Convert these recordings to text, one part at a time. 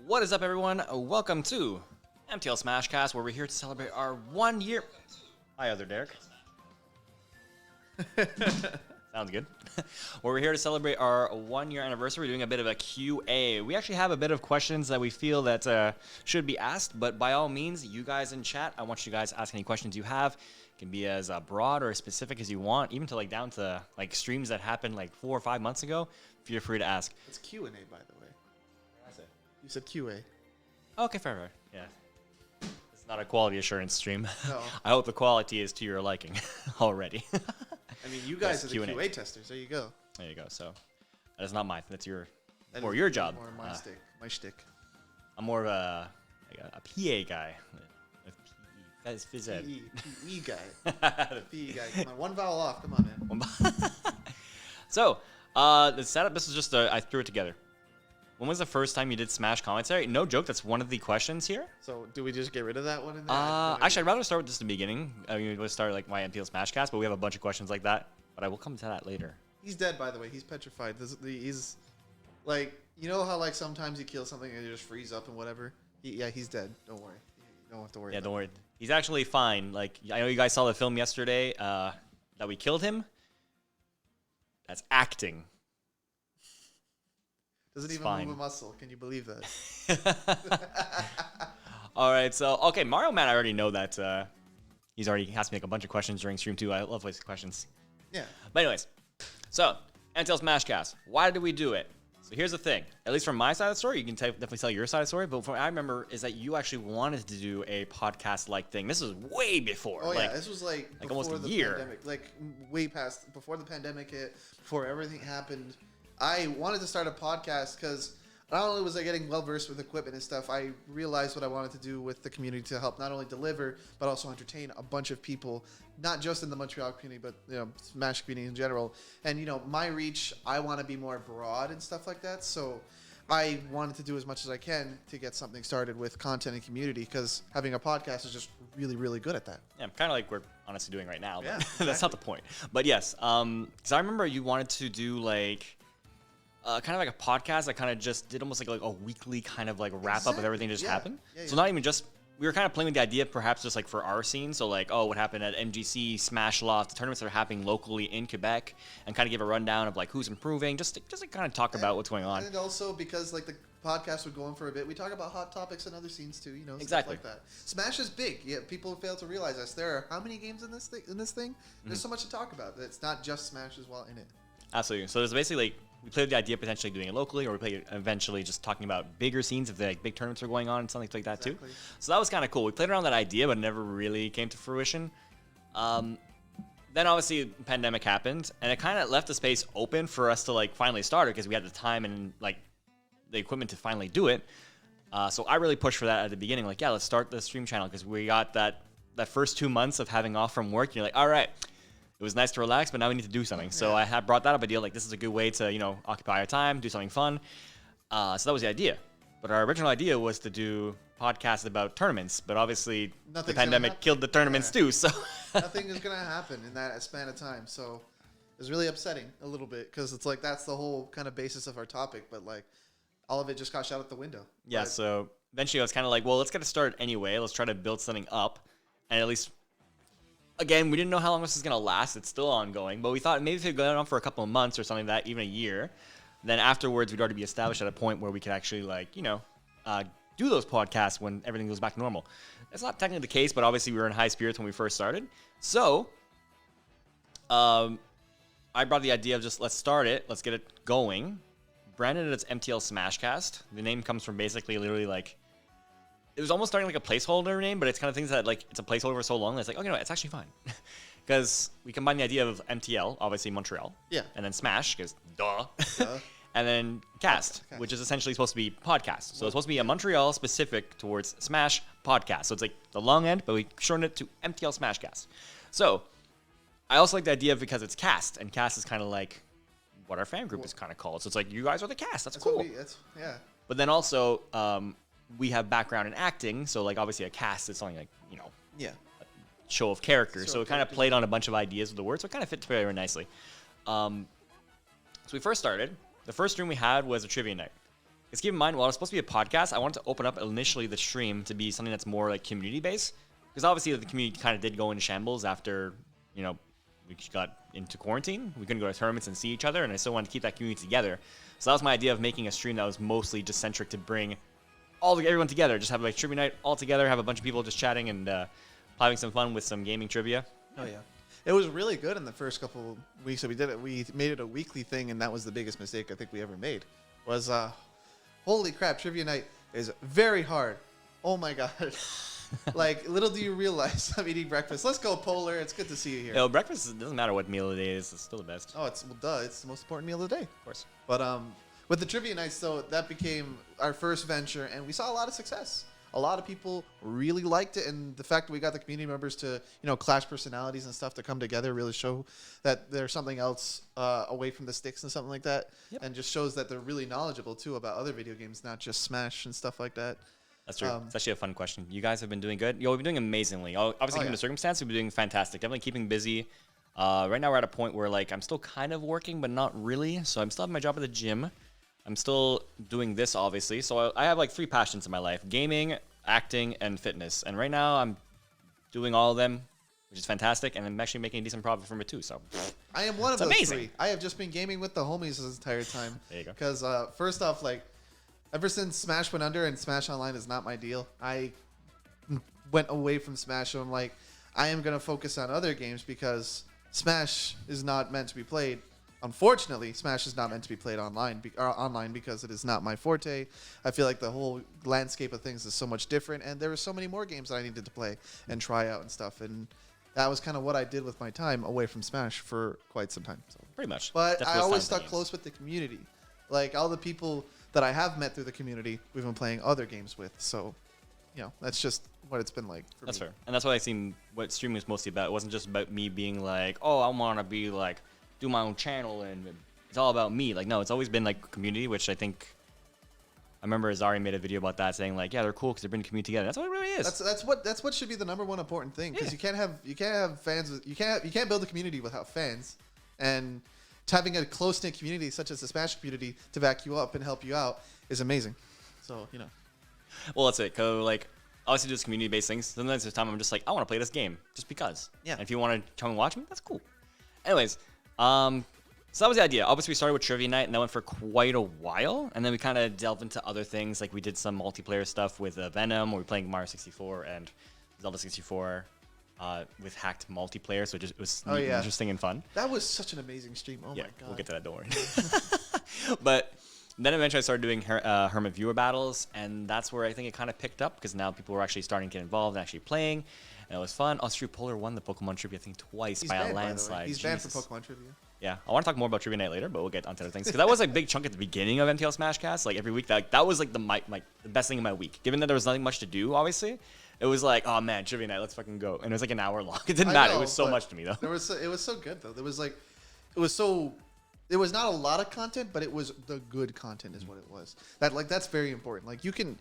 What is up, everyone? Welcome to MTLSmashCast, where we're here to celebrate our 1 year. Hi, other Derek. Sounds good. Where we're here to celebrate our 1 year anniversary. We're doing a bit of a QA. We actually have a bit of questions that we feel that should be asked, but by all means, you guys in chat, I want you guys to ask any questions you have. It can be as broad or as specific as you want, even to like down to like streams that happened like 4 or 5 months ago. Feel free to ask. It's Q&A, by the way. You said QA. Okay, fair. Yeah. It's not a quality assurance stream. No. I hope the quality is to your liking already. I mean, you guys are the QA testers. There you go. There you go. So that is not mine. That's your your job. More my shtick. I'm more of a PA guy. That's phys ed. PE guy. PE guy. Come on, one vowel off. Come on, man. So the setup. This is just I threw it together. When was the first time you did Smash commentary? No joke, that's one of the questions here. So, do we just get rid of that one in there? Actually, I'd rather start with just the beginning. I mean, let's start like my MTLSmashCast, but we have a bunch of questions like that. But I will come to that later. He's dead, by the way. He's petrified. He's like, you know how like sometimes you kill something and you just freeze up and whatever? He's dead. Don't worry. You don't have to worry. Yeah, don't worry. He's actually fine. Like, I know you guys saw the film yesterday that we killed him. That's acting. Doesn't even move a muscle. Can you believe that? All right, so okay, Mario Man. I already know that he's already has to make a bunch of questions during stream too. I love wasting questions. Yeah. But anyways, so MTLSmashCast. Why did we do it? So here's the thing. At least from my side of the story, you can definitely tell your side of the story. But from what I remember is that you actually wanted to do a podcast-like thing. This was way before. Oh yeah, this was like almost a year. Pandemic, like way past before the pandemic hit, before everything happened. I wanted to start a podcast because not only was I getting well versed with equipment and stuff, I realized what I wanted to do with the community to help not only deliver but also entertain a bunch of people, not just in the Montreal community, but Smash community in general. And my reach, I want to be more broad and stuff like that. So I wanted to do as much as I can to get something started with content and community, because having a podcast is just really, really good at that. Yeah, kind of like we're honestly doing right now. But yeah, exactly. That's not the point. But yes, because I remember you wanted to do like. Kind of like a podcast that kind of just did almost like a weekly kind of like wrap up of everything that just happened. So not even just, we were kind of playing with the idea perhaps just like for our scene. So like, what happened at MGC, Smash Loft, the tournaments that are happening locally in Quebec, and kind of give a rundown of like who's improving, just to kind of talk about what's going on. And also because like the podcast would go on for a bit, we talk about hot topics and other scenes too, exactly. Stuff like that. Smash is big. Yeah, people fail to realize this. There are how many games in this thing? There's so much to talk about. It's not just Smash as well in it. Absolutely. So there's basically like, we played with the idea of potentially doing it locally, or we played eventually just talking about bigger scenes if like big tournaments are going on and something like that too. So that was kind of cool. We played around that idea, but never really came to fruition. Then obviously the pandemic happened, and it kind of left the space open for us to like finally start it because we had the time and like the equipment to finally do it. So I really pushed for that at the beginning. Like, yeah, let's start the stream channel because we got that first 2 months of having off from work. You're like, all right. It was nice to relax, but now we need to do something. So I had brought that up idea, like this is a good way to, occupy our time, do something fun. So that was the idea. But our original idea was to do podcasts about tournaments, but obviously the pandemic killed the tournaments too. So nothing is going to happen in that span of time. So it's really upsetting a little bit because it's like that's the whole kind of basis of our topic, but like all of it just got shot out the window. Yeah, so eventually I was kind of like, well, let's get it started anyway. Let's try to build something up and at least... Again, we didn't know how long this is going to last. It's still ongoing. But we thought maybe if it go on for a couple of months or something like that, even a year, then afterwards we'd already be established at a point where we could actually, like, do those podcasts when everything goes back to normal. That's not technically the case, but obviously we were in high spirits when we first started. So, I brought the idea of just let's start it. Let's get it going. Branded it as MTLSmashCast. The name comes from basically literally like... It was almost starting like a placeholder name, but it's kind of things that like it's a placeholder for so long that it's like, okay, no, it's actually fine. Because we combine the idea of MTL, obviously Montreal. Yeah. And then Smash, because duh. And then Cast, which is essentially supposed to be podcast. So it's supposed to be a Montreal specific towards Smash podcast. So it's like the long end, but we shortened it to MTLSmashCast. So I also like the idea of because it's Cast, and Cast is kind of like what our fan group is kind of called. So it's like, you guys are the cast. That's cool. Yeah. But then also, we have background in acting, so like obviously a cast is something like yeah, a show of characters. So it kind of played on a bunch of ideas with the words, so it kind of fit very nicely. So we first started. The first stream we had was a trivia night. Because keep in mind, while it's supposed to be a podcast, I wanted to open up initially the stream to be something that's more like community based. Because obviously the community kind of did go into shambles after, you know, we got into quarantine. We couldn't go to tournaments and see each other, and I still wanted to keep that community together. So that was my idea of making a stream that was mostly just centric to bring everyone together. Just have like trivia night all together, have a bunch of people just chatting and having some fun with some gaming trivia. Oh yeah, it was really good in the first couple weeks that we did it. We made it a weekly thing, and that was the biggest mistake I think we ever made. Was holy crap, trivia night is very hard. Oh my god. Like, little do you realize I'm eating breakfast. Let's go, Polar. It's good to see you here. Yo, breakfast, it doesn't matter what meal of the day it is. It's still the best. Oh, it's the most important meal of the day. Of course. But with the trivia nights, though, that became our first venture, and we saw a lot of success. A lot of people really liked it, and the fact that we got the community members to, clash personalities and stuff to come together really show that there's something else away from the sticks and something like that, and just shows that they're really knowledgeable, too, about other video games, not just Smash and stuff like that. That's true. It's actually a fun question. You guys have been doing good. We've been doing amazingly. Obviously, given the circumstance, we've been doing fantastic. Definitely keeping busy. Right now, we're at a point where I'm still kind of working, but not really. So I'm still having my job at the gym. I'm still doing this, obviously. So I have 3 passions in my life: gaming, acting, and fitness. And right now, I'm doing all of them, which is fantastic. And I'm actually making a decent profit from it too. So I am one of those 3. I have just been gaming with the homies this entire time. There you go. Because first off, ever since Smash went under and Smash Online is not my deal, I went away from Smash. So I'm like, I am going to focus on other games because Smash is not meant to be played. Unfortunately, Smash is not meant to be played online because it is not my forte. I feel like the whole landscape of things is so much different, and there were so many more games that I needed to play and try out and stuff. And that was kind of what I did with my time away from Smash for quite some time. So. Pretty much. But I always stuck close with the community. All the people that I have met through the community, we've been playing other games with. So, that's just what it's been like for me. That's fair. And that's what I seen what streaming was mostly about. It wasn't just about me being like, oh, I want to be do my own channel and it's all about me. No, it's always been community, which I think I remember Azari made a video about that saying yeah, they're cool because they're bringing community together. That's what it really is. That's what should be the number one important thing, because you can't have fans. You can't build a community without fans, and having a close-knit community such as the Smash community to back you up and help you out is amazing. So, Well, that's it. Obviously, just community-based things. Sometimes there's time I'm just I want to play this game just because. Yeah. And if you want to come and watch me, that's cool. Anyways, so that was the idea. Obviously, we started with Trivia Night, and that went for quite a while. And then we kind of delved into other things. We did some multiplayer stuff with Venom, where we were playing Mario 64 and Zelda 64. With hacked multiplayer, so it was interesting and fun. That was such an amazing stream. Oh my god. We'll get to that, don't worry. But then eventually I started doing Hermit viewer battles, and that's where I think it kind of picked up, because now people were actually starting to get involved and actually playing, and it was fun. True, Polar won the Pokemon Trivia, I think, twice by a landslide. He's banned from Pokemon Trivia. Yeah, I want to talk more about Trivia Night later, but we'll get onto other things. Because that was a big chunk at the beginning of MTLSmashCast. Every week, that was the best thing in my week. Given that there was nothing much to do, obviously, it was oh man, Trivia Night, let's fucking go. And it was an hour long. It didn't matter. It was so much to me though. It was so good though. It was not a lot of content, but it was the good content is what it was. That's very important. You can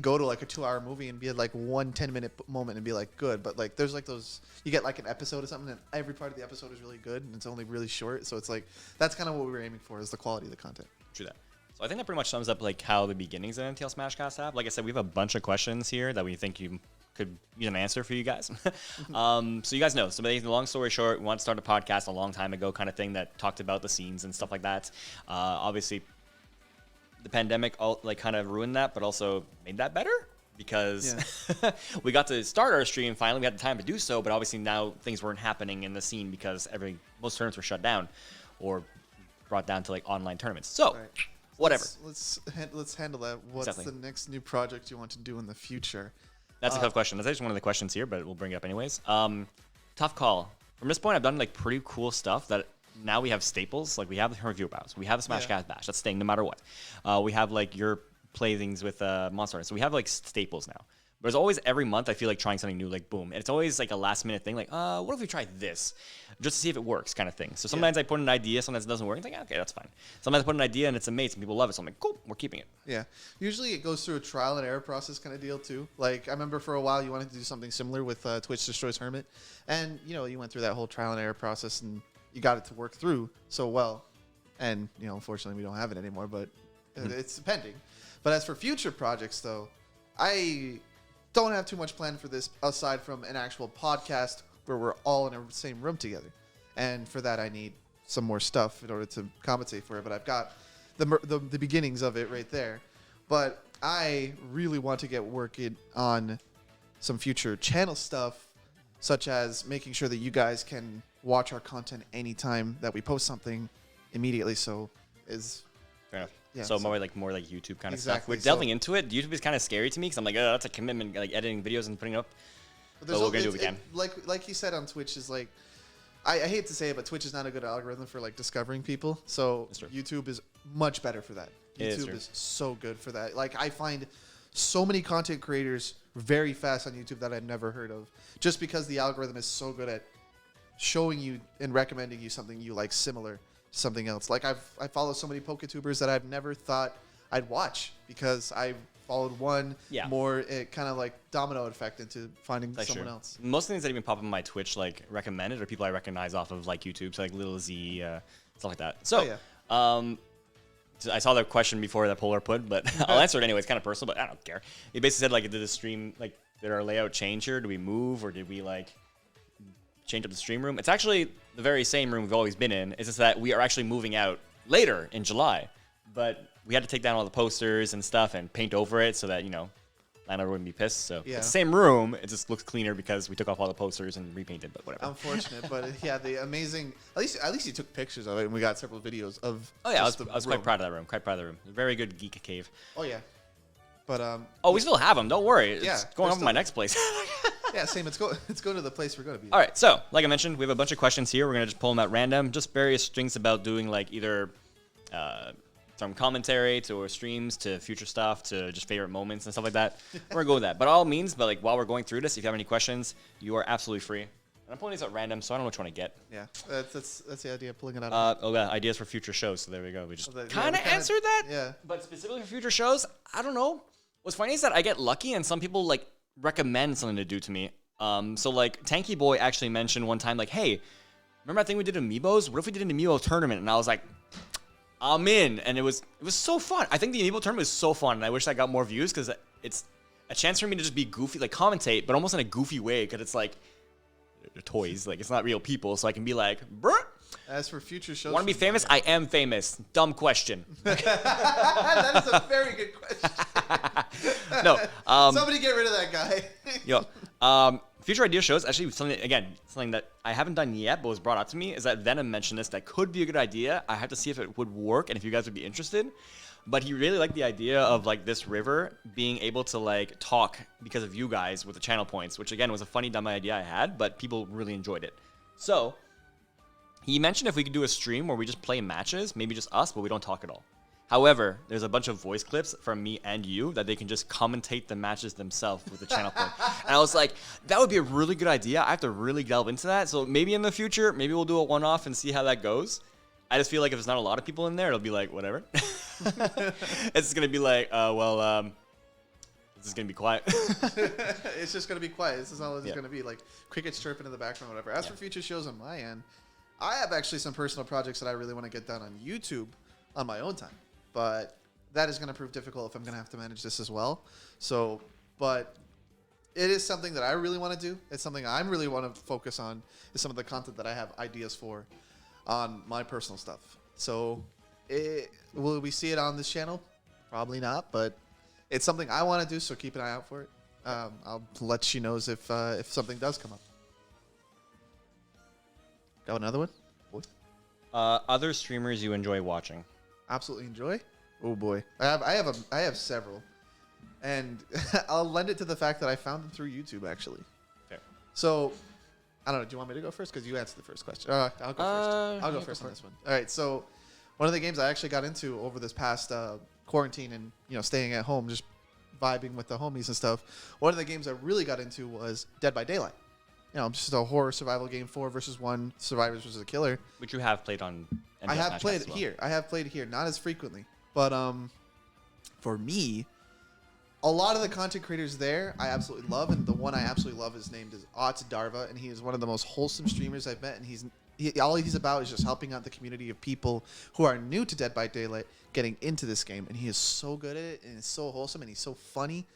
go to a 2-hour movie and be at 1 10-minute moment and be good, but there's those, you get an episode or something and every part of the episode is really good and it's only really short. So it's that's kind of what we were aiming for, is the quality of the content. True that. So I think that pretty much sums up how the beginnings of MTLSmashCast have. Like I said, we have a bunch of questions here that we think you could use an answer for you guys. So you guys know. So basically, long story short, we wanted to start a podcast a long time ago, kind of thing that talked about the scenes and stuff like that. Obviously, the pandemic kind of ruined that, but also made that better, because we got to start our stream finally. We had the time to do so, but obviously now things weren't happening in the scene because most tournaments were shut down or brought down to online tournaments. So. Right. Whatever. Let's handle that. What's the next new project you want to do in the future? That's a tough question. That's actually one of the questions here, but we'll bring it up anyways. Tough call. From this point, I've done pretty cool stuff that now we have staples. We have the review battles. We have the SmashCast Bash. That's staying no matter what. We have your playthings with Monster Hunter. So we have staples now. But there's always, every month, I feel trying something new, boom. And it's always a last minute thing, what if we try this? Just to see if it works, kind of thing. So sometimes I put an idea, sometimes it doesn't work. It's okay, that's fine. Sometimes I put an idea and it's amazing. People love it. So I'm cool, we're keeping it. Yeah. Usually it goes through a trial and error process kind of deal too. I remember for a while you wanted to do something similar with Twitch Destroys Hermit. And, you went through that whole trial and error process and you got it to work through so well. And, unfortunately we don't have it anymore, but it's pending. But as for future projects, though, I don't have too much planned for this aside from an actual podcast where we're all in a same room together. And for that, I need some more stuff in order to compensate for it. But I've got the beginnings of it right there. But I really want to get working on some future channel stuff, such as making sure that you guys can watch our content anytime that we post something immediately. So is Fair enough. Yeah, so so- more like YouTube kind of stuff. Exactly, We're delving into it. YouTube is kind of scary to me because I'm like, oh, that's a commitment, like editing videos and putting it up. But we're gonna do what we can. Like you said on Twitch is like, I hate to say it, but Twitch is not a good algorithm for like discovering people. So YouTube is much better for that. YouTube is so good for that. Like I find so many content creators very fast on YouTube that I've never heard of, just because the algorithm is so good at showing you and recommending you something you like similar to something else. Like I follow so many PokeTubers that I've never thought I'd watch because I followed one more. It kind of like domino effect into finding someone else. Most things that even pop up on my Twitch like recommended are people I recognize off of like YouTube, so like Little Z, stuff like that. So, I saw the question before that Polar put, but I'll answer it anyway. It's kind of personal, but I don't care. He basically said like, did the stream did our layout change here? Did we move or did we like change up the stream room? It's actually the very same room we've always been in. It's just that we are actually moving out later in July, but we had to take down all the posters and stuff and paint over it so that landlord wouldn't be pissed. So it's the same room. It just looks cleaner because we took off all the posters and repainted. But whatever. Unfortunate, but yeah, the amazing. At least you took pictures of it, and we got several videos of. Oh yeah, I was quite proud of that room. Quite proud of the room. Very good geek cave. Oh yeah, but we still have them. Don't worry. It's going on to my next place. Yeah, same. It's going to the place we're going to be. All right. So like I mentioned, we have a bunch of questions here. We're gonna just pull them at random. Just various things about doing like either. From commentary to our streams to future stuff to just favorite moments and stuff like that. We're gonna go with that. But all means, but like while we're going through this, if you have any questions, you are absolutely free. And I'm pulling these at random, so I don't know which one to get. Yeah, that's the idea of pulling it out. Ideas for future shows. So there we go. We just kind of kinda answered that. Yeah. But specifically for future shows, I don't know. What's funny is that I get lucky and some people like recommend something to do to me. So like Tanky Boy actually mentioned one time like, hey, remember that thing we did Amiibos? What if we did an Amiibo tournament? And I was like, I'm in, and it was so fun. I think the Amiibo tournament was so fun, and I wish I got more views because it's a chance for me to just be goofy, like commentate, but almost in a goofy way because it's like toys, like it's not real people, so I can be like, bruh. As for future shows, Want to be famous? I am famous. Dumb question. That is a very good question. No, somebody get rid of that guy. Future idea shows, actually something that I haven't done yet but was brought up to me is that Venom mentioned this. That could be a good idea. I have to see if it would work and if you guys would be interested. But he really liked the idea of like this river being able to like talk because of you guys with the channel points, which again was a funny dumb idea I had, but people really enjoyed it. So he mentioned if we could do a stream where we just play matches, maybe just us, but we don't talk at all. However, there's a bunch of voice clips from me and you that they can just commentate the matches themselves with the channel point. And I was like, that would be a really good idea. I have to really delve into that. So maybe in the future, maybe we'll do a one-off and see how that goes. I just feel like if there's not a lot of people in there, it'll be like, whatever. It's going to be like, this is going to be quiet. It's just going to be quiet. This is all it's going to be. Like crickets chirping in the background, whatever. As for future shows on my end, I have actually some personal projects that I really want to get done on YouTube on my own time. But that is going to prove difficult if I'm going to have to manage this as well. So, but it is something that I really want to do. It's something I really want to focus on is some of the content that I have ideas for on my personal stuff. So will we see it on this channel? Probably not, but it's something I want to do, so keep an eye out for it. I'll let you know if something does come up. Got another one? Other streamers you enjoy watching? Absolutely enjoy. Oh boy, I have several, and I'll lend it to the fact that I found them through YouTube actually. Fair. So I don't know. Do you want me to go first? Because you answered the first question. I'll go first. I'll go first on this one. All right. So one of the games I actually got into over this past quarantine and staying at home, just vibing with the homies and stuff. One of the games I really got into was Dead by Daylight. Just a horror survival game, 4 versus 1, survivors versus a killer. Which you have played on. I have played it here. I have played it here, not as frequently, but for me, a lot of the content creators there I absolutely love, and the one I absolutely love is named Darva, and he is one of the most wholesome streamers I've met, and he's all he's about is just helping out the community of people who are new to Dead by Daylight getting into this game, and he is so good at it, and it's so wholesome, and he's so funny.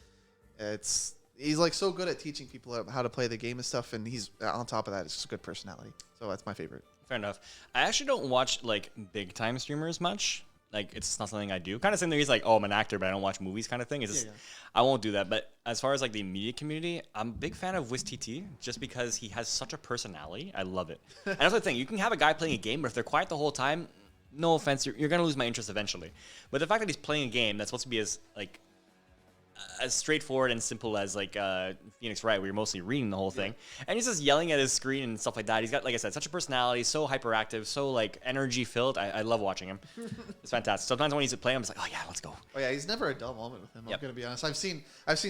He's like so good at teaching people how to play the game and stuff, and he's on top of that, it's just a good personality. So that's my favorite. Fair enough. I actually don't watch like big time streamers much. Like it's not something I do. Kind of same thing. He's like, oh, I'm an actor, but I don't watch movies, kind of thing. It's just, I won't do that. But as far as like the media community, I'm a big fan of WizTT just because he has such a personality. I love it. And that's the thing. You can have a guy playing a game, but if they're quiet the whole time, no offense, you're gonna lose my interest eventually. But the fact that he's playing a game that's supposed to be as like as straightforward and simple as like Phoenix Wright, where you're mostly reading the whole thing, and he's just yelling at his screen and stuff like that. He's got, like I said, such a personality, so hyperactive, so like energy filled. I love watching him. It's fantastic. Sometimes when he's playing, I'm just like, oh yeah, let's go. Oh yeah, he's never a dull moment with him. I'm gonna be honest. I've seen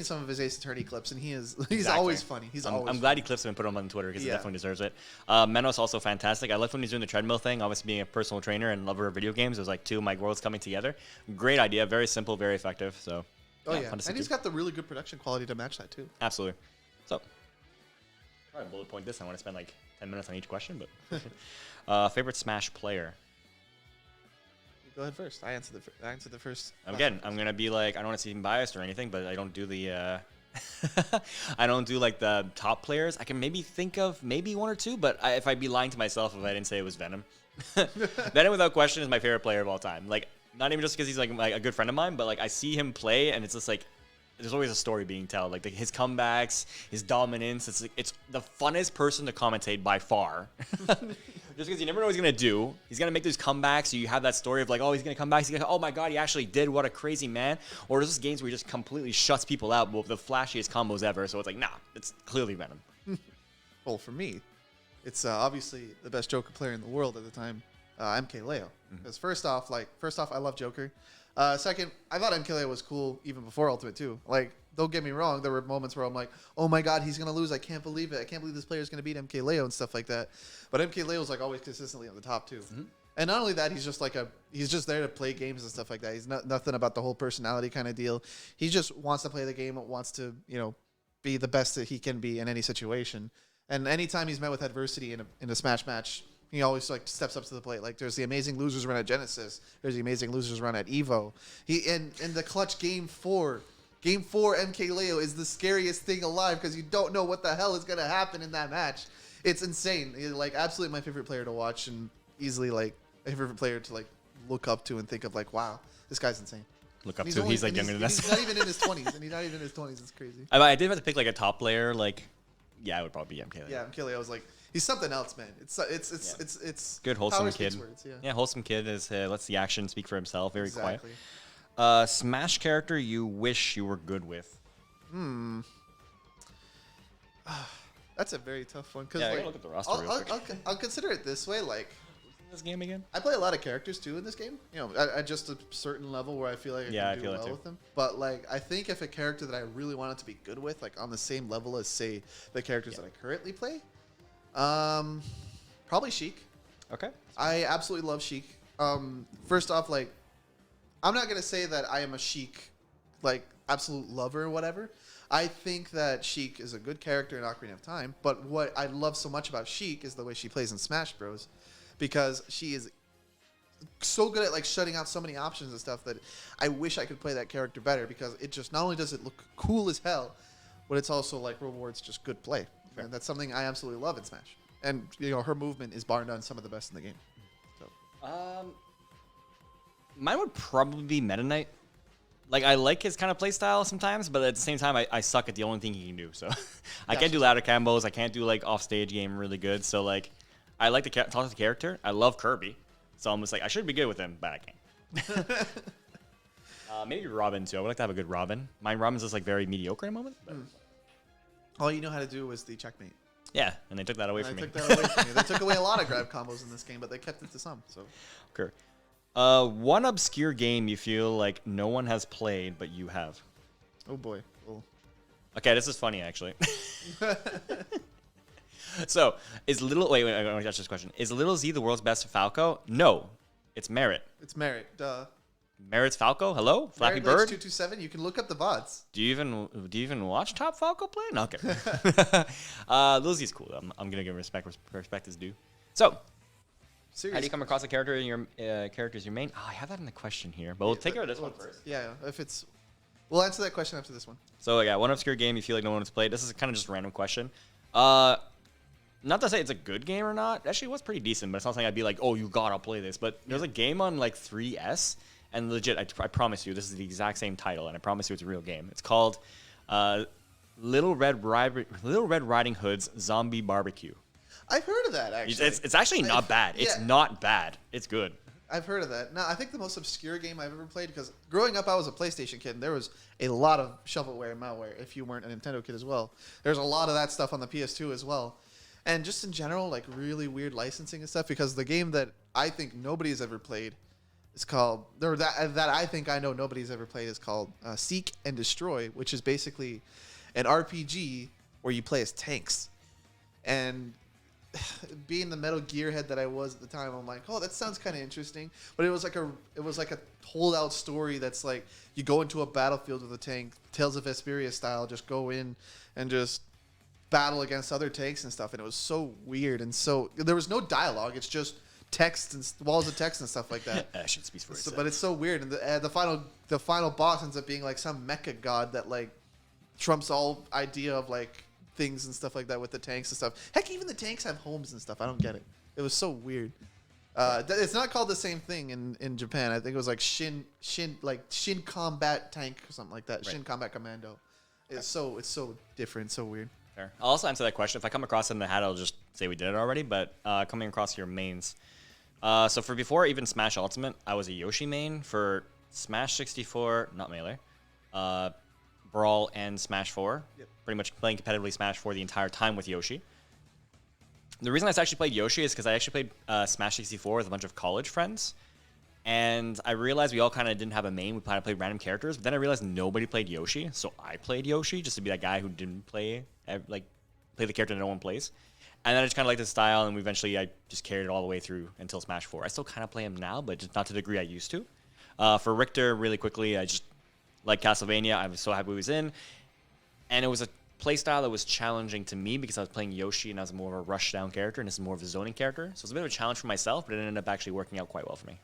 some of his Ace Attorney clips, and he's always funny. I'm glad he clips him and put him on Twitter because he definitely deserves it. Menos also fantastic. I love when he's doing the treadmill thing. Obviously, being a personal trainer and lover of video games, it was like two of my worlds coming together. Great idea, very simple, very effective. So. Oh yeah, and he's got the really good production quality to match that too. Absolutely. So, probably bullet point this. I want to spend like 10 minutes on each question, but favorite Smash player. You go ahead first. I answered the first. Again, I'm gonna be like, I don't want to seem biased or anything, but I don't do the. I don't do like the top players. I can maybe think of maybe one or two, but if I'd be lying to myself if I didn't say it was Venom. Venom, without question, is my favorite player of all time. Like. Not even just because he's like a good friend of mine, but like I see him play, and it's just like there's always a story being told. Like his comebacks, his dominance. It's the funnest person to commentate by far. Just because you never know what he's gonna do. He's gonna make those comebacks. So you have that story of like, oh, he's gonna come back. He's gonna, oh my god, he actually did. What a crazy man. Or there's just games where he just completely shuts people out with the flashiest combos ever. So it's like, nah, it's clearly Venom. Well, for me, it's obviously the best Joker player in the world at the time. MKLeo. Because first off, I love Joker. Second, I thought MKLeo was cool even before Ultimate 2. Like, don't get me wrong, there were moments where I'm like, oh my god, he's gonna lose. I can't believe it. I can't believe this player is gonna beat MKLeo and stuff like that. But MKLeo is like always consistently on the top too. And not only that, he's just there to play games and stuff like that. He's nothing about the whole personality kind of deal. He just wants to play the game, wants to be the best that he can be in any situation. And anytime he's met with adversity in a Smash match, he always like steps up to the plate. Like there's the Amazing Losers run at Genesis. There's the Amazing Losers run at Evo. In the clutch Game 4 MKLeo is the scariest thing alive because you don't know what the hell is gonna happen in that match. It's insane. Like absolutely my favorite player to watch and easily like my favorite player to like look up to and think of like, wow, this guy's insane. Look up to. He's like younger than us. He's not even in his 20s, and he's not even in his 20s. It's crazy. I did have to pick like a top player. Like, yeah, it would probably be MKLeo. Yeah, MKLeo was like. He's something else, man. It's good, wholesome kid. Words, yeah, wholesome kid is lets the action speak for himself. Very exactly. Quiet. Smash character you wish you were good with. That's a very tough one. Cause I like, gotta look at the roster real quick. I'll consider it this way. Like this game again. I play a lot of characters too in this game. At just a certain level where I feel like I can do well with them. But like I think if a character that I really wanted to be good with, like on the same level as say the characters that I currently play. Probably Sheik. Okay. I absolutely love Sheik. First off, like, I'm not gonna say that I am a Sheik, like, absolute lover or whatever. I think that Sheik is a good character in Ocarina of Time, but what I love so much about Sheik is the way she plays in Smash Bros. Because she is so good at like shutting out so many options and stuff that I wish I could play that character better because it just not only does it look cool as hell, but it's also like rewards just good play. Fair. And that's something I absolutely love in Smash. And her movement is bar none some of the best in the game. So. Mine would probably be Meta Knight. Like I like his kind of play style sometimes, but at the same time I suck at the only thing he can do. So I can't do ladder combos. I can't do like off stage game really good. So like I like to talk to the character. I love Kirby. So I'm just like I should be good with him, but I can't. Maybe Robin too. I would like to have a good Robin. Mine Robin's just like very mediocre in a moment. But. All you know how to do was the checkmate. Yeah, and they took that away from me. They took away a lot of grab combos in this game, but they kept it to some. So, okay. One obscure game you feel like no one has played, but you have. Oh boy. Oh. Okay, this is funny actually. So, wait, I want to ask this question. Is Little Z the world's best Falco? No, it's Merit. It's Merit. Duh. Merit's Falco? Hello? Flappy Bird? 227. You can look up the VODs. Do you even watch Top Falco play? No, okay. Lil Z's cool. I'm going to give respect is due. So, Serious. How do you come across a character in your characters your main? Oh, I have that in the question here, but we'll take care of this one first. Yeah, if it's, we'll answer that question after this one. So yeah, one obscure game you feel like no one has played. This is kind of just a random question. Not to say it's a good game or not. Actually, it was pretty decent, but it's not something I'd be like, oh, you gotta play this. But there's a game on like 3S, and legit, I promise you, this is the exact same title, and I promise you it's a real game. It's called Little Red Riding Hood's Zombie Barbecue. I've heard of that, actually. It's actually not bad. It's not bad. It's good. I've heard of that. No, I think the most obscure game I've ever played, because growing up I was a PlayStation kid, and there was a lot of shovelware and malware if you weren't a Nintendo kid as well. There's a lot of that stuff on the PS2 as well. And just in general, like really weird licensing and stuff, because the game that I think nobody's ever played is called, or that I think I know nobody's ever played is called Seek and Destroy, which is basically an RPG where you play as tanks. And being the Metal Gear head that I was at the time, I'm like, oh, that sounds kind of interesting. But it was like a holdout story that's like you go into a battlefield with a tank, Tales of Vesperia style, just go in and just battle against other tanks and stuff. And it was so weird, and so there was no dialogue. It's just text and walls of text and stuff like that. Shit speaks for itself. But it's so weird, and the final boss ends up being like some mecha god that like trumps all idea of like things and stuff like that with the tanks and stuff. Heck, even the tanks have homes and stuff. I don't get it. It was so weird. It's not called the same thing in Japan. I think it was like Shin Combat Tank or something like that. Right. Shin Combat Commando. It's so different, so weird. Fair. I'll also answer that question. If I come across it in the hat, I'll just say we did it already. But coming across your mains. So for before even Smash Ultimate, I was a Yoshi main for Smash 64, not Melee, Brawl, and Smash 4. Yep. Pretty much playing competitively Smash 4 the entire time with Yoshi. The reason I actually played Yoshi is because I actually played Smash 64 with a bunch of college friends. And I realized we all kind of didn't have a main. We kind of played random characters. But then I realized nobody played Yoshi. So I played Yoshi just to be that guy who didn't play the character that no one plays. And then I just kind of liked the style. And I just carried it all the way through until Smash 4. I still kind of play him now, but just not to the degree I used to. For Richter, really quickly, I just like Castlevania. I was so happy he was in. And it was a playstyle that was challenging to me because I was playing Yoshi and I was more of a rush down character, and this is more of a zoning character. So it's a bit of a challenge for myself, but it ended up actually working out quite well for me.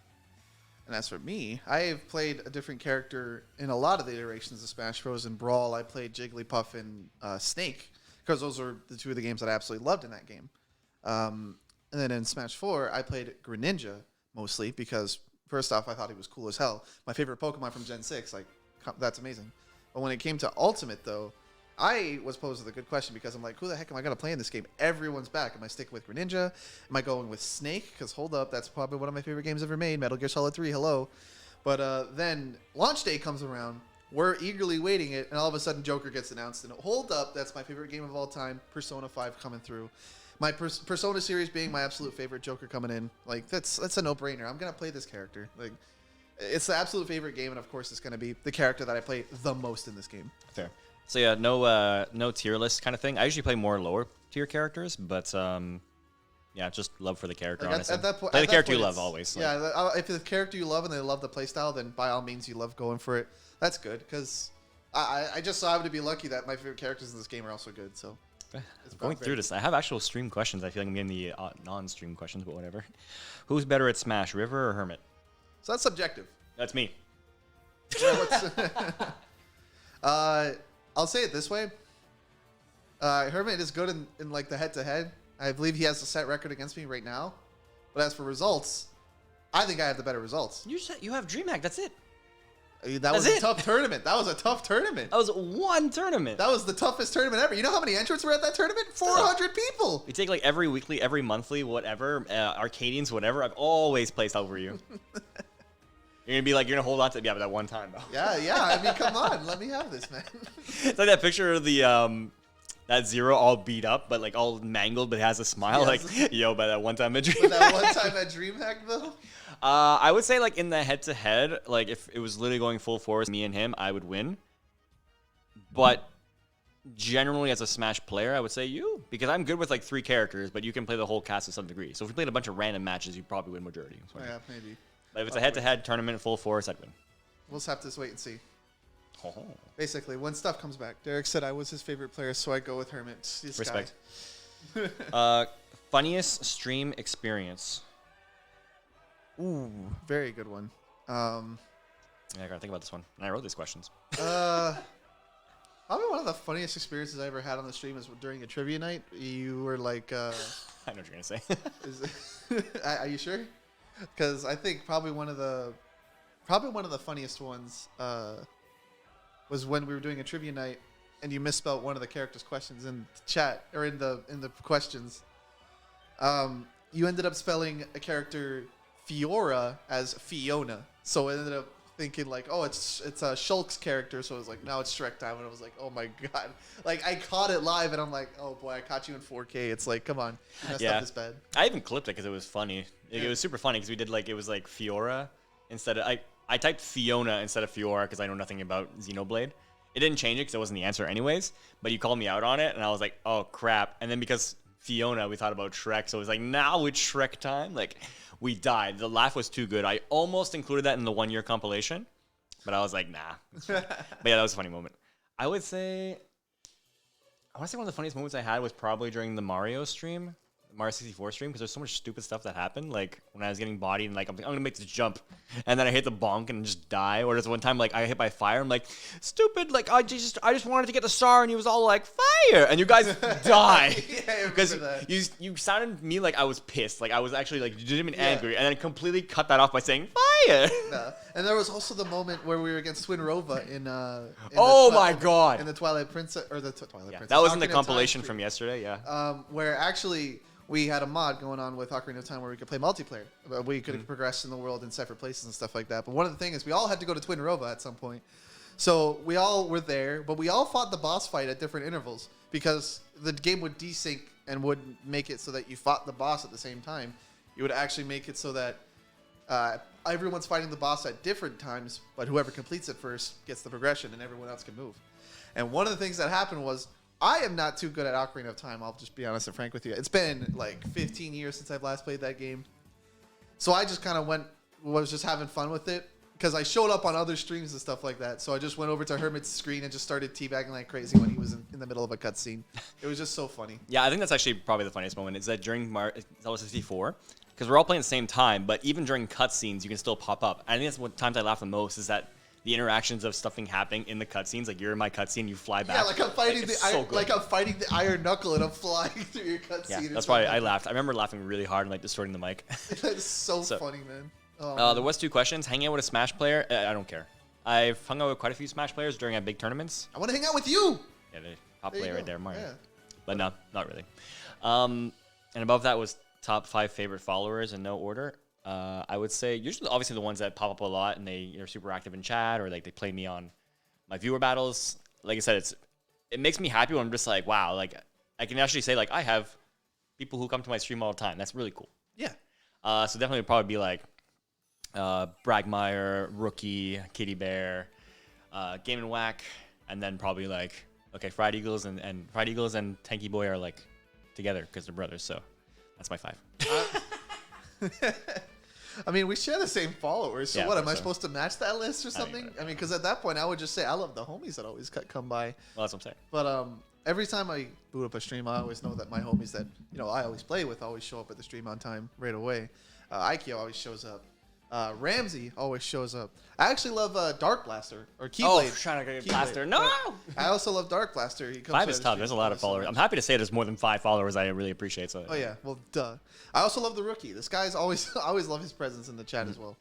And as for me, I've played a different character in a lot of the iterations of Smash Bros. And Brawl. I played Jigglypuff and Snake, because those are the two of the games that I absolutely loved in that game. And then in Smash 4, I played Greninja mostly because, first off, I thought he was cool as hell. My favorite Pokemon from Gen 6, like, that's amazing. But when it came to Ultimate, though, I was posed with a good question because I'm like, who the heck am I going to play in this game? Everyone's back. Am I sticking with Greninja? Am I going with Snake? Because hold up, that's probably one of my favorite games ever made. Metal Gear Solid 3, hello. But then launch day comes around. We're eagerly waiting it, and all of a sudden Joker gets announced. And hold up, that's my favorite game of all time. Persona 5 coming through. My Persona series being my absolute favorite, Joker coming in. Like, that's a no-brainer. I'm going to play this character. Like, it's the absolute favorite game, and of course it's going to be the character that I play the most in this game. Fair. So yeah, no tier list kind of thing. I usually play more lower tier characters, but yeah, just love for the character. Like honestly, at that point, play the character you love always. Yeah, if the character you love and they love the playstyle, then by all means you love going for it. That's good because I just so happen to be lucky that my favorite characters in this game are also good. So going through this, I have actual stream questions. I feel like I'm getting the non-stream questions, but whatever. Who's better at Smash, River or Hermit? So that's subjective. That's me. I'll say it this way. Hermit is good in like the head-to-head. I believe he has a set record against me right now. But as for results, I think I have the better results. You have DreamHack. That's it. That was a tough tournament. That was a tough tournament. That was one tournament. That was the toughest tournament ever. You know how many entrants were at that tournament? 400 people. You take like every weekly, every monthly, whatever, Arcadians, whatever. I've always placed over you. You're going to be like, you're going to hold on to that one time, though. Yeah. I mean, come on. Let me have this, man. It's like that picture of the that Zero all beat up, but like all mangled, but has a smile. Yes. Like, yo, by that one time at DreamHack. But that one time at DreamHack, though? I would say, like, in the head-to-head, like, if it was literally going full force, me and him, I would win. But generally, as a Smash player, I would say you. Because I'm good with, like, 3 characters, but you can play the whole cast to some degree. So if we played a bunch of random matches, you'd probably win majority. Oh, yeah, maybe. But if it's a head-to-head tournament full force, I'd win. We'll just have to wait and see. Oh. Basically, when stuff comes back, Derek said I was his favorite player, so I go with Hermit. Respect. Funniest stream experience. Ooh, very good one. Yeah, I gotta think about this one. And I wrote these questions. Probably one of the funniest experiences I ever had on the stream is during a trivia night. You were like, I know what you're gonna say. Are you sure? Because I think probably one of the funniest ones was when we were doing a trivia night and you misspelled one of the characters' questions in the chat or in the questions. You ended up spelling a character Fiora as Fiona, so it ended up thinking like, oh, it's a Shulk's character, so it was like, now it's Shrek time, and I was like, oh my god, like I caught it live, and I'm like, oh boy, I caught you in 4K. It's like, come on, you messed up this bad. I even clipped it because it was funny. It was super funny because we did like, it was like Fiora instead of I typed Fiona instead of Fiora because I know nothing about Xenoblade. It didn't change it because it wasn't the answer anyways, but you called me out on it, and I was like, oh crap. And then because Fiona, we thought about Shrek, so it was like, now it's Shrek time. Like, we died. The laugh was too good. I almost included that in the 1 year compilation, but I was like, nah. But yeah, that was a funny moment. I want to say one of the funniest moments I had was probably during the Mario stream, Mario 64 stream, because there's so much stupid stuff that happened. Like when I was getting bodied and like I'm gonna make this jump, and then I hit the bonk and just die. Or there's one time like I hit by fire. I'm like, stupid. Like I just wanted to get the star, and he was all like fire, and you guys die because you sounded to me like I was pissed. Like I was actually like legitimately angry, and then completely cut that off by saying fire. No. And there was also the moment where we were against Twinrova in my god, in the Twilight Princess or the Twilight Princess. That was in the compilation from yesterday. Where actually we had a mod going on with Ocarina of Time where we could play multiplayer. We could progress in the world in separate places and stuff like that. But one of the things is we all had to go to Twinrova at some point. So we all were there, but we all fought the boss fight at different intervals because the game would desync and would make it so that you fought the boss at the same time. You would actually make it so that everyone's fighting the boss at different times, but whoever completes it first gets the progression and everyone else can move. And one of the things that happened was I am not too good at Ocarina of Time. I'll just be honest and frank with you. It's been like 15 years since I've last played that game. So I just kind of was just having fun with it because I showed up on other streams and stuff like that. So I just went over to Hermit's screen and just started teabagging like crazy when he was in the middle of a cutscene. It was just so funny. Yeah, I think that's actually probably the funniest moment is that during Zelda 64, because we're all playing at the same time, but even during cutscenes, you can still pop up. I think that's what times I laugh the most is that the interactions of something happening in the cutscenes, like you're in my cutscene, you fly back. Yeah, like I'm fighting I'm fighting the Iron Knuckle and I'm flying through your cutscene. Yeah, that's why I laughed. I remember laughing really hard and like distorting the mic. That's so funny, man. There was 2 questions. Hanging out with a Smash player? I don't care. I've hung out with quite a few Smash players during big tournaments. I want to hang out with you. Yeah, the top player right there, Mario. Yeah. But no, not really. And above that was top 5 favorite followers in no order. I would say usually obviously the ones that pop up a lot and they're super active in chat or like they play me on my viewer battles. Like I said, it makes me happy when I'm just like, wow, like I can actually say like I have people who come to my stream all the time. That's really cool. Yeah. So definitely would probably be like Bragmeyer, Rookie, Kitty Bear, Game and Whack, and then probably like Fried Eagles and Tanky Boy are like together because they're brothers. So that's my 5. I mean, we share the same followers, so what, am I so. supposed to match that list or something? I mean, because at that point, I would just say, I love the homies that always come by. Well, that's what I'm saying. But every time I boot up a stream, I always know that my homies that, I always play with always show up at the stream on time right away. Aikyo always shows up. Ramsey always shows up. I actually love Dark Blaster or Keyblade. Oh, trying to get Blaster. No! I also love Dark Blaster. He comes 5 is tough. There's a lot of followers. I'm happy to say there's more than 5 followers I really appreciate. So. Oh, yeah. Well, duh. I also love the Rookie. This guy's always I always love his presence in the chat as well.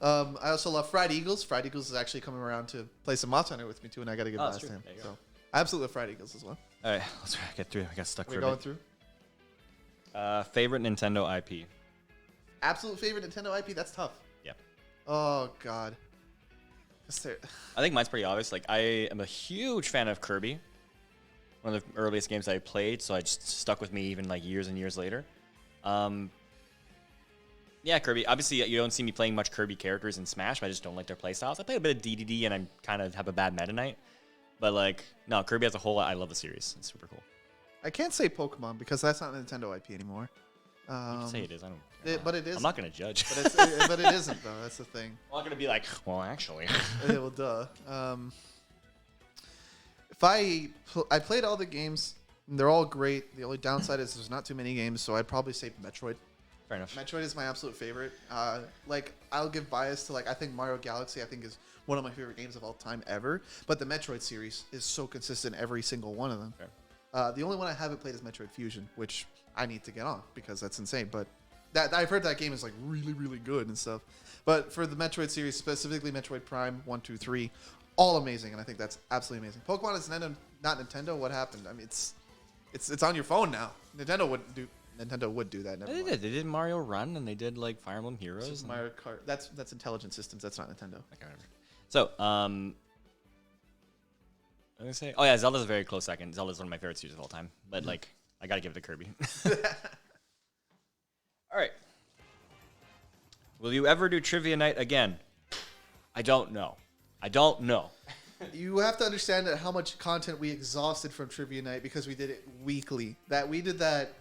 I also love Fried Eagles. Fried Eagles is actually coming around to play some Monster Hunter with me, too, and I got to get past him. So I absolutely love Fried Eagles as well. All right. Let's get through. I got stuck for a bit. We're going through? Favorite Nintendo IP? Absolute favorite Nintendo IP? That's tough. Yeah. Oh, God. I think mine's pretty obvious. Like, I am a huge fan of Kirby. One of the earliest games I played, so I just stuck with me even like years and years later. Yeah, Kirby. Obviously, you don't see me playing much Kirby characters in Smash, but I just don't like their playstyles. I played a bit of DDD, and I kind of have a bad Meta Knight. But, like, no, Kirby as a whole, I love the series. It's super cool. I can't say Pokemon because that's not a Nintendo IP anymore. You can say it is. I don't care. But it is. I'm not going to judge. But it isn't, though. That's the thing. I'm not going to be like, well, actually. Yeah, well, duh. If I played all the games, they're all great. The only downside is there's not too many games, so I'd probably say Metroid. Fair enough. Metroid is my absolute favorite. Like, I'll give bias to, like, I think Mario Galaxy, I think, is one of my favorite games of all time ever. But the Metroid series is so consistent, every single one of them. Fair. The only one I haven't played is Metroid Fusion, which I need to get on because that's insane. But I've heard that game is, like, really, really good and stuff. But for the Metroid series, specifically Metroid Prime 1, 2, 3, all amazing, and I think that's absolutely amazing. Pokemon is not Nintendo. What happened? I mean, it's on your phone now. Nintendo would do that. Never mind. They did Mario Run, and they did like Fire Emblem Heroes. Super Mario Kart. That's Intelligent Systems. That's not Nintendo. I can't remember. So, I'm gonna say, oh yeah, Zelda's a very close second. Zelda's one of my favorite series of all time, but like, I gotta give it to Kirby. All right. Will you ever do trivia night again? I don't know. You have to understand that how much content we exhausted from Trivia Night because we did it weekly. That we did that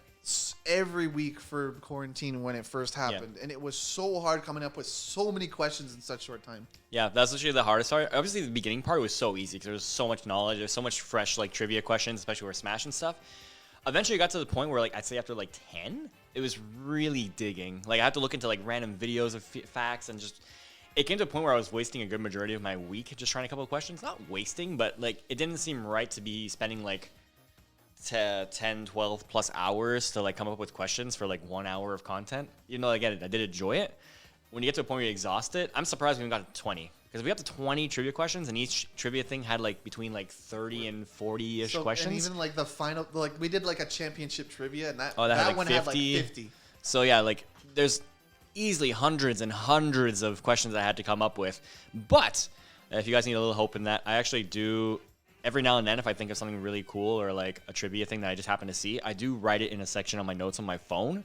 every week for quarantine when it first happened, and it was so hard coming up with so many questions in such short time. Yeah, that's actually the hardest part. Obviously, the beginning part was so easy because there was so much knowledge. There's so much fresh like trivia questions, especially with Smash and stuff. Eventually, it got to the point where like I'd say after like 10, it was really digging. Like I had to look into like random videos of facts and just. It came to a point where I was wasting a good majority of my week just trying a couple of questions. Not wasting, but like it didn't seem right to be spending like 10, 12 plus hours to like come up with questions for like 1 hour of content. You know, again, I did enjoy it. When you get to a point where you exhaust it, I'm surprised we even got to 20. Because we got to 20 trivia questions, and each trivia thing had like between like 30 and 40-ish questions. And even like the final, like we did like a championship trivia, and that had like one 50. had like 50. So yeah, like there's easily hundreds and hundreds of questions I had to come up with. But if you guys need a little hope in that, I actually do every now and then, if I think of something really cool or like a trivia thing that I just happen to see, I do write it in a section on my notes on my phone.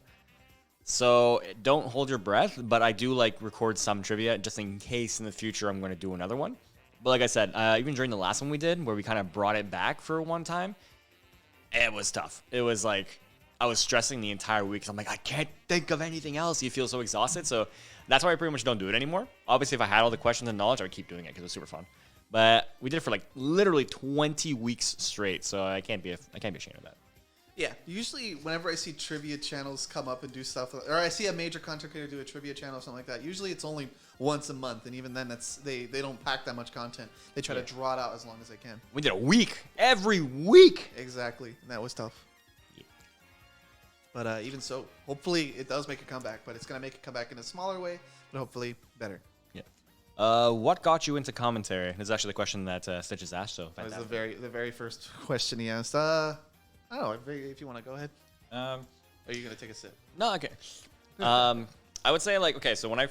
So don't hold your breath, but I do like record some trivia just in case in the future I'm going to do another one. But like I said, even during the last one we did, where we kind of brought it back for one time, it was tough. It was like I was stressing the entire week because I'm like, I can't think of anything else. You feel so exhausted. So that's why I pretty much don't do it anymore. Obviously, if I had all the questions and knowledge, I would keep doing it because it was super fun. But we did it for like literally 20 weeks straight. So I can't be ashamed of that. Yeah, usually whenever I see trivia channels come up and do stuff, or I see a major content creator do a trivia channel or something like that, usually it's only once a month, and even then, they don't pack that much content. They try to draw it out as long as they can. We did a week, every week. Exactly, and that was tough. Yeah. But even so, hopefully it does make a comeback, but it's going to make a comeback in a smaller way, but hopefully better. Yeah. What got you into commentary? This is actually the question that Stitch has asked, so that was the very first question he asked. I don't know, if you want to go ahead. Are you going to take a sip? No, okay. I would say, like, okay, so when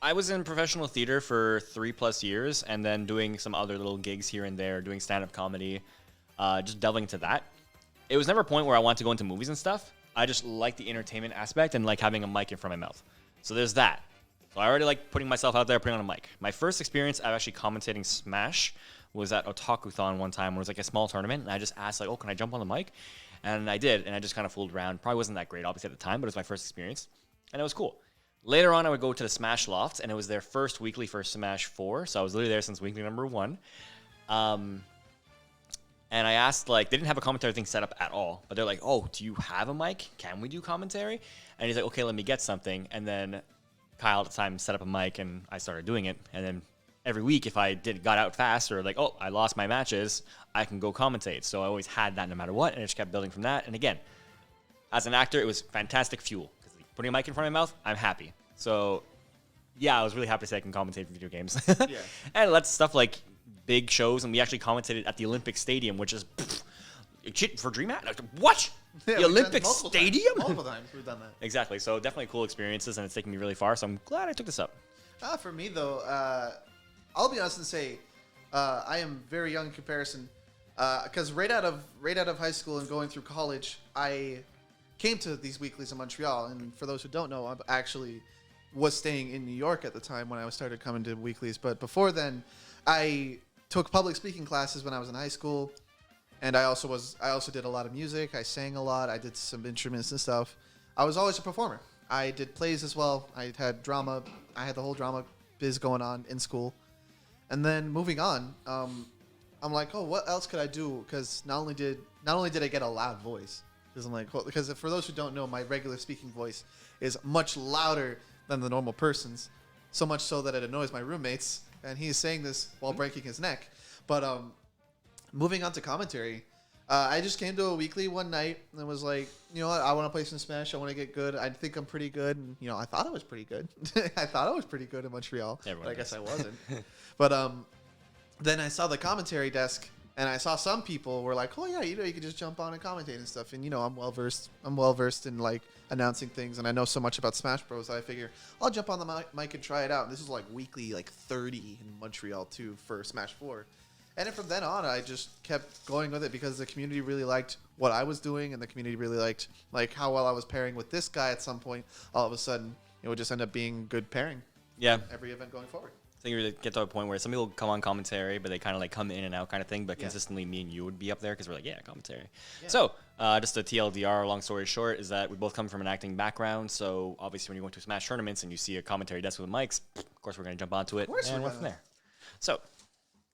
I was in professional theater for 3+ years and then doing some other little gigs here and there, doing stand-up comedy, just delving into that. It was never a point where I wanted to go into movies and stuff. I just like the entertainment aspect and like having a mic in front of my mouth. So there's that. So I already like putting myself out there, putting on a mic. My first experience of actually commentating Smash was at Otakuthon one time, where it was like a small tournament, and I just asked like, oh, can I jump on the mic? And I did, and I just kind of fooled around. Probably wasn't that great, obviously, at the time, but it was my first experience, and it was cool. Later on, I would go to the Smash Loft, and it was their first weekly for Smash 4, so I was literally there since weekly number 1. And I asked, like, they didn't have a commentary thing set up at all, but they're like, oh, do you have a mic? Can we do commentary? And he's like, okay, let me get something. And then Kyle at the time set up a mic, and I started doing it, and then every week, if I got out fast or like, oh, I lost my matches, I can go commentate. So I always had that no matter what, and I just kept building from that. And again, as an actor, it was fantastic fuel. Because putting a mic in front of my mouth, I'm happy. So yeah, I was really happy to say I can commentate for video games. Yeah. And that's stuff like big shows, and we actually commentated at the Olympic Stadium, which is for DreamHack. Like, what? Yeah, the Olympic Stadium? Multiple times we've done that. Exactly. So definitely cool experiences, and it's taken me really far. So I'm glad I took this up. For me though, I'll be honest and say, I am very young in comparison, because right out of high school and going through college, I came to these weeklies in Montreal. And for those who don't know, I actually was staying in New York at the time when I started coming to weeklies. But before then, I took public speaking classes when I was in high school, and I also did a lot of music. I sang a lot. I did some instruments and stuff. I was always a performer. I did plays as well. I had drama. I had the whole drama biz going on in school. And then moving on, I'm like, oh, what else could I do? Because not only did I get a loud voice, Because I'm like, because for those who don't know, my regular speaking voice is much louder than the normal person's, so much so that it annoys my roommates, and he's saying this while breaking his neck. But moving on to commentary, I just came to a weekly one night and was like, you know what, I want to play some Smash. I want to get good. I think I'm pretty good, and I thought I was pretty good. I thought I was pretty good in Montreal, but I guess I wasn't. But then I saw the commentary desk. And I saw some people were like, "Oh yeah, you could just jump on and commentate and stuff." And I'm well versed in like announcing things, and I know so much about Smash Bros. I figure I'll jump on the mic and try it out. And this was like weekly, like 30 in Montreal too for Smash 4. And then from then on, I just kept going with it because the community really liked what I was doing, and the community really liked like how well I was pairing with this guy. At some point, all of a sudden, it would just end up being good pairing. Yeah. Every event going forward. I think you really get to a point where some people come on commentary, but they kind of like come in and out kind of thing. But consistently, me and you would be up there because we're like, commentary. Yeah. So, just a TLDR, long story short, is that we both come from an acting background. So, obviously, when you go to Smash tournaments and you see a commentary desk with mics, of course, we're going to jump onto it and went from there. So,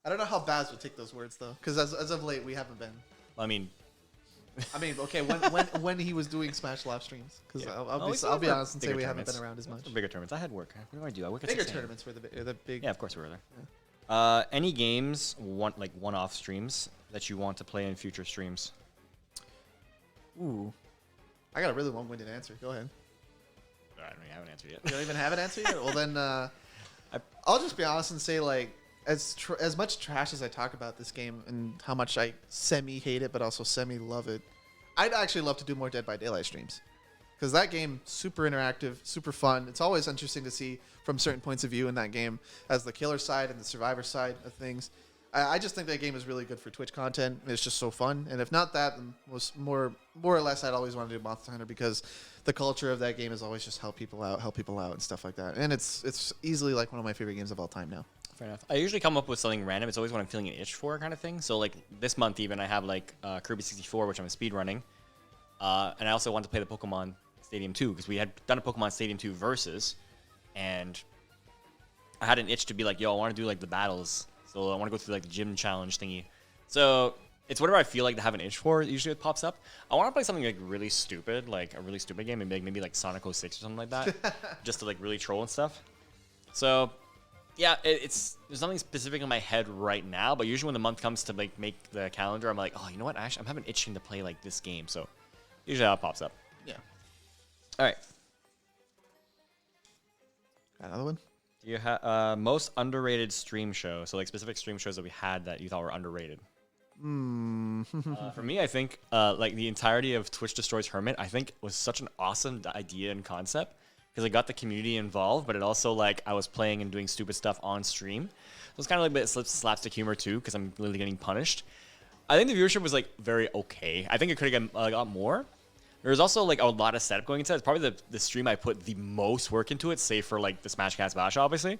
I don't know how Baz would take those words, though, because as of late, we haven't been. I mean, okay, when he was doing Smash live streams, because I'll be honest and say we haven't been around as much. Bigger tournaments. I had work. What do I do? I work at bigger tournaments were the big. Yeah, of course we were there. Yeah. Any games, one-off streams that you want to play in future streams? Ooh, I got a really long-winded answer. Go ahead. I don't even have an answer yet. You don't even have an answer yet? Well, then I'll just be honest and say like. As much trash as I talk about this game and how much I semi-hate it but also semi-love it, I'd actually love to do more Dead by Daylight streams. Because that game, super interactive, super fun. It's always interesting to see from certain points of view in that game as the killer side and the survivor side of things. I just think that game is really good for Twitch content. It's just so fun. And if not that, then was more or less I'd always want to do Monster Hunter because the culture of that game is always just help people out and stuff like that. And it's easily like one of my favorite games of all time now. Fair enough. I usually come up with something random. It's always what I'm feeling an itch for kind of thing. So like this month even I have like Kirby 64, which I'm speed running. And I also want to play the Pokemon Stadium 2 because we had done a Pokemon Stadium 2 versus, and I had an itch to be like, yo, I want to do like the battles. So I want to go through like the gym challenge thingy. So it's whatever I feel like to have an itch for. Usually it pops up. I want to play something like really stupid, like a really stupid game, maybe like Sonic 06 or something like that, just to like really troll and stuff. So yeah, there's nothing specific in my head right now, but usually when the month comes to like make the calendar, I'm like, oh, you know what? I'm having itching to play like this game. So usually that pops up. Yeah. All right. Got another one? Do you have most underrated stream show? So like specific stream shows that we had that you thought were underrated. For me, I think like the entirety of Twitch Destroys Hermit, I think was such an awesome idea and concept because it got the community involved, but it also like I was playing and doing stupid stuff on stream. So it's kind of like a bit slapstick humor too because I'm literally getting punished. I think the viewership was like very okay. I think it could have gotten a lot more. There was also like a lot of setup going into it. It's probably the stream I put the most work into it, save for like the SmashCast Bash, obviously.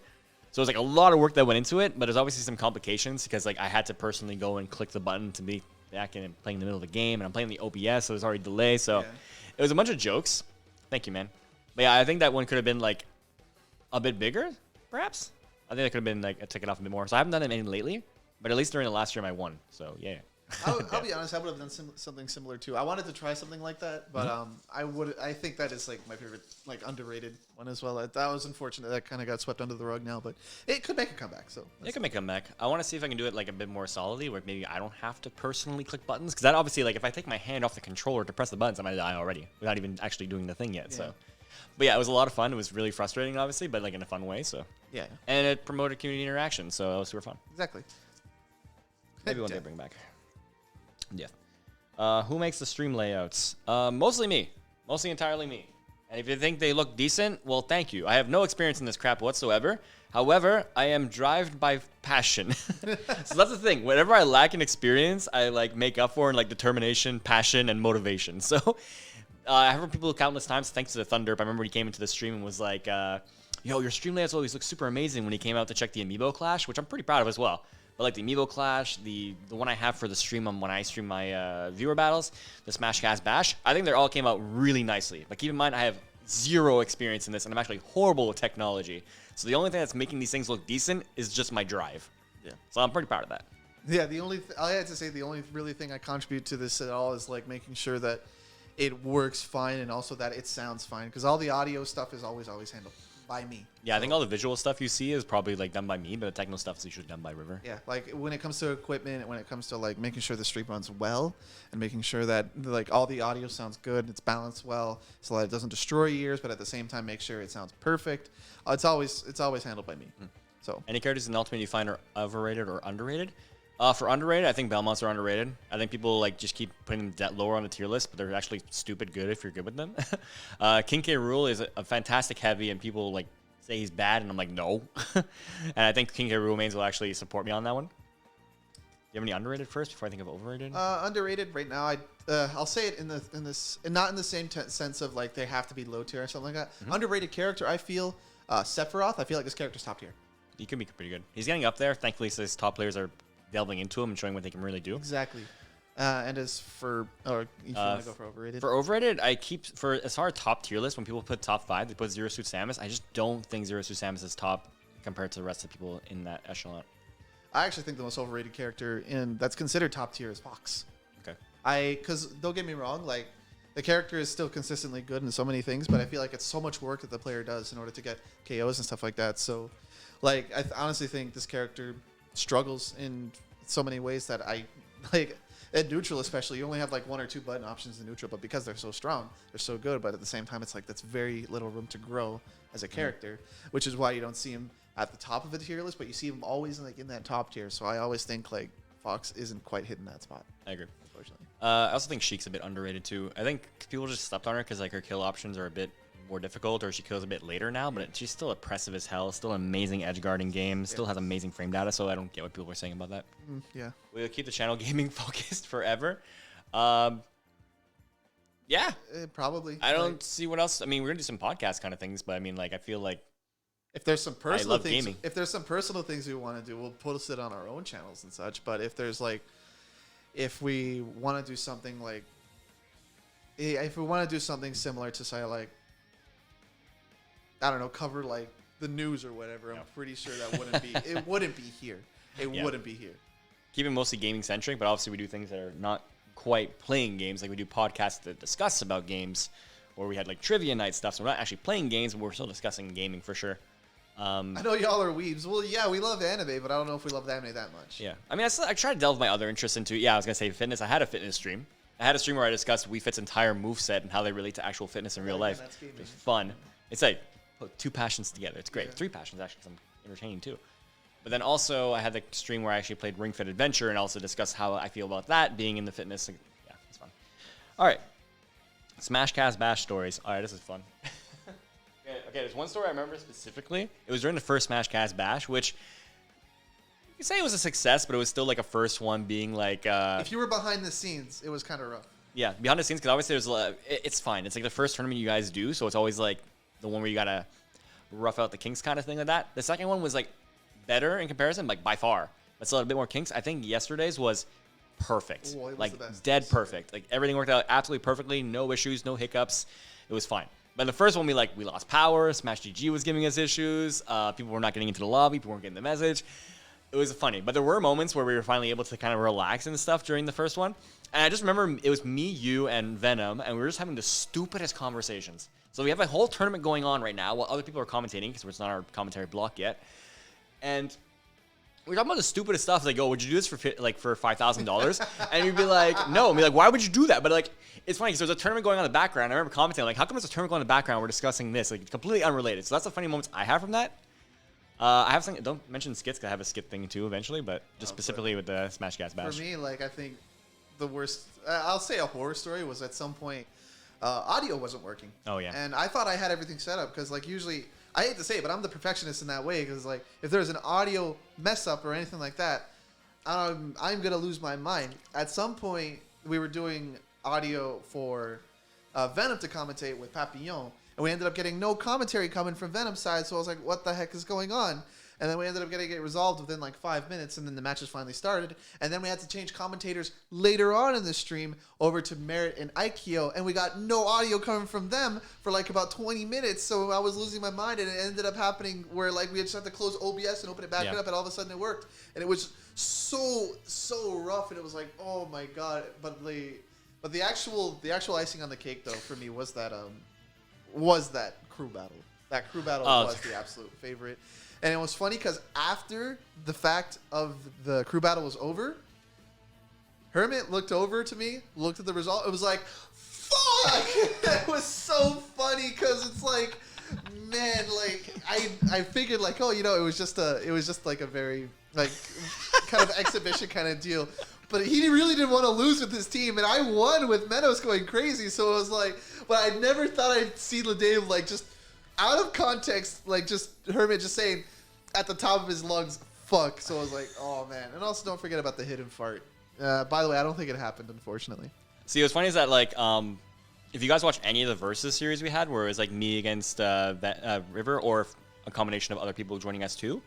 So it was like a lot of work that went into it, but there's obviously some complications because like I had to personally go and click the button to be back in and playing in the middle of the game, and I'm playing the OBS, so there's already delay. So it was a bunch of jokes. Thank you, man. But yeah, I think that one could have been like a bit bigger, perhaps. I think that could have been like a ticket off a bit more. So I haven't done any lately, but at least during the last stream I won. So yeah. I'll be honest. I would have done something similar too. I wanted to try something like that, but I think that is like my favorite, like underrated one as well. That was unfortunate. That kind of got swept under the rug now, but it could make a comeback. So it could make a comeback. I want to see if I can do it like a bit more solidly, where maybe I don't have to personally click buttons, because that obviously, like if I take my hand off the controller to press the buttons, I might die already without even actually doing the thing yet. Yeah. So, but yeah, it was a lot of fun. It was really frustrating, obviously, but like in a fun way. So yeah, and it promoted community interaction, so it was super fun. Exactly. Maybe one day bring back. Yeah. Who makes the stream layouts? Mostly me. Mostly entirely me. And if you think they look decent, well, thank you. I have no experience in this crap whatsoever. However, I am driven by passion. So that's the thing. Whatever I lack in experience, I like make up for in like determination, passion, and motivation. So I have heard people countless times, thanks to the Thunder. I remember he came into the stream and was like, yo, your stream layouts always look super amazing when he came out to check the Amiibo Clash, which I'm pretty proud of as well. But like the Amiibo Clash, the one I have for the stream when I stream my viewer battles, the SmashCast Bash, I think they all came out really nicely. But keep in mind, I have zero experience in this, and I'm actually horrible with technology. So the only thing that's making these things look decent is just my drive. Yeah. So I'm pretty proud of that. Yeah, I had to say the only really thing I contribute to this at all is like making sure that it works fine, and also that it sounds fine, because all the audio stuff is always handled by me. Yeah, I think all the visual stuff you see is probably like done by me, but the technical stuff is usually done by River. Yeah, like when it comes to equipment, when it comes to like making sure the stream runs well, and making sure that like all the audio sounds good, it's balanced well, so that it doesn't destroy your ears, but at the same time make sure it sounds perfect. It's always handled by me. So Any characters in Ultimate you find are overrated or underrated? For underrated, I think Belmonts are underrated. I think people like just keep putting them lower on the tier list, but they're actually stupid good if you're good with them. King K. Rool is a fantastic heavy, and people like say he's bad, and I'm like, no. And I think King K. Rool mains will actually support me on that one. Do you have any underrated first before I think of overrated? Underrated right now. I'll say it in this, and not in the same sense of like they have to be low tier or something like that. Underrated character, I feel Sephiroth. I feel like this character's top tier. He could be pretty good. He's getting up there. Thankfully, his top players are delving into him and showing what they can really do. Exactly. And as for, or if you want to go for overrated? For overrated, I keep, for as far as top tier list, when people put top 5, they put Zero Suit Samus. I just don't think Zero Suit Samus is top compared to the rest of the people in that echelon. I actually think the most overrated character that's considered top tier is Fox. Okay. Because don't get me wrong, like the character is still consistently good in so many things, but I feel like it's so much work that the player does in order to get KOs and stuff like that. So, like, I honestly think this character struggles in so many ways that I like. At neutral, especially, you only have like 1 or 2 button options in neutral, but because they're so strong, they're so good. But at the same time, it's like that's very little room to grow as a character, which is why you don't see him at the top of the tier list, but you see him always like in that top tier. So I always think like Fox isn't quite hitting that spot. I agree. Unfortunately, I also think Sheik's a bit underrated too. I think people just slept on her because like her kill options are a bit more difficult, or she kills a bit later now, but she's still oppressive as hell. Still an amazing edge guarding game. Still has amazing frame data, so I don't get what people are saying about that. Yeah. We'll keep the channel gaming focused forever. Yeah. Probably. I don't see what else. I mean, we're gonna do some podcast kind of things, but I mean, like, I feel like if there's some personal things, gaming. if there's some personal things we want to do, we'll post it on our own channels and such. But if there's like, if we want to do something like, if we want to do something similar to say like, I don't know, cover like the news or whatever, I'm pretty sure that wouldn't be. It wouldn't be here. It wouldn't be here. Keep it mostly gaming centric, but obviously we do things that are not quite playing games. Like we do podcasts that discuss about games, or we had like trivia night stuff. So we're not actually playing games, but we're still discussing gaming for sure. I know y'all are weebs. Well, yeah, we love anime, but I don't know if we love the anime that much. Yeah, I mean, I try to delve my other interests into. Yeah, I was gonna say fitness. I had a fitness stream. I had a stream where I discussed Wii Fit's entire moveset and how they relate to actual fitness in real life. It was fun. It's like put 2 passions together. It's great. Yeah. 3 passions actually. 'Cause I'm entertaining too. But then also I had the stream where I actually played Ring Fit Adventure and also discussed how I feel about that being in the fitness. Yeah, it's fun. All right, SmashCast Bash stories. All right, this is fun. Okay, there's one story I remember specifically. It was during the first SmashCast Bash, which you could say it was a success, but it was still like a first one being like... if you were behind the scenes, it was kind of rough. Yeah, behind the scenes, because obviously it's fine. It's like the first tournament you guys do, so it's always like the one where you gotta rough out the kinks kind of thing like that. The second one was like better in comparison, like by far. But still a bit more kinks. I think yesterday's was perfect. Ooh, it was like the best. Dead perfect. Like everything worked out absolutely perfectly. No issues, no hiccups. It was fine. But the first one, we lost power. Smash GG was giving us issues. People were not getting into the lobby. People weren't getting the message. It was funny. But there were moments where we were finally able to kind of relax and stuff during the first one. And I just remember it was me, you, and Venom, and we were just having the stupidest conversations. So we have a whole tournament going on right now while other people are commentating, because it's not our commentary block yet. And we're talking about the stupidest stuff. Like, oh, would you do this for $5,000? And you'd be like, no. And be like, why would you do that? But like, it's funny because there's a tournament going on in the background. I remember commenting like, how come there's a tournament going on in the background? We're discussing this, like, it's completely unrelated. So that's the funny moments I have from that. I have something. Don't mention skits, because I have a skit thing too eventually, but just specifically with the SmashCast Bash. For me, like, I think the worst. I'll say a horror story was at some point, audio wasn't working. Oh yeah. And I thought I had everything set up because like usually. I hate to say it, but I'm the perfectionist in that way because, like, if there's an audio mess up or anything like that, I'm going to lose my mind. At some point, we were doing audio for Venom to commentate with Papillon, and we ended up getting no commentary coming from Venom's side, so I was like, what the heck is going on? And then we ended up getting it resolved within like 5 minutes, and then the matches finally started. And then we had to change commentators later on in the stream over to Merit and Aikyo, and we got no audio coming from them for like about 20 minutes. So I was losing my mind, and it ended up happening where like we had just had to close OBS and open it back up, and all of a sudden it worked. And it was so rough, and it was like, oh my god. But But the actual icing on the cake though for me was that crew battle. That crew battle was the absolute favorite. And it was funny because after the fact of the crew battle was over, Hermit looked over to me, looked at the result. It was like, fuck! It was so funny because it's like, man, like I figured like, oh, you know, it was just like a very like kind of exhibition kind of deal. But he really didn't want to lose with his team, and I won with Meadows going crazy. So it was like, but I never thought I'd see Ledave like just out of context, like just Hermit just saying at the top of his lungs, "Fuck." So I was like, oh man. And also don't forget about the hidden fart. By the way, I don't think it happened, unfortunately. See, what's funny is that like if you guys watch any of the Versus series we had, where it was like me against River, or a combination of other people joining us too.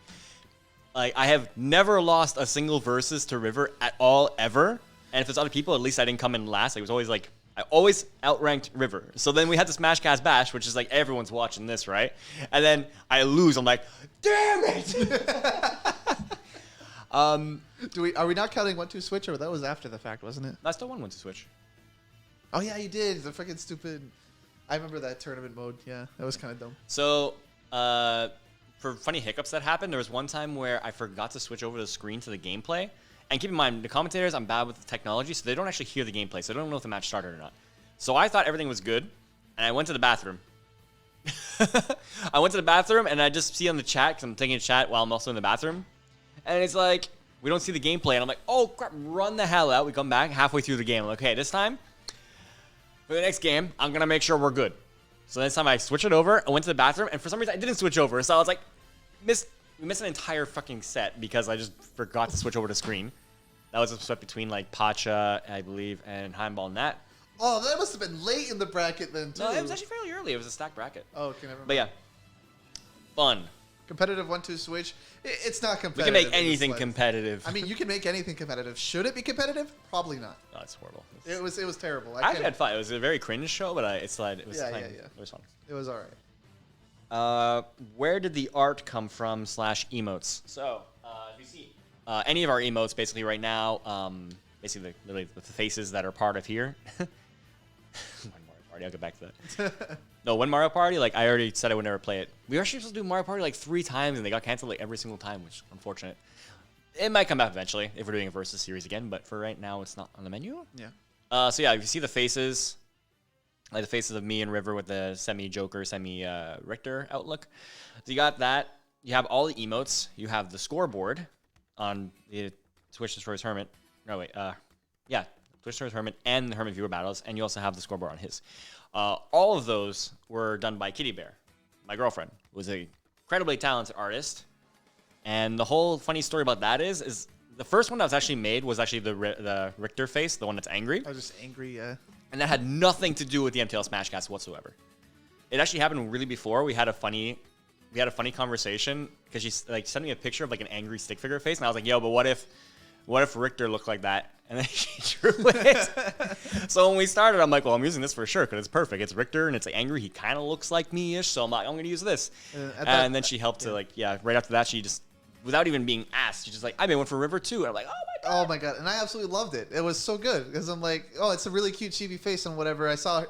Like, I have never lost a single Versus to River at all, ever. And if it's other people, at least I didn't come in last. It was always like, I always outranked River. So then we had the SmashCast Bash, which is like, everyone's watching this, right? And then I lose. I'm like, damn it! Are we not counting 1-2 switch, or that was after the fact, wasn't it? I still won 1-2 switch. Oh, yeah, you did. The freaking stupid... I remember that tournament mode. Yeah, that was kind of dumb. So, for funny hiccups that happened, there was one time where I forgot to switch over the screen to the gameplay. And keep in mind, the commentators, I'm bad with the technology, so they don't actually hear the gameplay, so they don't know if the match started or not. So I thought everything was good, and I went to the bathroom. I went to the bathroom, and I just see on the chat, because I'm taking a chat while I'm also in the bathroom. And it's like, we don't see the gameplay. And I'm like, oh, crap, run the hell out. We come back halfway through the game. I'm like, okay, this time, for the next game, I'm going to make sure we're good. So this time I switched it over. I went to the bathroom, and for some reason, I didn't switch over. So I was like, we missed an entire fucking set because I just forgot to switch over the screen. That was a split between, like, Pacha, I believe, and Heimball Nat. Oh, that must have been late in the bracket then, too. No, it was actually fairly early. It was a stacked bracket. Oh, okay, never mind. But yeah, fun. Competitive 1-2 switch. It's not competitive. We can make anything competitive. I mean, you can make anything competitive. Should it be competitive? Probably not. No, it's horrible. It was terrible. I actually had fun. It was a very cringe show, but it was fun. It was fun. It was all right. Where did the art come from / emotes? So, if you see any of our emotes basically right now, basically literally the faces that are part of here. One Mario Party, I'll get back to that. No, one Mario Party, like I already said I would never play it. We were actually supposed to do Mario Party like 3 times and they got canceled like every single time, which is unfortunate. It might come back eventually if we're doing a Versus series again, but for right now it's not on the menu. Yeah. So yeah, if you see the faces, like the faces of me and River with the semi-Joker, semi-Richter outlook. So you got that. You have all the emotes. You have the scoreboard on the Twitch Destroys Hermit. No, wait. Yeah, Twitch Destroys Hermit and the Hermit Viewer Battles. And you also have the scoreboard on his. All of those were done by Kitty Bear, my girlfriend, who was an incredibly talented artist. And the whole funny story about that is the first one that was actually made was actually the Richter face, the one that's angry. I was just angry, yeah. And that had nothing to do with the MTLSmashCast whatsoever. It actually happened really before. We had a funny conversation because she like sent me a picture of like an angry stick figure face, and I was like, "Yo, but what if Richter looked like that?" And then she drew it. So when we started, I'm like, "Well, I'm using this for sure because it's perfect. It's Richter and it's like angry. He kind of looks like me-ish, so I'm like, I'm gonna use this." And then she helped to like, right after that, she just, without even being asked, she's just like, "I made one for River too." And I'm like, "Oh my god!" Oh my god! And I absolutely loved it. It was so good because I'm like, "Oh, it's a really cute chibi face and whatever." I saw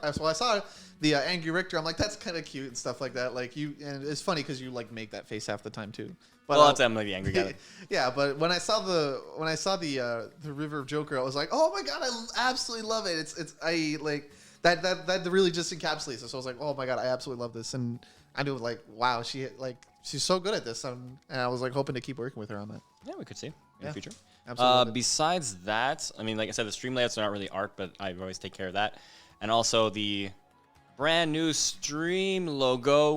the angry Richter. I'm like, "That's kind of cute and stuff like that." Like and it's funny because you like make that face half the time too. But, well, that's Emily the angry guy. Yeah, but when I saw the River of Joker, I was like, "Oh my god, I absolutely love it." I like that really just encapsulates it. So I was like, "Oh my god, I absolutely love this." And I knew like, wow, she's so good at this. And I was like hoping to keep working with her on that. Yeah, we could see in the future. Absolutely. Besides that, I mean, like I said, the stream layouts are not really art, but I always take care of that. And also the brand new stream logo,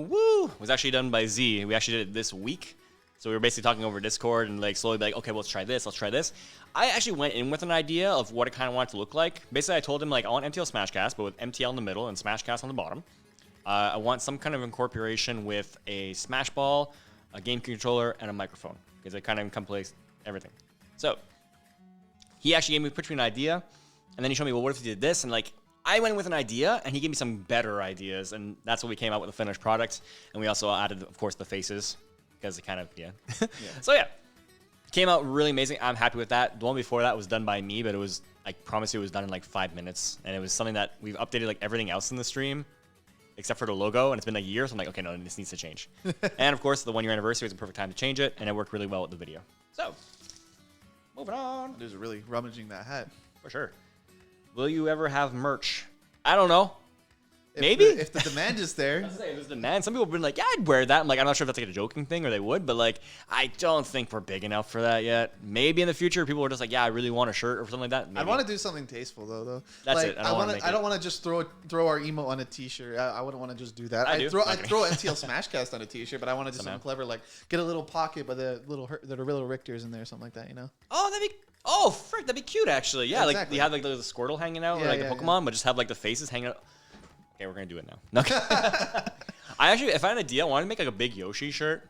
was actually done by Z. We actually did it this week. So we were basically talking over Discord and like slowly be like, okay, well, let's try this. I actually went in with an idea of what it kind of wanted to look like. Basically, I told him like I want MTLSmashCast, but with MTL in the middle and SmashCast on the bottom. I want some kind of incorporation with a Smash Ball, a game controller, and a microphone because it kind of encompasses everything. So he actually put me an idea, and then he showed me, well, what if you did this? And like I went in with an idea, and he gave me some better ideas, and that's what we came out with the finished product. And we also added, of course, the faces because it kind of So yeah, Came out really amazing. I'm happy with that. The one before that was done by me, but it was, I promise you, it was done in like 5 minutes. And it was something that we've updated like everything else in the stream, except for the logo. And it's been like years. So I'm like, okay, no, this needs to change. And of course, the 1 year anniversary was a perfect time to change it. And it worked really well with the video. So, moving on. There's really rummaging that hat. For sure. Will you ever have merch? I don't know. Maybe if the demand is there. If there's demand. Some people have been like, yeah, I'd wear that. I'm like, I'm not sure if that's like a joking thing or they would, but like, I don't think we're big enough for that yet. Maybe in the future, people are just like, yeah, I really want a shirt or something like that. Maybe. I want to do something tasteful though. That's like, it. I don't want to just throw our emo on a T-shirt. I wouldn't want to just do that. I'd throw MTLSmashCast on a T-shirt, but I want to do something clever, like get a little pocket, but the little Richters in there, something like that. You know? Oh, frick, that'd be cute actually. Yeah, exactly. Like you have like the Squirtle hanging out, or like the Pokemon, but just have like the faces hanging out. Okay, we're gonna do it now. Okay. If I had an idea, I wanted to make like a big Yoshi shirt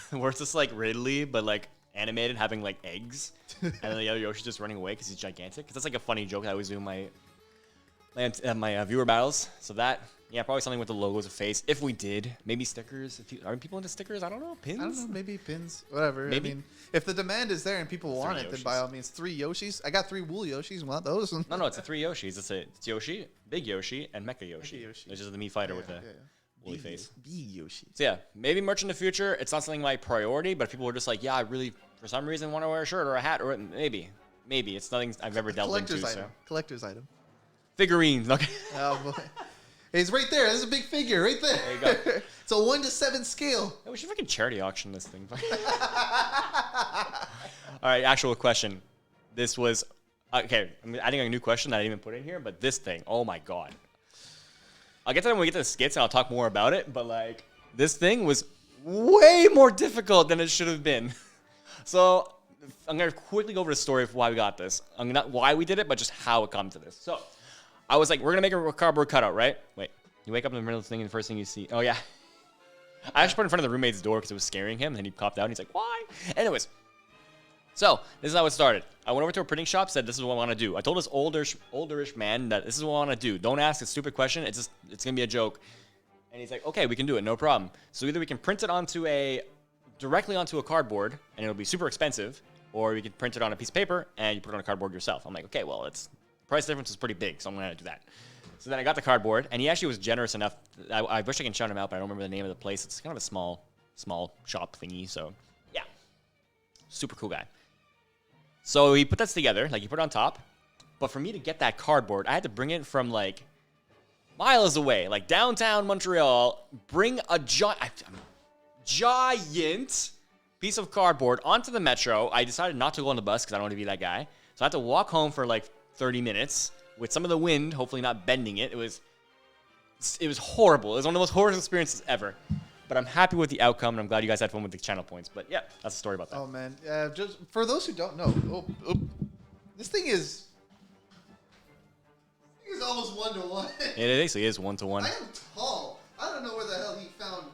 where it's just like Ridley, but like animated, having like eggs, and then the other Yoshi's just running away because he's gigantic. Because that's like a funny joke I always do in my viewer battles. So that, yeah, probably something with the logos of face. If we did, maybe stickers. Are people into stickers? I don't know. Pins? I don't know. Maybe pins. Whatever. Maybe. I mean, if the demand is there and people want it, then by all means, 3 Yoshis. I got 3 wool Yoshis. Want those? No, it's 3 Yoshis. It's Yoshi, Big Yoshi, and Mecha Yoshi. Which is the Mii fighter with the woolly face. Big Yoshi. So yeah, maybe merch in the future. It's not something my priority, but people are just like, yeah, I really, for some reason, want to wear a shirt or a hat, or maybe. It's nothing I've ever delved into. Collector's item. Figurines. Okay. Oh boy. It's right there. There's a big figure right there. There you go. It's a 1-to-7 scale. Yeah, we should fucking charity auction this thing. All right, actual question. This was okay. I'm adding a new question that I didn't even put in here, but this thing. Oh my god. I'll get to that when we get to the skits, and I'll talk more about it. But like, this thing was way more difficult than it should have been. So I'm gonna quickly go over the story of why we got this. Not why we did it, but just how it come to this. So I was like, we're gonna make a cardboard cutout, right? Wait, you wake up in the middle of the thing, and the first thing you see, oh yeah. I actually put it in front of the roommate's door because it was scaring him, and then he popped out, and he's like, why? Anyways, so this is how it started. I went over to a printing shop, said, this is what I want to do. I told this olderish man that this is what I want to do. Don't ask a stupid question. It's gonna be a joke. And he's like, okay, we can do it, no problem. So either we can print it directly onto a cardboard, and it'll be super expensive, or we can print it on a piece of paper, and you put it on a cardboard yourself. I'm like, okay, well, price difference is pretty big, so I'm going to do that. So then I got the cardboard, and he actually was generous enough. I wish I can shout him out, but I don't remember the name of the place. It's kind of a small shop thingy, so yeah. Super cool guy. So he put that together, like he put it on top. But for me to get that cardboard, I had to bring it from like miles away, like downtown Montreal, bring a giant piece of cardboard onto the metro. I decided not to go on the bus because I don't want to be that guy. So I had to walk home for like 30 minutes with some of the wind, hopefully not bending it. It was horrible. It was one of the most horrible experiences ever. But I'm happy with the outcome, and I'm glad you guys had fun with the channel points. But yeah, that's the story about that. Oh man, just for those who don't know, this thing is almost 1-to-1. It basically is 1-to-1. I am tall. I don't know where the hell he found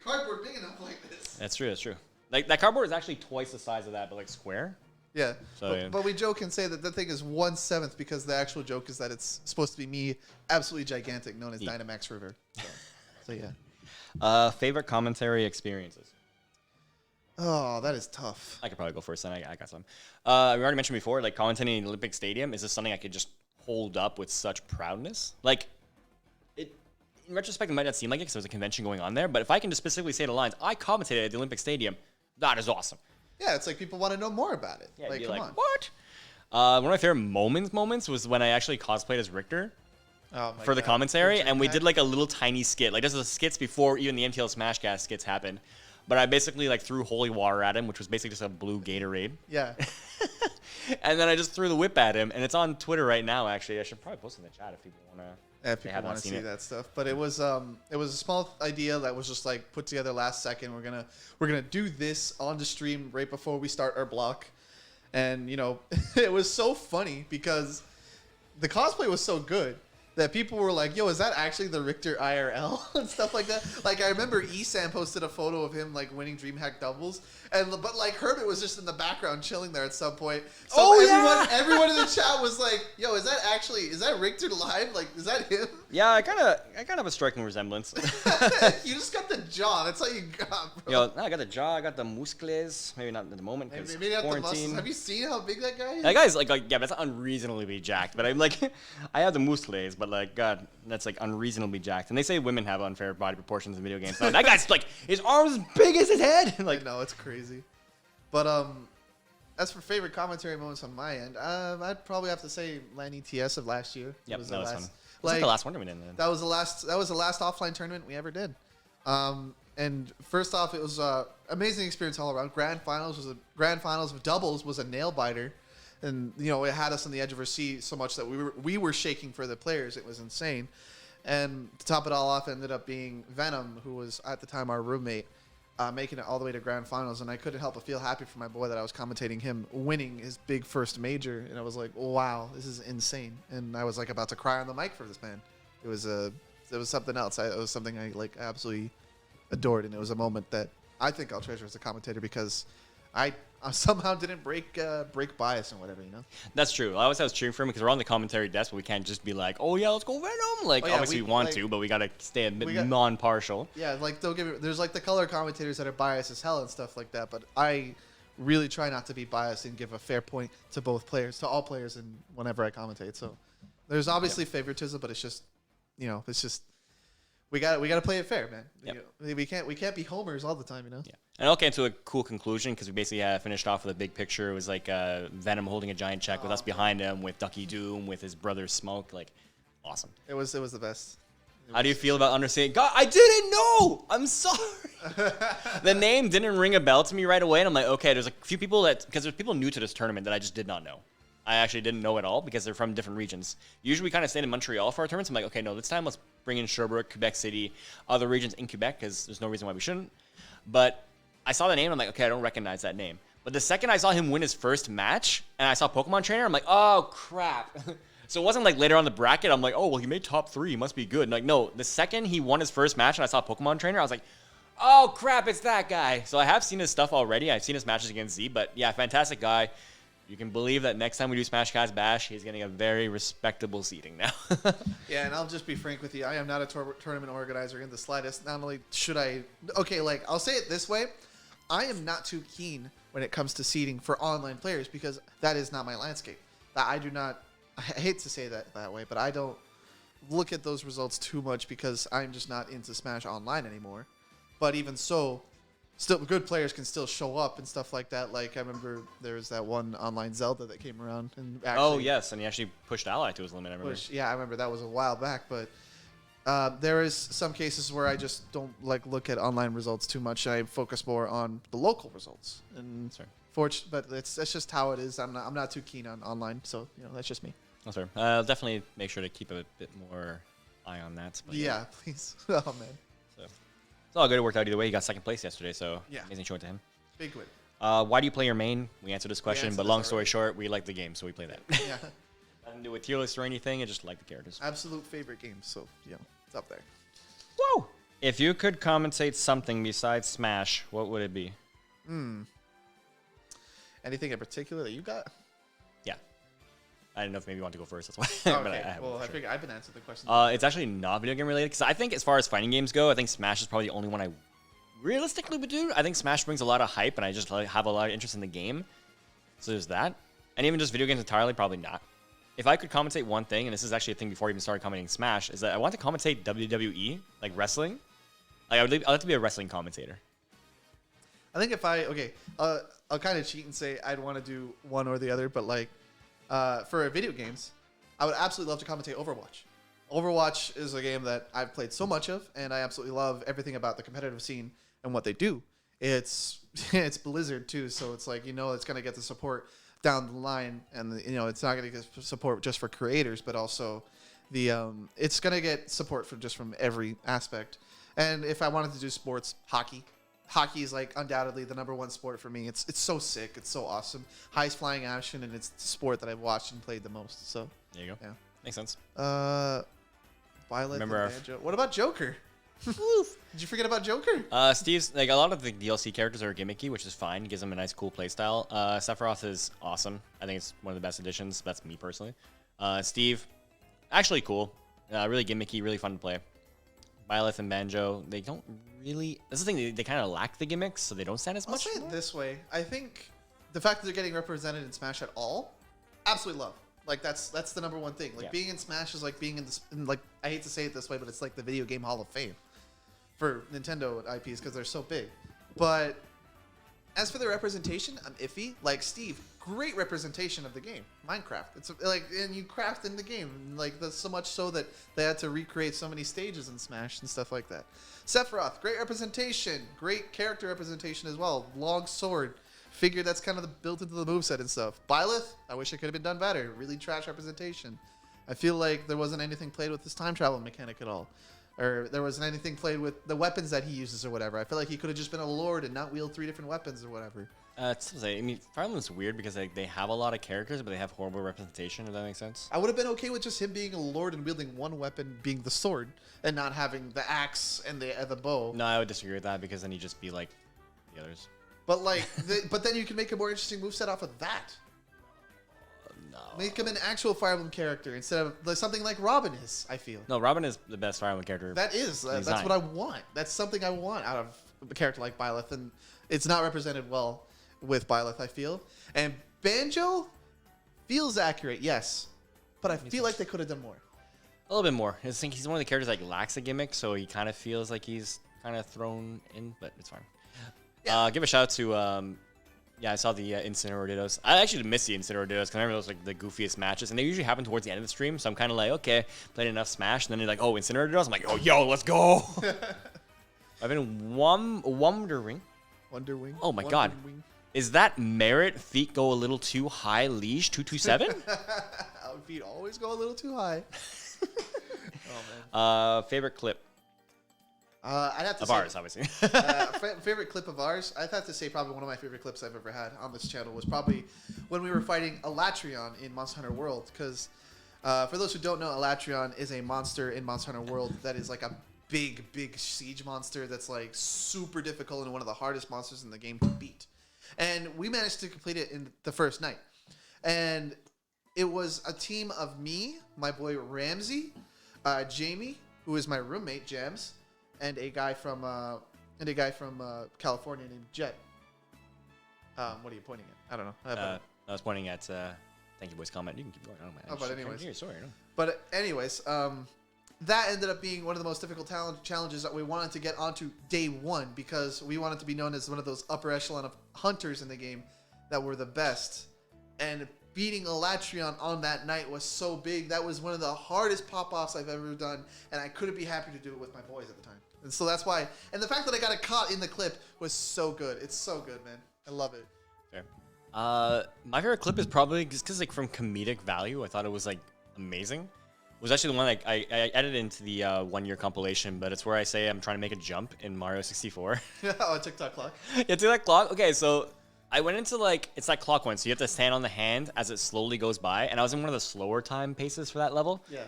cardboard big enough like this. That's true. Like that cardboard is actually twice the size of that, but like square. Yeah. So, but we joke and say that the thing is 1/7 because the actual joke is that it's supposed to be me, absolutely gigantic, known as Dynamax River. So yeah. Favorite commentary experiences? Oh, that is tough. I could probably go first, then I got some. We already mentioned before, like commentating in the Olympic Stadium is just something I could just hold up with such proudness. Like, in retrospect, it might not seem like it because there was a convention going on there, but if I can just specifically say the lines, I commentated at the Olympic Stadium, that is awesome. Yeah, it's like people want to know more about it. Yeah, like, come on. What? One of my favorite moments was when I actually cosplayed as Richter for the commentary, and we did like a little tiny skit. Like, this was the skits before even the MTLSmashCast skits happened. But I basically like threw holy water at him, which was basically just a blue Gatorade. Yeah. And then I just threw the whip at him, and it's on Twitter right now. Actually, I should probably post it in the chat if people want to. Yeah, if people want to see that stuff. But it was a small idea that was just like put together last second. We're gonna do this on the stream right before we start our block, and you know, it was so funny because the cosplay was so good that people were like, yo, is that actually the Richter IRL? And stuff like that. Like, I remember Esam posted a photo of him, like, winning DreamHack doubles. But, like, Hermit was just in the background chilling there at some point. So everyone in the chat was like, "Yo, is that Richter live? Like, is that him?" Yeah, I kind of have a striking resemblance. You just got the jaw. That's all you got, bro. Yo, no, I got the jaw. I got the muscles. Maybe not at the moment because Maybe not the muscles. quarantine. Have you seen how big that guy is? That guy's like yeah, that's unreasonably jacked. But I'm like, I have the muscles, but like, God, that's like unreasonably jacked. And they say women have unfair body proportions in video games. So that guy's like, his arms as big as his head. Like, no, it's crazy. But as for favorite commentary moments on my end, I'd probably have to say LAN ETS of last year. Yep, was that was last, fun. It was like the last one we did. That was the last offline tournament we ever did. And first off, it was amazing experience all around. Grand finals of doubles was a nail biter, and it had us on the edge of our seat so much that we were shaking for the players. It was insane. And to top it all off, it ended up being Venom, who was at the time our roommate, making it all the way to grand finals. And I couldn't help but feel happy for my boy that I was commentating him winning his big first major. And I was like, wow, this is insane. And I was like about to cry on the mic for this man. It was something else. It was something I like absolutely adored, and it was a moment that I think I'll treasure as a commentator because I somehow didn't break bias and whatever. That's true. I was cheering for him because we're on the commentary desk, but we can't just be like, oh yeah, let's go Venom. Like, obviously we want to, but we gotta stay a bit non-partial. Yeah, like don't give me. There's like the color commentators that are biased as hell and stuff like that, but I really try not to be biased and give a fair point to both players, to all players, and whenever I commentate. So there's obviously favoritism, but it's just we got to play it fair, man. Yep. We can't be homers all the time, Yeah. And I'll get to a cool conclusion because we basically finished off with a big picture. It was like Venom holding a giant check with us behind him, with Ducky Doom, with his brother Smoke. Like, awesome. It was the best. How do you feel about understanding? God, I didn't know. I'm sorry. The name didn't ring a bell to me right away, and I'm like, okay, there's a few people because there's people new to this tournament that I just did not know. I actually didn't know at all because they're from different regions. Usually we kind of stayed in Montreal for our tournaments. I'm like, okay, no, this time let's bring in Sherbrooke, Quebec City, other regions in Quebec because there's no reason why we shouldn't. But I saw the name, and I'm like, okay, I don't recognize that name. But the second I saw him win his first match, and I saw Pokemon Trainer, I'm like, oh, crap. So it wasn't like later on the bracket, I'm like, oh, well, he made top 3. He must be good. And like, no, the second he won his first match and I saw Pokemon Trainer, I was like, oh, crap, it's that guy. So I have seen his stuff already. I've seen his matches against Z, but yeah, fantastic guy. You can believe that next time we do SmashCast Bash, he's getting a very respectable seating now. Yeah, and I'll just be frank with you. I am not a tournament organizer in the slightest. Not only should I... Okay, like, I'll say it this way. I am not too keen when it comes to seating for online players because that is not my landscape. I do not... I hate to say that way, but I don't look at those results too much because I'm just not into Smash Online anymore. But even so... Still, good players can still show up and stuff like that. Like, I remember there was that one online Zelda that came around. And actually yes, and he actually pushed Ally to his limit, I remember. I remember that was a while back. But there is some cases where I just don't look at online results too much. I focus more on the local results. And but that's just how it is. I'm not too keen on online, so that's just me. Oh, sorry. I'll definitely make sure to keep a bit more eye on that. But yeah, please. Oh man. It's all good. It worked out either way. He got second place yesterday, so amazing showing to him. Big win. Why do you play your main? We answered this question, but long story short, we like the game, so we play that. Yeah. Nothing to do with tier list or anything. I just like the characters. Absolute favorite game, so it's up there. Whoa! If you could commentate something besides Smash, what would it be? Anything in particular that you got? Yeah. I didn't know if maybe you want to go first. That's why. Oh, okay. I figured I've been answering the question. It's actually not video game related because I think as far as fighting games go, I think Smash is probably the only one I realistically would do. I think Smash brings a lot of hype, and I just have a lot of interest in the game. So there's that. And even just video games entirely, probably not. If I could commentate one thing, and this is actually a thing before I even started commentating Smash, is that I want to commentate WWE, like wrestling. Like I'd like to be a wrestling commentator. I think if I'll kind of cheat and say I'd want to do one or the other, but for video games, I would absolutely love to commentate Overwatch. Overwatch is a game that I've played so much of, and I absolutely love everything about the competitive scene and what they do. It's Blizzard too, so it's like it's gonna get the support down the line, and it's not gonna get support just for creators, but also it's gonna get support from every aspect. And if I wanted to do sports, hockey is undoubtedly the number one sport for me. It's so sick, it's so awesome, highest flying action, and it's the sport that I've watched and played the most. So there you go. Yeah, makes sense. Violet. Remember What about Joker? Did you forget about Joker? Steve's like a lot of the DLC characters are gimmicky, which is fine. Gives them a nice, cool playstyle. Sephiroth is awesome. I think it's one of the best additions. That's me personally. Steve, actually cool. Really gimmicky, really fun to play. Byleth and Banjo, they don't really. That's the thing. They kind of lack the gimmicks, so they don't stand as I'll much. say it this way. I think the fact that they're getting represented in Smash at all, absolutely love. Like that's the number one thing. Like being in Smash is like being in like I hate to say it this way, but it's like the video game Hall of Fame for Nintendo IPs because they're so big. But as for the representation, I'm iffy. Like Steve, great representation of the game, Minecraft. It's like and you craft in the game, like that's so much so that they had to recreate so many stages in Smash and stuff like that. Sephiroth, great representation, great character representation as well. Long sword. Figure that's kind of built into the moveset and stuff. Byleth, I wish it could have been done better. Really trash representation. I feel like there wasn't anything played with this time travel mechanic at all. Or there wasn't anything played with the weapons that he uses or whatever. I feel like he could have just been a lord and not wield 3 different weapons or whatever. I mean, Fire Emblem's weird because they have a lot of characters, but they have horrible representation, if that makes sense. I would have been okay with just him being a lord and wielding one weapon being the sword and not having the axe and the bow. No, I would disagree with that because then he'd just be like the others. But like, but then you can make a more interesting moveset off of that. No. Make him an actual Fire Emblem character instead of like, something like Robin is, I feel. No, Robin is the best Fire Emblem character. That's what I want. That's something I want out of a character like Byleth, and it's not represented well with Byleth, I feel. And Banjo feels accurate, yes, but I feel like they could have done more. A little bit more. I think he's one of the characters that lacks a gimmick, so he kind of feels like he's kind of thrown in, but it's fine. Yeah. Give a shout out to, I saw the Incineroar Dittos. I actually miss the Incineroar Dittos because I remember those like the goofiest matches, and they usually happen towards the end of the stream. So I'm kind of like, okay, played enough Smash, and then they're like, oh, Incineroar Dittos. I'm like, oh, yo, let's go. I've been wondering. Wonder Wing. Oh my God, is that Merit feet go a little too high? Leash 227. Our feet always go a little too high. Oh man. Favorite clip. I'd have to of say, ours, obviously. favorite clip of ours. I'd have to say probably one of my favorite clips I've ever had on this channel was probably when we were fighting Elatrion in Monster Hunter World. Because for those who don't know, Elatrion is a monster in Monster Hunter World that is like a big siege monster that's like super difficult and one of the hardest monsters in the game to beat. And we managed to complete it in the first night. And it was a team of me, my boy Ramsey, Jamie, who is my roommate, Jams, and a guy from California named Jet. What are you pointing at? I don't know. I was pointing at. Thank you, boys. Comment. You can keep going. I don't mind. But anyways, here, sorry. No. But anyways, that ended up being one of the most difficult challenges that we wanted to get onto day one because we wanted to be known as one of those upper echelon of hunters in the game that were the best. And beating Elatrion on that night was so big. That was one of the hardest pop-offs I've ever done, and I couldn't be happy to do it with my boys at the time. And so that's why. And the fact that I got it caught in the clip was so good. It's so good, man. I love it. Fair. My favorite clip is probably just because, like, from comedic value, I thought it was like amazing. It was actually the one like I edited into the 1 year compilation, but it's where I say I'm trying to make a jump in Mario 64. Oh, a TikTok clock. Yeah, TikTok clock. Okay, so I went into like it's that clock one, so you have to stand on the hand as it slowly goes by, and I was in one of the slower time paces for that level. Yeah.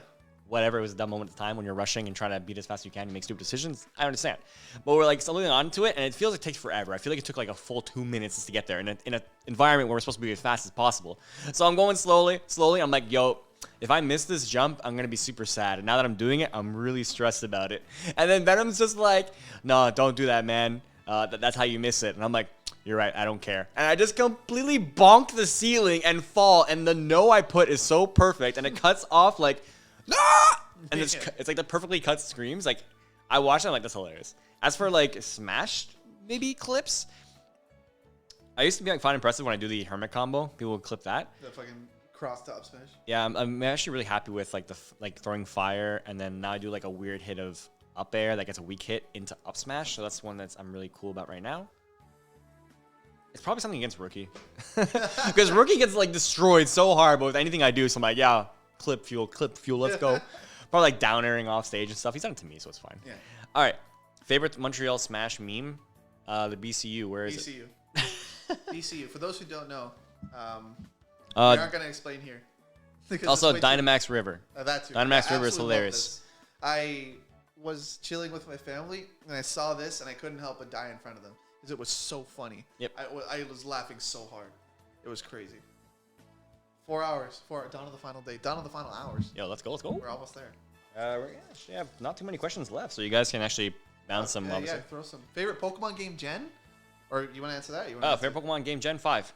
Whatever, it was a dumb moment of time when you're rushing and trying to beat as fast as you can and make stupid decisions. I understand. But we're like slowly on to it, and it feels like it takes forever. I feel like it took like a full 2 minutes just to get there in an environment where we're supposed to be as fast as possible. So I'm going slowly. I'm like, yo, if I miss this jump, I'm going to be super sad. And now that I'm doing it, I'm really stressed about it. And then Venom's just like, no, don't do that, man. That's how you miss it. And I'm like, you're right, I don't care. And I just completely bonk the ceiling and fall, and the no I put is so perfect, and it cuts off like, no! And it's like the perfectly cut screams. Like, I watched it, I'm like, that's hilarious. As for like Smash maybe clips, I used to be like fine impressive when I do the Hermit combo. People would clip that. The fucking cross to up smash. Yeah, I'm actually really happy with like the throwing fire, and then now I do like a weird hit of up air that gets a weak hit into up smash. So that's one I'm really cool about right now. It's probably something against Rookie. Because Rookie gets like destroyed so hard, but with anything I do, so I'm like, yeah, clip fuel, let's go. Probably like down airing off stage and stuff. He's done it to me, so it's fine. Yeah. All right. Favorite Montreal Smash meme? The BCU. Where is it? BCU. For those who don't know, we it? aren't going to explain here. Also, Dynamax River. That too. Dynamax River is hilarious. I was chilling with my family and I saw this and I couldn't help but die in front of them because it was so funny. Yep. I was laughing so hard. It was crazy. 4 hours. Dawn of the final day. Dawn of the final hours. Yo, let's go. We're almost there. We have not too many questions left, so you guys can actually bounce some. Yeah, throw some. Favorite Pokemon game gen? Or you want to answer that? Favorite Pokemon game Gen 5.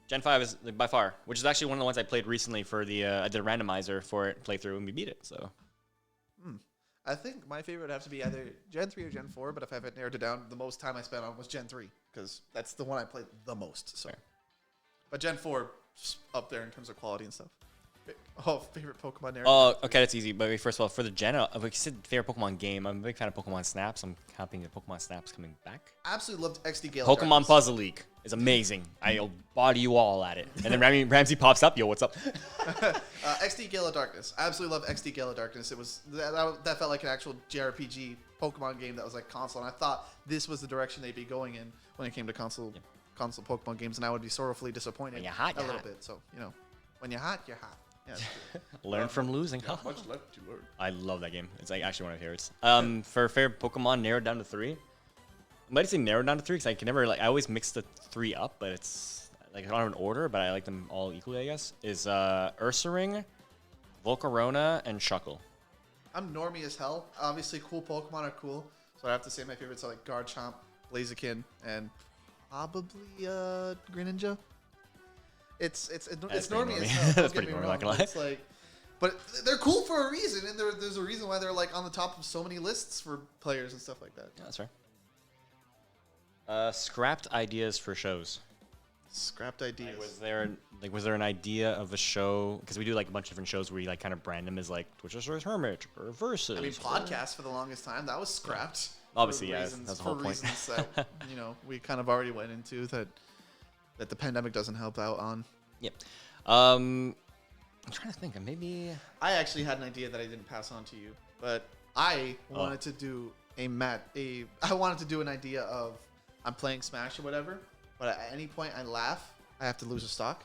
Gen 5 is by far, which is actually one of the ones I played recently for the, I did a randomizer for it playthrough and we beat it, so. I think my favorite would have to be either Gen 3 or Gen 4, but if I have it narrowed it down, the most time I spent on was Gen 3, because that's the one I played the most. So, but Gen 4 up there in terms of quality and stuff. Oh, favorite Pokemon narrative. Oh, okay, that's easy. But first of all, for the Gen, like you said, favorite Pokemon game, I'm a big fan of Pokemon Snaps. I'm happy that Pokemon Snaps coming back. Absolutely loved XD Gale. Pokemon Puzzle League is amazing. I'll body you all at it. And then Ramsey pops up. Yo, what's up? XD Gale of Darkness. I absolutely love XD Gale of Darkness. It was that felt like an actual JRPG Pokemon game that was like console, and I thought this was the direction they'd be going in when it came to console Pokemon games, and I would be sorrowfully disappointed when you're hot, a little bit. So when you're hot, you're hot. Yeah, learn from losing. Much left to learn. I love that game. It's like actually one of my favorites. For favorite Pokemon, narrowed down to 3. I might say narrowed down to 3 because I can never I always mix the 3 up, but it's like I don't have an order, but I like them all equally, I guess. Is Ursaring, Volcarona, and Shuckle. I'm normie as hell. Obviously, cool Pokemon are cool, so I have to say my favorites are like Garchomp, Blaziken, and probably Greninja. It's normie as hell. That's pretty normie, not gonna lie. It's like, but they're cool for a reason, and there's a reason why they're like on the top of so many lists for players and stuff like that. Yeah, that's right. Scrapped ideas for shows. Scrapped ideas. Was there an idea of a show? Because we do like a bunch of different shows where we like kind of brand them as like Twitch Hermit or Versus. I mean, podcasts for the longest time that was scrapped. Obviously, yeah, that's the whole point. For reasons that we kind of already went into that the pandemic doesn't help out on. Yep. I'm trying to think. Maybe I actually had an idea that I didn't pass on to you, but I wanted to do I wanted to do an idea of I'm playing Smash or whatever, but at any point I laugh, I have to lose a stock.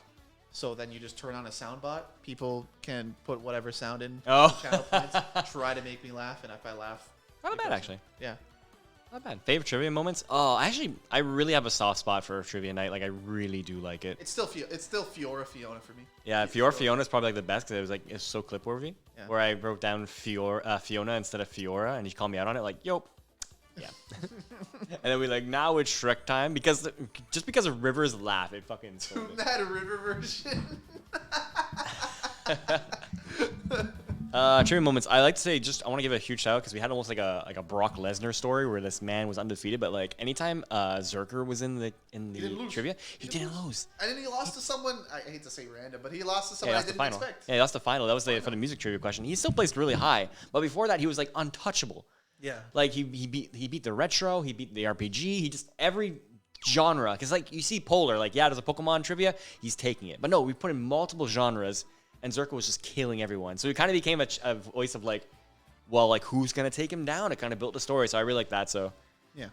So then you just turn on a sound bot. People can put whatever sound in channel points, try to make me laugh, and if I laugh, not bad actually. Yeah. Not bad. Favorite trivia moments? Oh, I really have a soft spot for trivia night. Like, I really do like it. It's still Fiona for me. Yeah, Fiona is probably like the best because it's so clip-worthy. Yeah. Where I wrote down Fiona instead of Fiora, and he called me out on it like, yo. Yeah. And then we now it's Shrek time because of River's laugh, it fucking. That a River version. Trivia moments. I like to say I want to give a huge shout out because we had almost like a Brock Lesnar story where this man was undefeated, but like anytime Zerker was in the trivia, he didn't lose. And then he lost to someone. I hate to say random, but he lost to someone I didn't expect. Yeah, he lost the final. That was for the music trivia question. He still placed really high, but before that he was like untouchable. Yeah. Like he beat the retro, he beat the RPG, he just every genre. Because like you see Polar, there's a Pokemon trivia, he's taking it. But no, we put in multiple genres. And Zerka was just killing everyone. So it kind of became a voice of who's going to take him down? It kind of built the story. So I really like that. So yeah.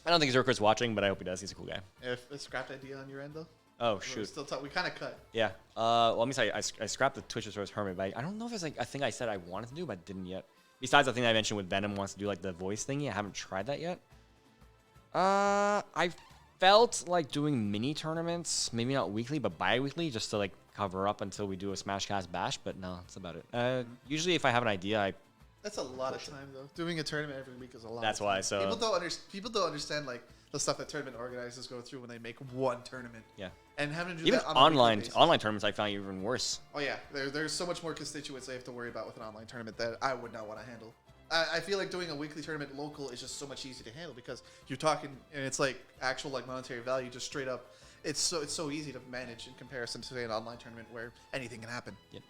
I don't think Zerka's watching, but I hope he does. He's a cool guy. If a scrapped idea on your end, though? Oh, shoot. We kind of cut. Yeah. Let me say, I scrapped the Twitch as Hermit, but I don't know if it's a thing I said I wanted to do, but didn't yet. Besides the thing I mentioned with Venom wants to do the voice thingy. I haven't tried that yet. I felt like doing mini tournaments, maybe not weekly, but bi-weekly, just to cover up until we do a SmashCast bash, but no, that's about it. Usually if I have an idea, that's a lot of time though. Doing a tournament every week is a lot. That's why. So people don't understand the stuff that tournament organizers go through when they make one tournament. Yeah. And having to do even that on online tournaments, I found even worse. Oh yeah, there's so much more constituents they have to worry about with an online tournament that I would not want to handle. I feel like doing a weekly tournament local is just so much easier to handle because you're talking and it's actual monetary value, just straight up. It's so easy to manage in comparison to an online tournament where anything can happen. Yeah.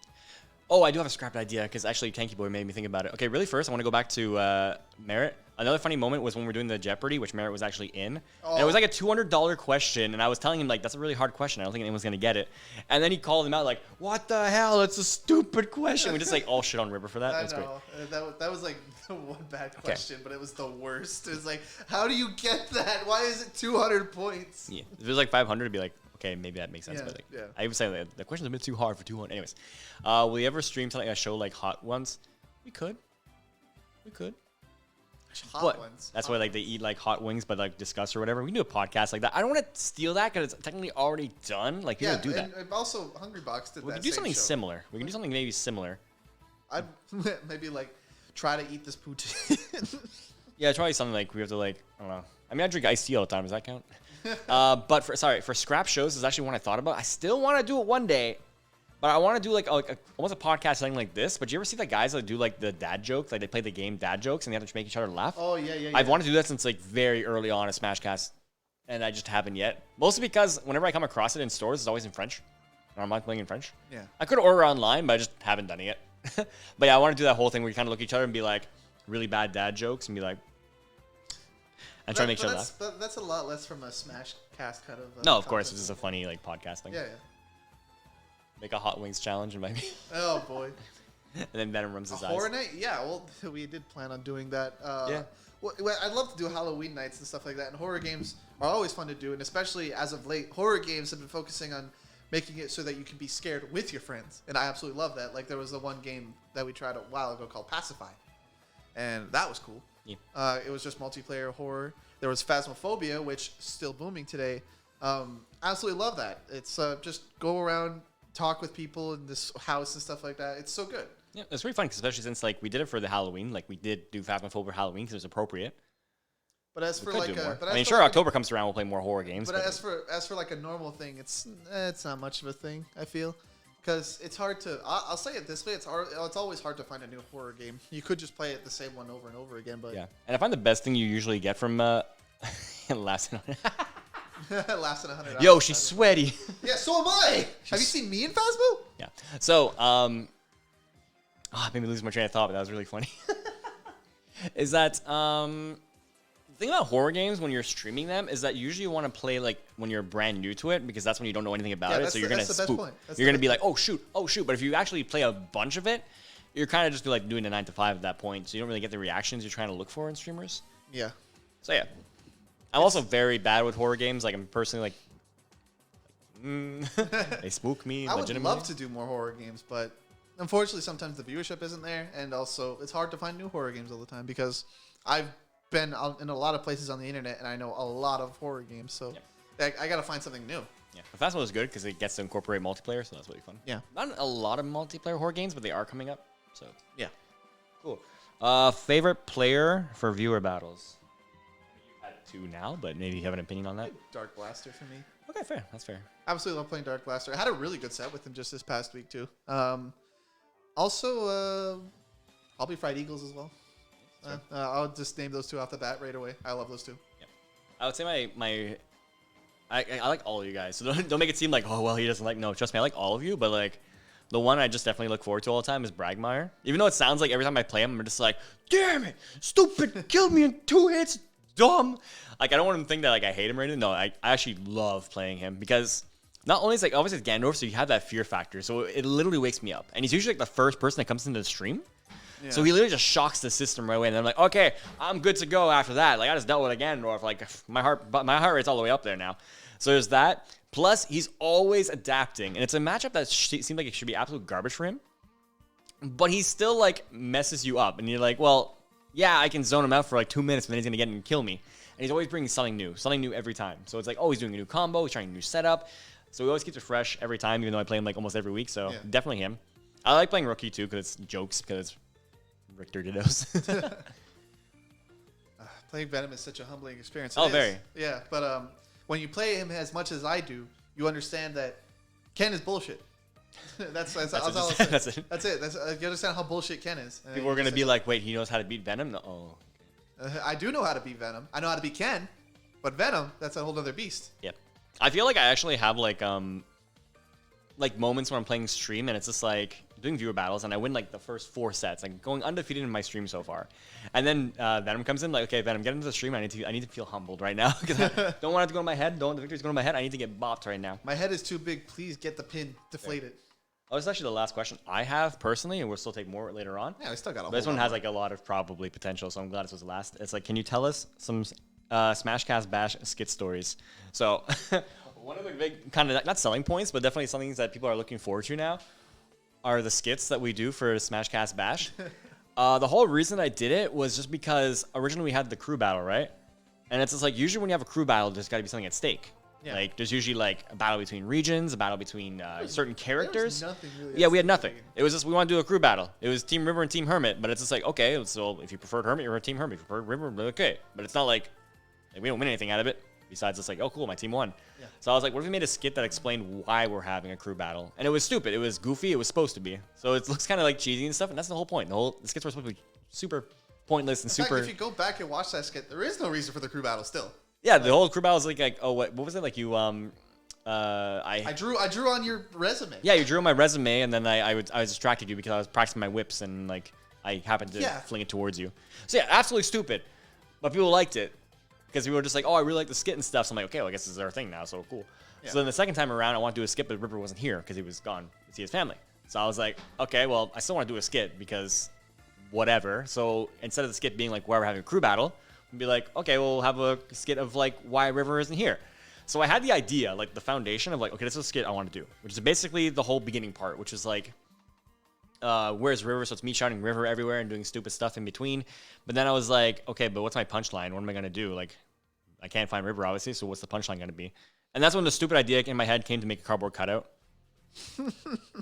Oh, I do have a scrapped idea because actually Tanky Boy made me think about it. Okay, really first I want to go back to Merritt. Another funny moment was when we were doing the Jeopardy, which Merritt was actually in. Oh. And it was a $200 question, and I was telling him that's a really hard question. I don't think anyone's gonna get it. And then he called him out what the hell? It's a stupid question. We just all shit on River for that. That's great. That was the one bad question, but it was the worst. It was how do you get that? Why is it 200 points? Yeah, if it was 500, it'd be okay, maybe that makes sense. Yeah, but yeah. I even say the question's a bit too hard for 200. Anyways, will you ever stream to a show like Hot Ones? We could. We could. Hot But ones. that's why like they eat like hot wings, but like discuss or whatever. We can do a podcast like that. I don't want to steal that because it's technically already done. Like people do that. And also Hungry Box did We that. could do same something show. similar. We can do something maybe similar. I'd maybe like try to eat this poutine. Yeah, it's probably something like we have to like I don't know. I mean, I drink iced tea all the time. Does that count? But for scrap shows is actually one I thought about. I still want to do it one day. But I want to do like almost a podcast thing like this. But you ever see the guys that do like the dad jokes? Like they play the game dad jokes and they have to make each other laugh. Oh yeah. I've wanted to do that since like very early on in SmashCast, and I just haven't yet. Mostly because whenever I come across it in stores, it's always in French. And I'm not playing in French. Yeah. I could order online, but I just haven't done it yet. But yeah, I want to do that whole thing where you kind of look at each other and be like really bad dad jokes and be like, and try to make each other laugh. But that's a lot less from a SmashCast kind of. No, of course, it's just a funny like podcast thing. Yeah. Make a hot wings challenge and maybe. Oh boy. And then Venom rums his eyes. Horror night? Yeah, well, we did plan on doing that. Yeah. Well, I'd love to do Halloween nights and stuff like that. And horror games are always fun to do, and especially as of late, horror games have been focusing on making it so that you can be scared with your friends, and I absolutely love that. Like there was the one game that we tried a while ago called Pacify, and that was cool. Yeah. It was just multiplayer horror. There was Phasmophobia, which is still booming today. Absolutely love that. It's just go around, talk with people in this house and stuff like that. It's so good. Yeah, it's really fun, especially since like we did it for the Halloween. Like we did do Phasmophobia Halloween because it was appropriate. But as for We could like do more. but I mean, as for sure, like October comes around, we'll play more horror games. But as for like a normal thing, it's not much of a thing. I feel because it's hard to. I'll say it this way: it's always hard to find a new horror game. You could just play it the same one over and over again. But yeah, and I find the best thing you usually get from last. lasting 100 hours. Yo, she's sweaty. Yeah, so am I. Have you seen me in Phasmo? Yeah. So, it made me lose my train of thought, but that was really funny. Is that the thing about horror games when you're streaming them is that usually you want to play like when you're brand new to it because that's when you don't know anything about it. So you're gonna spook. You're gonna be like, oh shoot. But if you actually play a bunch of it, you're kind of just like doing a 9 to 5 at that point. So you don't really get the reactions you're trying to look for in streamers. Yeah. So yeah. I'm also very bad with horror games. Like I'm personally they spook me. I would legitimately. love to do more horror games, but unfortunately, sometimes the viewership isn't there, and also it's hard to find new horror games all the time because I've been out in a lot of places on the internet, and I know a lot of horror games, so I got to find something new. Yeah, the Fast One is good because it gets to incorporate multiplayer, so that's really fun. Yeah. Not a lot of multiplayer horror games, but they are coming up. So Yeah. cool. Favorite player for viewer battles? You've had 2 now, but maybe you have an opinion on that. Dark Blaster for me. Okay, fair. That's fair. Absolutely love playing Dark Blaster. I had a really good set with him just this past week too. Also, probably Fried Eagles as well. I'll just name those 2 off the bat right away. I love those 2. Yeah. I would say I like all of you guys, so don't make it seem like, oh well, he doesn't like. No, trust me, I like all of you, but like the one I just definitely look forward to all the time is Bragmire. Even though it sounds like every time I play him, I'm just like, damn it, stupid, killed me in 2 hits, dumb. Like I don't want him to think that like I hate him or anything. No, I actually love playing him because not only is like obviously it's Gandorf, so you have that fear factor, so it literally wakes me up, and he's usually like the first person that comes into the stream. Yeah. So he literally just shocks the system right away, and I'm like, okay, I'm good to go after that. Like I just dealt with a Gandorf, like my heart rate's all the way up there now. So there's that. Plus, he's always adapting, and it's a matchup that seems like it should be absolute garbage for him. But he still like messes you up, and you're like, well, yeah, I can zone him out for like 2 minutes, but then he's gonna get in and kill me. And he's always bringing something new every time. So it's like, oh, he's doing a new combo, he's trying a new setup. So he always keeps it fresh every time, even though I play him like almost every week. So definitely him. I like playing Rookie too because it's jokes, because it's Richter Dittos. Playing Venom is such a humbling experience. Very. Yeah, but when you play him as much as I do, you understand that Ken is bullshit. That's all I'll say. That's it. You understand how bullshit Ken is. People are going to be like, wait, he knows how to beat Venom? No. Oh. I do know how to beat Venom. I know how to beat Ken, but Venom, that's a whole other beast. Yep. I feel like I actually have like moments when I'm playing stream and it's just like doing viewer battles and I win like the first 4 sets, like going undefeated in my stream so far. And then Venom comes in like, okay, Venom, get into the stream. I need to feel humbled right now because I don't want it to go to my head. Don't want the victories go to my head. I need to get bopped right now. My head is too big. Please get the pin deflated. Oh, this is actually the last question I have personally, and we'll still take more later on. Yeah, we still got a But this one has like a lot of probably potential, so I'm glad this was the last. It's like, can you tell us some SmashCast Bash skit stories? So one of the big kind of not selling points, but definitely something that people are looking forward to now are the skits that we do for SmashCast Bash. The whole reason I did it was just because originally we had the crew battle, right? And it's just like usually when you have a crew battle, there's got to be something at stake. Yeah. Like there's usually like a battle between regions, a battle between certain characters. Nothing really. Yeah, we had nothing. It was just we want to do a crew battle. It was Team River and Team Hermit, but it's just like okay, so if you preferred Hermit, you're a Team Hermit. If you preferred River, okay. But it's not like we don't win anything out of it besides just like oh cool, my team won. Yeah. So I was like, what if we made a skit that explained why we're having a crew battle? And it was stupid. It was goofy. It was supposed to be. So it looks kind of like cheesy and stuff, and that's the whole point. The skits were supposed to be super pointless and super. In fact, if you go back and watch that skit, there is no reason for the crew battle still. Yeah, the whole crew battle is like oh what was it like you I drew on your resume. Yeah, you drew on my resume, and then I was distracted you because I was practicing my whips, and like I happened to fling it towards you. So yeah, absolutely stupid, but people liked it because we were just like, oh, I really like the skit and stuff. So I'm like, okay, well, I guess this is our thing now, so cool. Yeah. So then the second time around, I wanted to do a skit, but River wasn't here because he was gone to see his family. So I was like, okay, well, I still want to do a skit because whatever. So instead of the skit being like why we're having a crew battle, we'd be like, okay, we'll have a skit of like why River isn't here. So I had the idea, like the foundation of like, okay, this is a skit I want to do, which is basically the whole beginning part, which is like, where's River? So it's me shouting River everywhere and doing stupid stuff in between. But then I was like, okay, but what's my punchline? What am I going to do? Like, I can't find River, obviously, so what's the punchline going to be? And that's when the stupid idea in my head came to make a cardboard cutout.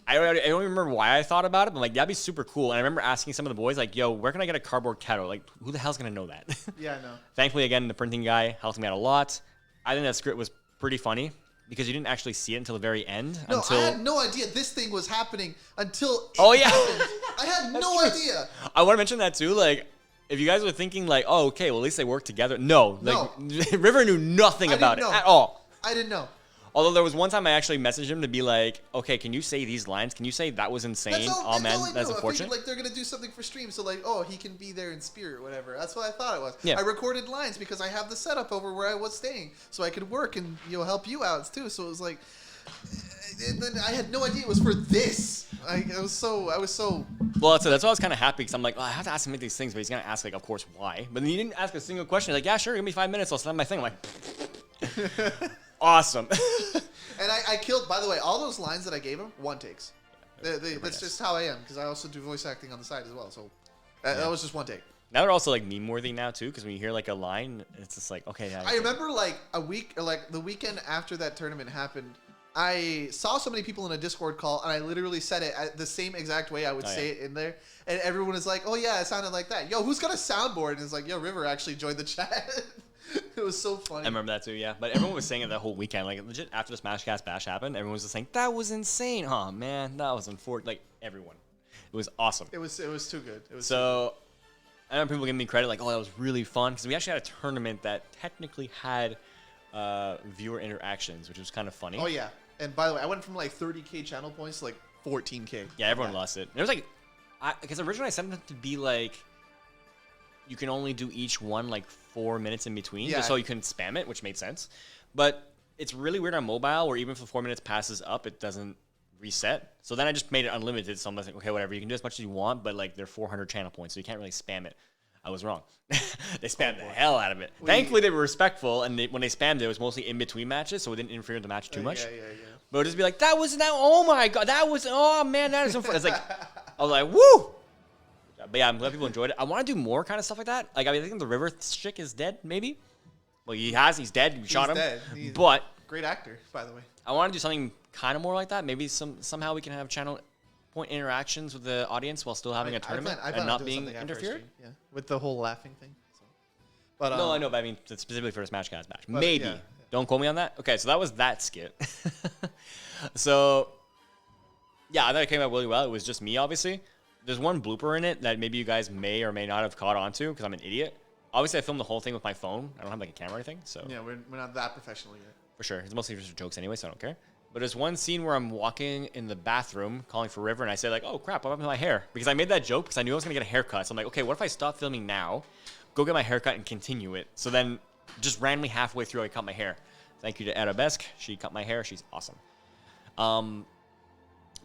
I don't even remember why I thought about it, but like, that'd be super cool. And I remember asking some of the boys, like, yo, where can I get a cardboard cutout? Like, who the hell's going to know that? Yeah, I know. Thankfully, again, the printing guy helped me out a lot. I think that script was pretty funny because you didn't actually see it until the very end. No, I had no idea this thing was happening until it happened. I had no idea. I want to mention that too. Like, if you guys were thinking like, oh, okay, well, at least they worked together. No. River knew nothing about it at all. I didn't know. Although there was one time I actually messaged him to be like, okay, can you say these lines? Can you say that was insane? Oh man, that's unfortunate. Like they're gonna do something for stream, so like, oh, he can be there in spirit, whatever. That's what I thought it was. Yeah. I recorded lines because I have the setup over where I was staying, so I could work and help you out too. So it was like, and then I had no idea it was for this. I was so. Well, that's why I was kind of happy because I'm like, oh, I have to ask him these things, but he's gonna ask like, of course, why? But then he didn't ask a single question. He's like, yeah, sure, give me 5 minutes, I'll send my thing. I'm like, awesome. And I killed, by the way, all those lines that I gave him, one takes. That's just how I am, because I also do voice acting on the side as well. So that was just one take. Now they're also like meme worthy now too, because when you hear like a line, it's just like, okay. I remember like a week, or like the weekend after that tournament happened, I saw so many people in a Discord call, and I literally said it the same exact way I would say it in there. And everyone is like, oh yeah, it sounded like that. Yo, who's got a soundboard? And it's like, yo, River actually joined the chat. It was so funny. I remember that too, yeah. But everyone was saying it that whole weekend. Like, legit, after the SmashCast bash happened, everyone was just saying, that was insane. Oh, man, that was unfortunate. Like, everyone. It was awesome. It was too good. I remember people giving me credit, like, oh, that was really fun. Because we actually had a tournament that technically had viewer interactions, which was kind of funny. Oh, yeah. And by the way, I went from like 30K channel points to like 14K. Yeah, everyone lost it. And it was like, because originally I set it to be like, you can only do each one like 4 minutes in between, just so you couldn't spam it, which made sense. But it's really weird on mobile, where even if the 4 minutes passes up, it doesn't reset. So then I just made it unlimited. So I'm like, okay, whatever, you can do as much as you want, but like they're 400 channel points, so you can't really spam it. I was wrong. They spammed the hell out of it. Thankfully, they were respectful, and when they spammed it, it was mostly in between matches, so it didn't interfere with the match too much. Yeah. But it would just be like, that was now, oh my god, oh man, that is so fun. It's like, I was like, woo! But yeah, I'm glad people enjoyed it. I want to do more kind of stuff like that. Like, I think the River chick is dead, maybe. Well, he's dead. We shot him. Dead. But great actor, by the way. I want to do something kind of more like that. Maybe somehow we can have channel point interactions with the audience while still having a tournament and not being interfered. Yeah, with the whole laughing thing. So. But no, I know, but I mean specifically for a SmashCast match. Maybe. Yeah. Don't quote me on that. Okay, so that was that skit. So yeah, I thought it came out really well. It was just me, obviously. There's one blooper in it that maybe you guys may or may not have caught on to because I'm an idiot. Obviously, I filmed the whole thing with my phone. I don't have like a camera or anything, so yeah, we're not that professional yet. For sure, it's mostly just jokes anyway, so I don't care. But there's one scene where I'm walking in the bathroom calling for River, and I say like, "Oh crap, what happened to my hair?" Because I made that joke because I knew I was gonna get a haircut. So I'm like, "Okay, what if I stop filming now, go get my haircut, and continue it?" So then, just randomly halfway through, I cut my hair. Thank you to Arabesque. She cut my hair. She's awesome.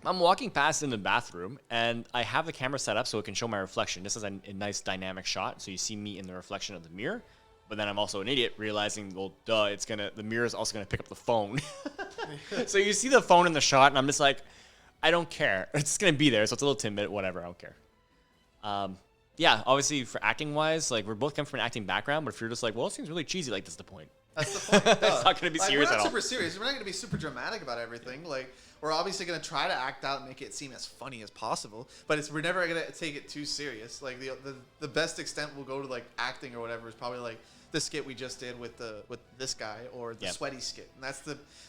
I'm walking past in the bathroom, and I have the camera set up so it can show my reflection. This is a nice dynamic shot, so you see me in the reflection of the mirror. But then I'm also an idiot, realizing, well, duh, the mirror is also gonna pick up the phone. So you see the phone in the shot, and I'm just like, I don't care. It's gonna be there, so it's a little tidbit, whatever. I don't care. Yeah, obviously for acting wise, like we're both coming from an acting background, but if you're just like, well, it seems really cheesy, like that's the point. That's the point. It's not gonna be serious we're at not all. super serious. We're not gonna be super dramatic about everything. Like we're obviously gonna try to act out and make it seem as funny as possible, but we're never gonna take it too serious. Like the best extent we'll go to like acting or whatever is probably like the skit we just did with this guy or the sweaty skit, and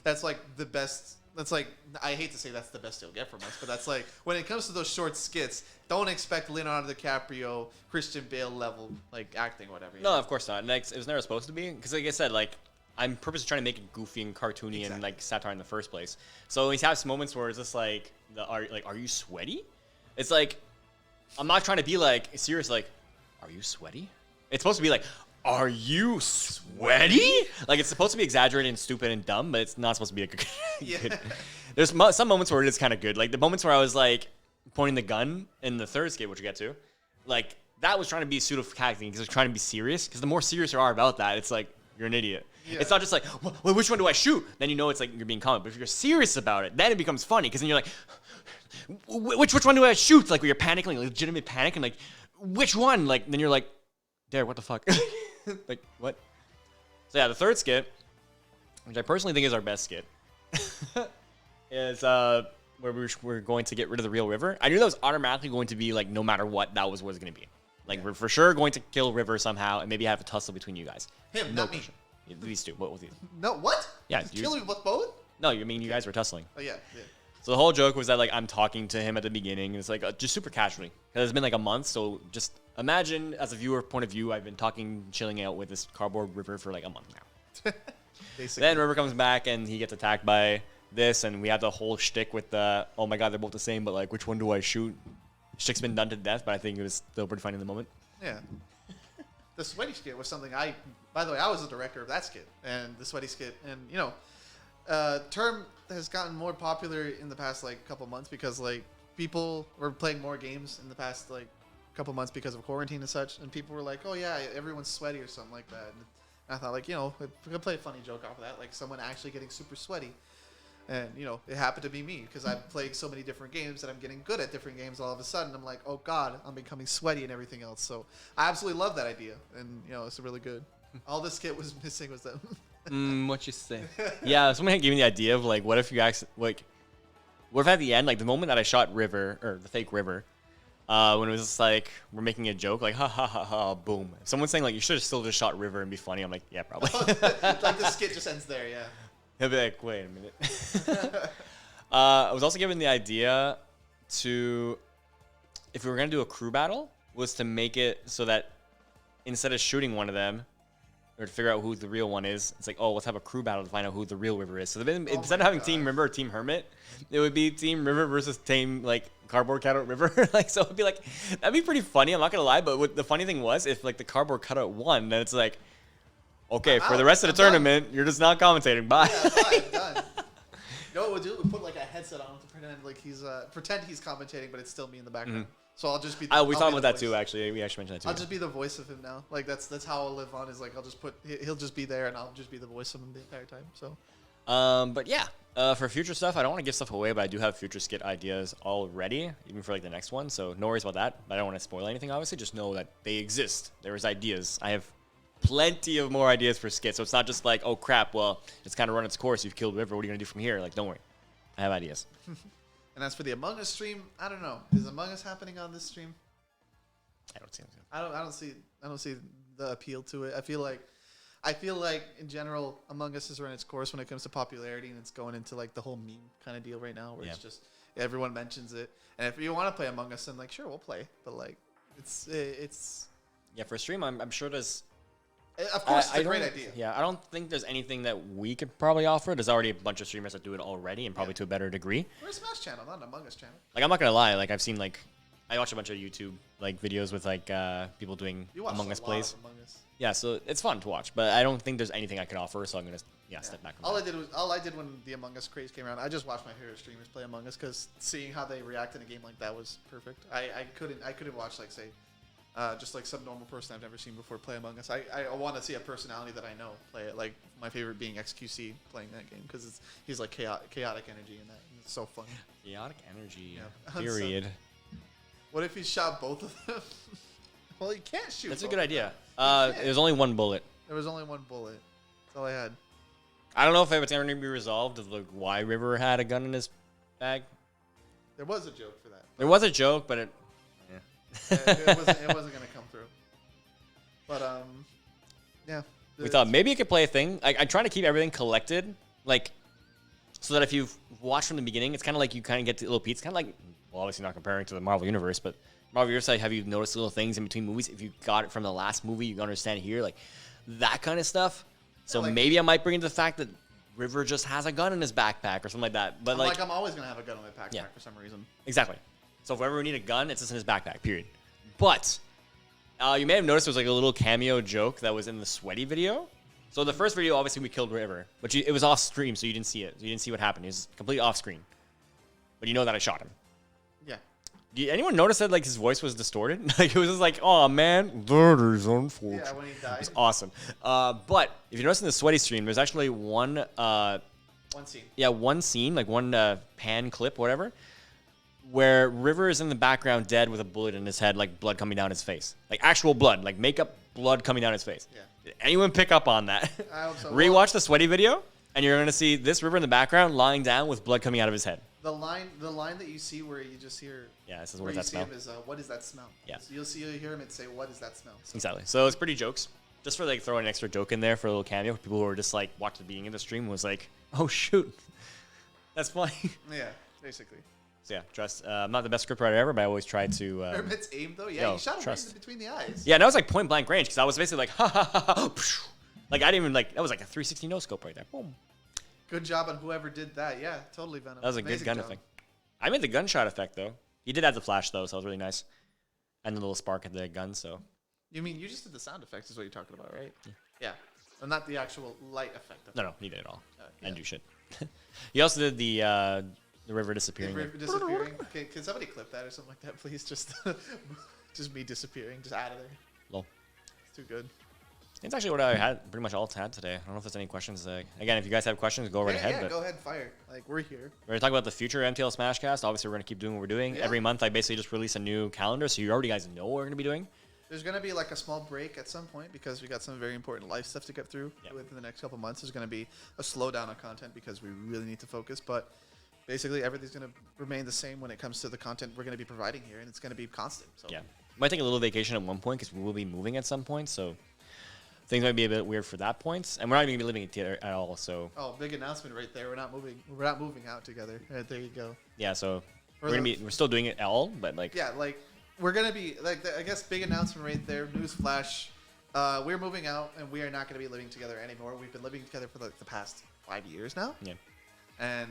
that's like the best. That's like, I hate to say that's the best you'll get from us, but that's like, when it comes to those short skits, don't expect Leonardo DiCaprio, Christian Bale level, like, acting, whatever. No, of course not. Like, it was never supposed to be. Because, like I said, like, I'm purposely trying to make it goofy and cartoony and, like, satire in the first place. So we have some moments where it's just like, are you sweaty? It's like, I'm not trying to be, like, serious, like, are you sweaty? It's supposed to be like, are you sweaty? Like, it's supposed to be exaggerated and stupid and dumb, but it's not supposed to be like a good. There's some moments where it is kind of good. Like, the moments where I was, like, pointing the gun in the third skit, which we get to, like, that was trying to be pseudo-acting because it was trying to be serious. Because the more serious you are about that, it's like, you're an idiot. Yeah. It's not just like, well, which one do I shoot? Then you know it's like you're being comic. But if you're serious about it, then it becomes funny. Because then you're like, which one do I shoot? Like, when you're panicking, like, legitimate panic, and like, which one? Like, then you're like, Derek, what the fuck? Like, what? So yeah, the third skit, which I personally think is our best skit, is where we're going to get rid of the real River. I knew that was automatically going to be like, no matter what, that was what it was going to be. Like, we're for sure going to kill River somehow, and maybe have a tussle between you guys. Him, no not question. me. These two. What was these? No, what? Yeah, kill you with both? No, you mean you guys were tussling. Oh yeah. So the whole joke was that, like, I'm talking to him at the beginning, and it's like just super casually. Because it's been like a month, so just imagine, as a viewer point of view, I've been talking, chilling out with this cardboard River for like a month now. Then River comes back, and he gets attacked by this, and we have the whole shtick with the, oh my god, they're both the same, but like, which one do I shoot? Shtick's been done to death, but I think it was still pretty funny in the moment. Yeah. The sweaty skit was something by the way, I was the director of that skit, and the sweaty skit, and you know, term has gotten more popular in the past like couple months because like people were playing more games in the past like couple months because of quarantine and such, and people were like, oh yeah, everyone's sweaty or something like that, and I thought, like, you know, we could play a funny joke off of that, like someone actually getting super sweaty. And, you know, it happened to be me because I've played so many different games that I'm getting good at different games. All of a sudden, I'm like, oh, God, I'm becoming sweaty and everything else. So I absolutely love that idea. And, you know, it's really good. All this skit was missing was that. What you say? Yeah, someone gave me the idea of, like, what if you guys, like, what if at the end, like, the moment that I shot River, or the fake River, when it was just like, we're making a joke, like, ha ha ha ha, boom. If someone's saying, like, you should have still just shot River and be funny, I'm like, yeah, probably. Like, the skit just ends there, yeah. He'll be like, wait a minute. I was also given the idea to, if we were going to do a crew battle, was to make it so that instead of shooting one of them, or to figure out who the real one is, it's like, oh, let's have a crew battle to find out who the real River is. So instead of having Team River or Team Hermit, it would be Team River versus Team, like, Cardboard Cutout River. Like, so it would be like, that'd be pretty funny, I'm not going to lie, but what the funny thing was, if, like, the Cardboard Cutout won, then it's like, okay, for the rest of the tournament, you're just not commentating. Bye. Yeah, fine, done. You know what we'll do? We'll put like a headset on to pretend like pretend he's commentating, but it's still me in the background. So I'll just be. We talked about that too. Actually, we actually mentioned that too. I'll just be the voice of him now. Like that's how I'll live on. Is like he'll just be there, and I'll just be the voice of him the entire time. So. But yeah, for future stuff, I don't want to give stuff away, but I do have future skit ideas already, even for like the next one. So no worries about that. I don't want to spoil anything. Obviously, just know that they exist. There is ideas. I have plenty of more ideas for skits, so it's not just like, oh crap, well, it's kind of run its course, you've killed River, what are you gonna do from here? Like, don't worry, I have ideas. And as for the Among Us stream, I don't know, is Among Us happening on this stream? I don't see anything. I don't see the appeal to it. I feel like in general Among Us has run its course when it comes to popularity, and it's going into like the whole meme kind of deal right now, where it's just everyone mentions it, and if you want to play Among Us, then like sure, we'll play, but like it's yeah, for a stream, I'm sure there's. Of course, it's a great idea. Yeah, I don't think there's anything that we could probably offer. There's already a bunch of streamers that do it already, and probably to a better degree. We're a Smash channel, not an Among Us channel. Like, I'm not gonna lie. Like, I've seen like, I watch a bunch of YouTube like videos with like people doing Among Us plays. Among Us. Yeah, so it's fun to watch, but I don't think there's anything I could offer. So I'm gonna step back. From all I did when the Among Us craze came around, I just watched my favorite streamers play Among Us because seeing how they react in a game like that was perfect. I couldn't watch like say. Just like some normal person I've never seen before play Among Us. I want to see a personality that I know play it. Like my favorite being XQC playing that game because he's like chaotic energy in that. And it's so fun. Chaotic energy. Yeah. Period. What if he shot both of them? Well, you can't shoot. That's a good idea. can't. There's only one bullet. There was only one bullet. That's all I had. I don't know if it's ever going to be resolved of like why River had a gun in his bag. There was a joke for that. There was a joke, but it It wasn't going to come through. But yeah. we thought maybe you could play a thing. I'm trying to keep everything collected, like so that if you've watched from the beginning, it's kind of like you kind of get the little peeks. Kind of like, well, obviously not comparing to the Marvel Universe, but Marvel Universe, like, have you noticed little things in between movies? If you got it from the last movie, you understand here, like that kind of stuff. So like, maybe I might bring into the fact that River just has a gun in his backpack or something like that. But I'm always gonna have a gun in my backpack for some reason. Exactly. So if we ever need a gun, it's just in his backpack. Period. But you may have noticed there was like a little cameo joke that was in the Sweaty video. So the first video, obviously, we killed River, but it was off stream, so you didn't see it. You didn't see what happened. It was completely off screen. But you know that I shot him. Yeah. Did anyone notice that like his voice was distorted? Like it was just like, oh man, that is unfortunate. Yeah, when he died. It's awesome. But if you notice in the Sweaty stream, there's actually one scene. Yeah, one scene, like one pan clip, whatever, where River is in the background dead with a bullet in his head, like blood coming down his face. Like actual blood, like makeup blood coming down his face. Yeah. Did anyone pick up on that? I hope so. Rewatch the Sweaty video, and you're going to see this River in the background lying down with blood coming out of his head. The line that you see where you just hear. Yeah, this is where what you that see smell. him is what is that smell? Yeah. So you'll hear him and say, what is that smell? So Exactly. So it's pretty jokes. Just for like throwing an extra joke in there for a little cameo. People who were just like watched the beginning of the stream was like, oh shoot, that's funny. Yeah, basically. So yeah, trust. I'm not the best scriptwriter ever, but I always try to. Hermit's aim though, yeah, yo, you shot him right trust. in between the eyes. Yeah, that was like point blank range because I was basically like, ha ha ha ha. Psh. Like I didn't even like that was like a 360 no scope right there. Boom. Good job on whoever did that. Yeah, totally Venom. That was a Amazing good gun job. effect. I made the gunshot effect though. He did have the flash though, so it was really nice. And the little spark at the gun. So. You mean you just did the sound effects? Is what you're talking about, right? Yeah. Well, not the actual light effect. No, he did it all. Yeah. I didn't do shit. He also did the river disappearing. River disappearing. Okay, can somebody clip that or something like that, please? Just me disappearing, just out of there. Lol. It's too good. It's actually what I had, pretty much all had today. I don't know if there's any questions. Again, if you guys have questions, go right ahead. Yeah, but go ahead, fire. Like, we're here. we're going to talk about the future MTLSmashCast. Obviously, we're going to keep doing what we're doing. Yeah. Every month, I basically just release a new calendar, so you already guys know what we're going to be doing. There's going to be like a small break at some point because we got some very important life stuff to get through within the next couple months. There's going to be a slowdown on content because we really need to focus. But basically, everything's going to remain the same when it comes to the content we're going to be providing here, and it's going to be constant. So. Yeah. Might take a little vacation at one point because we will be moving at some point, so things might be a bit weird for that point. And we're not even going to be living together at all, so... Oh, big announcement right there. We're not moving out together. Right, there you go. Yeah, so we're still doing it all, but like... Yeah, like... We're going to be, like, I guess, big announcement right there. Newsflash. We're moving out, and we are not going to be living together anymore. We've been living together for, like, the past 5 years now. Yeah. And,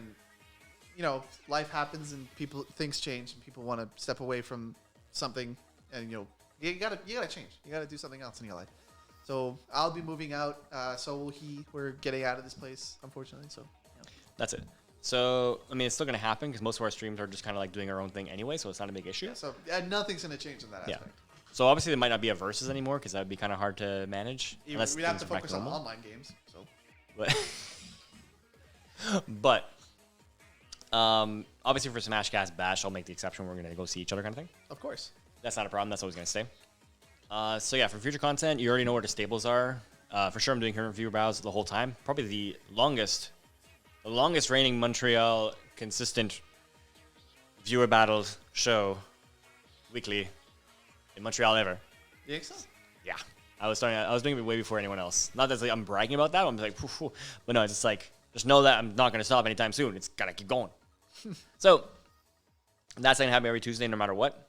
you know, life happens, and things change, and people want to step away from something. And, you know, you gotta change. You got to do something else in your life. So, I'll be moving out. So will he. We're getting out of this place, unfortunately. So, yeah. That's it. So, I mean, it's still going to happen because most of our streams are just kind of like doing our own thing anyway, so it's not a big issue. Yeah, so nothing's going to change in that aspect. So, obviously, there might not be a versus anymore because that would be kind of hard to manage. We'd have to focus on online games. So, but obviously, for Smashcast Bash, I'll make the exception. We're going to go see each other kind of thing. Of course. That's not a problem. That's always going to stay. So, yeah, for future content, you already know where the stables are. For sure, I'm doing Hermit viewer battles the whole time. Probably the longest reigning Montreal consistent viewer battles show weekly in Montreal ever. You think so? Yeah. I was doing it way before anyone else. Not that I'm bragging about that. I'm like, phew, phew. But no, it's just like, just know that I'm not going to stop anytime soon. It's got to keep going. So that's going to happen every Tuesday no matter what.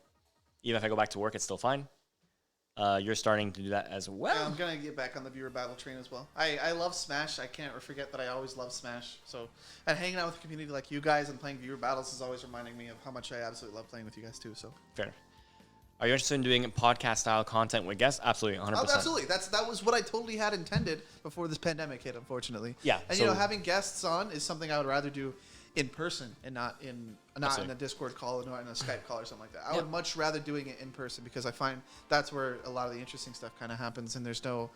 Even if I go back to work, it's still fine. You're starting to do that as well. Yeah, I'm gonna get back on the viewer battle train as well. I love Smash. I can't forget that I always love Smash. So, and hanging out with a community like you guys and playing viewer battles is always reminding me of how much I absolutely love playing with you guys too. So fair enough. Are you interested in doing podcast style content with guests? Absolutely, 100%. Oh, absolutely. That was what I totally had intended before this pandemic hit, unfortunately. Yeah. And you know, having guests on is something I would rather do in person and not in a Discord call or in a Skype call or something like that. I would much rather doing it in person because I find that's where a lot of the interesting stuff kind of happens, and there's no,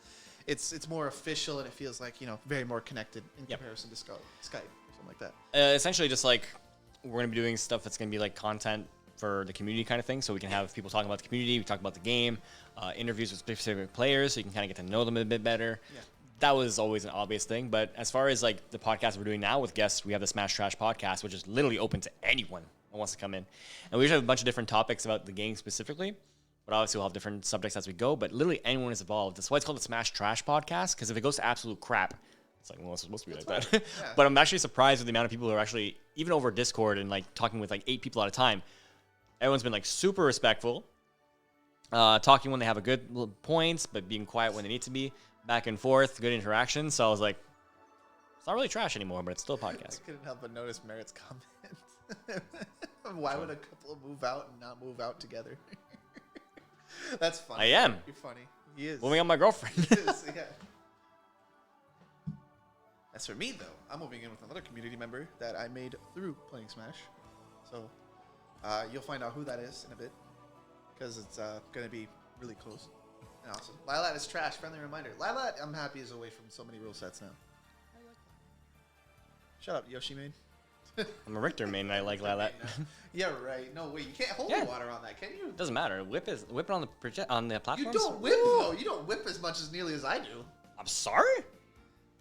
it's more official and it feels like, you know, very more connected in comparison to Skype or something like that. Essentially, just like we're gonna be doing stuff that's gonna be like content for the community kind of thing. So we can have people talking about the community, we talk about the game, interviews with specific players, so you can kind of get to know them a bit better. Yeah. That was always an obvious thing. But as far as like the podcast we're doing now with guests, we have the Smash Trash podcast, which is literally open to anyone who wants to come in. And we usually have a bunch of different topics about the game specifically. But obviously, we'll have different subjects as we go. But literally, anyone is involved. That's why it's called the Smash Trash Podcast. Because if it goes to absolute crap, it's like, well, it's supposed to be like that. Yeah. But I'm actually surprised with the amount of people who are actually, even over Discord and like talking with like 8 people at a time, everyone's been like super respectful, talking when they have a good points, but being quiet when they need to be, back and forth, good interaction. So I was like, it's not really trash anymore, but it's still a podcast. I couldn't help but notice Merritt's comment. Why would a couple move out and not move out together? That's funny. I am. You're funny. He is. Moving on my girlfriend. He is, yeah. As for me, though, I'm moving in with another community member that I made through playing Smash. So you'll find out who that is in a bit, because it's going to be really close and awesome. Lilat is trash. Friendly reminder. Lilat, I'm happy, is away from so many rule sets now. Shut up, Yoshi main. I'm a Richter main and I like Lilat. Yeah, right. No, wait, you can't hold water on that, can you? Doesn't matter. Whip it on the platforms. You don't whip, though. You don't whip as much as nearly as I do. I'm sorry?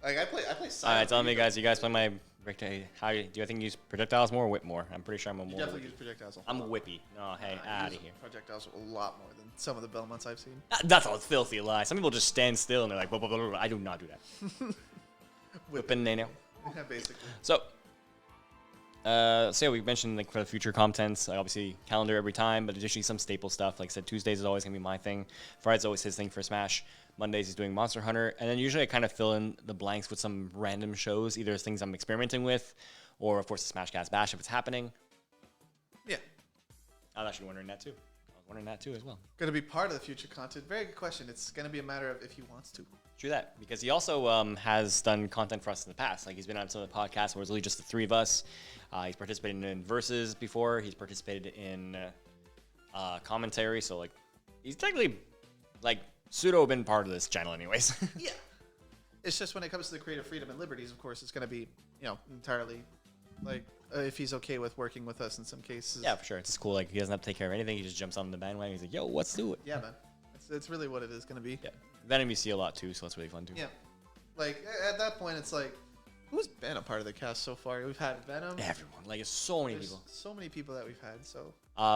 Like, I play silent. Alright, tell me, guys. You guys play my Richter. Do you think you use projectiles more or whip more? I'm pretty sure I'm a more. You definitely use projectiles. I'm whippy. No, hey, out of here. Projectiles a lot more than some of the Belmonts I've seen. That's a filthy lie. Some people just stand still and they're like, blah, blah, blah, blah. I do not do that. Whipping Nano. Yeah, basically. So yeah, we mentioned like for the future contents, obviously calendar every time, but additionally some staple stuff. Like I said, Tuesdays is always gonna be my thing. Friday's always his thing for Smash. Mondays he's doing Monster Hunter, and then usually I kind of fill in the blanks with some random shows, either things I'm experimenting with, or of course the SmashCast Bash if it's happening. Yeah, I was actually wondering that too. I was wondering that too as well. Gonna be part of the future content. Very good question. It's gonna be a matter of if he wants to. True that, because he also has done content for us in the past. Like he's been on some of the podcasts where it's really just the 3 of us. He's participated in Versus before. He's participated in commentary. So like, he's technically like pseudo been part of this channel, anyways. Yeah, it's just when it comes to the creative freedom and liberties, of course, it's gonna be entirely like if he's okay with working with us in some cases. Yeah, for sure. It's just cool. Like he doesn't have to take care of anything. He just jumps on the bandwagon. He's like, yo, let's do it. Yeah, man. It's really what it is gonna be. Yeah. Venom you see a lot too, so that's really fun too. Yeah. Like at that point, it's like, who's been a part of the cast so far? We've had Venom. Everyone. Like it's so many people. So many people that we've had. So.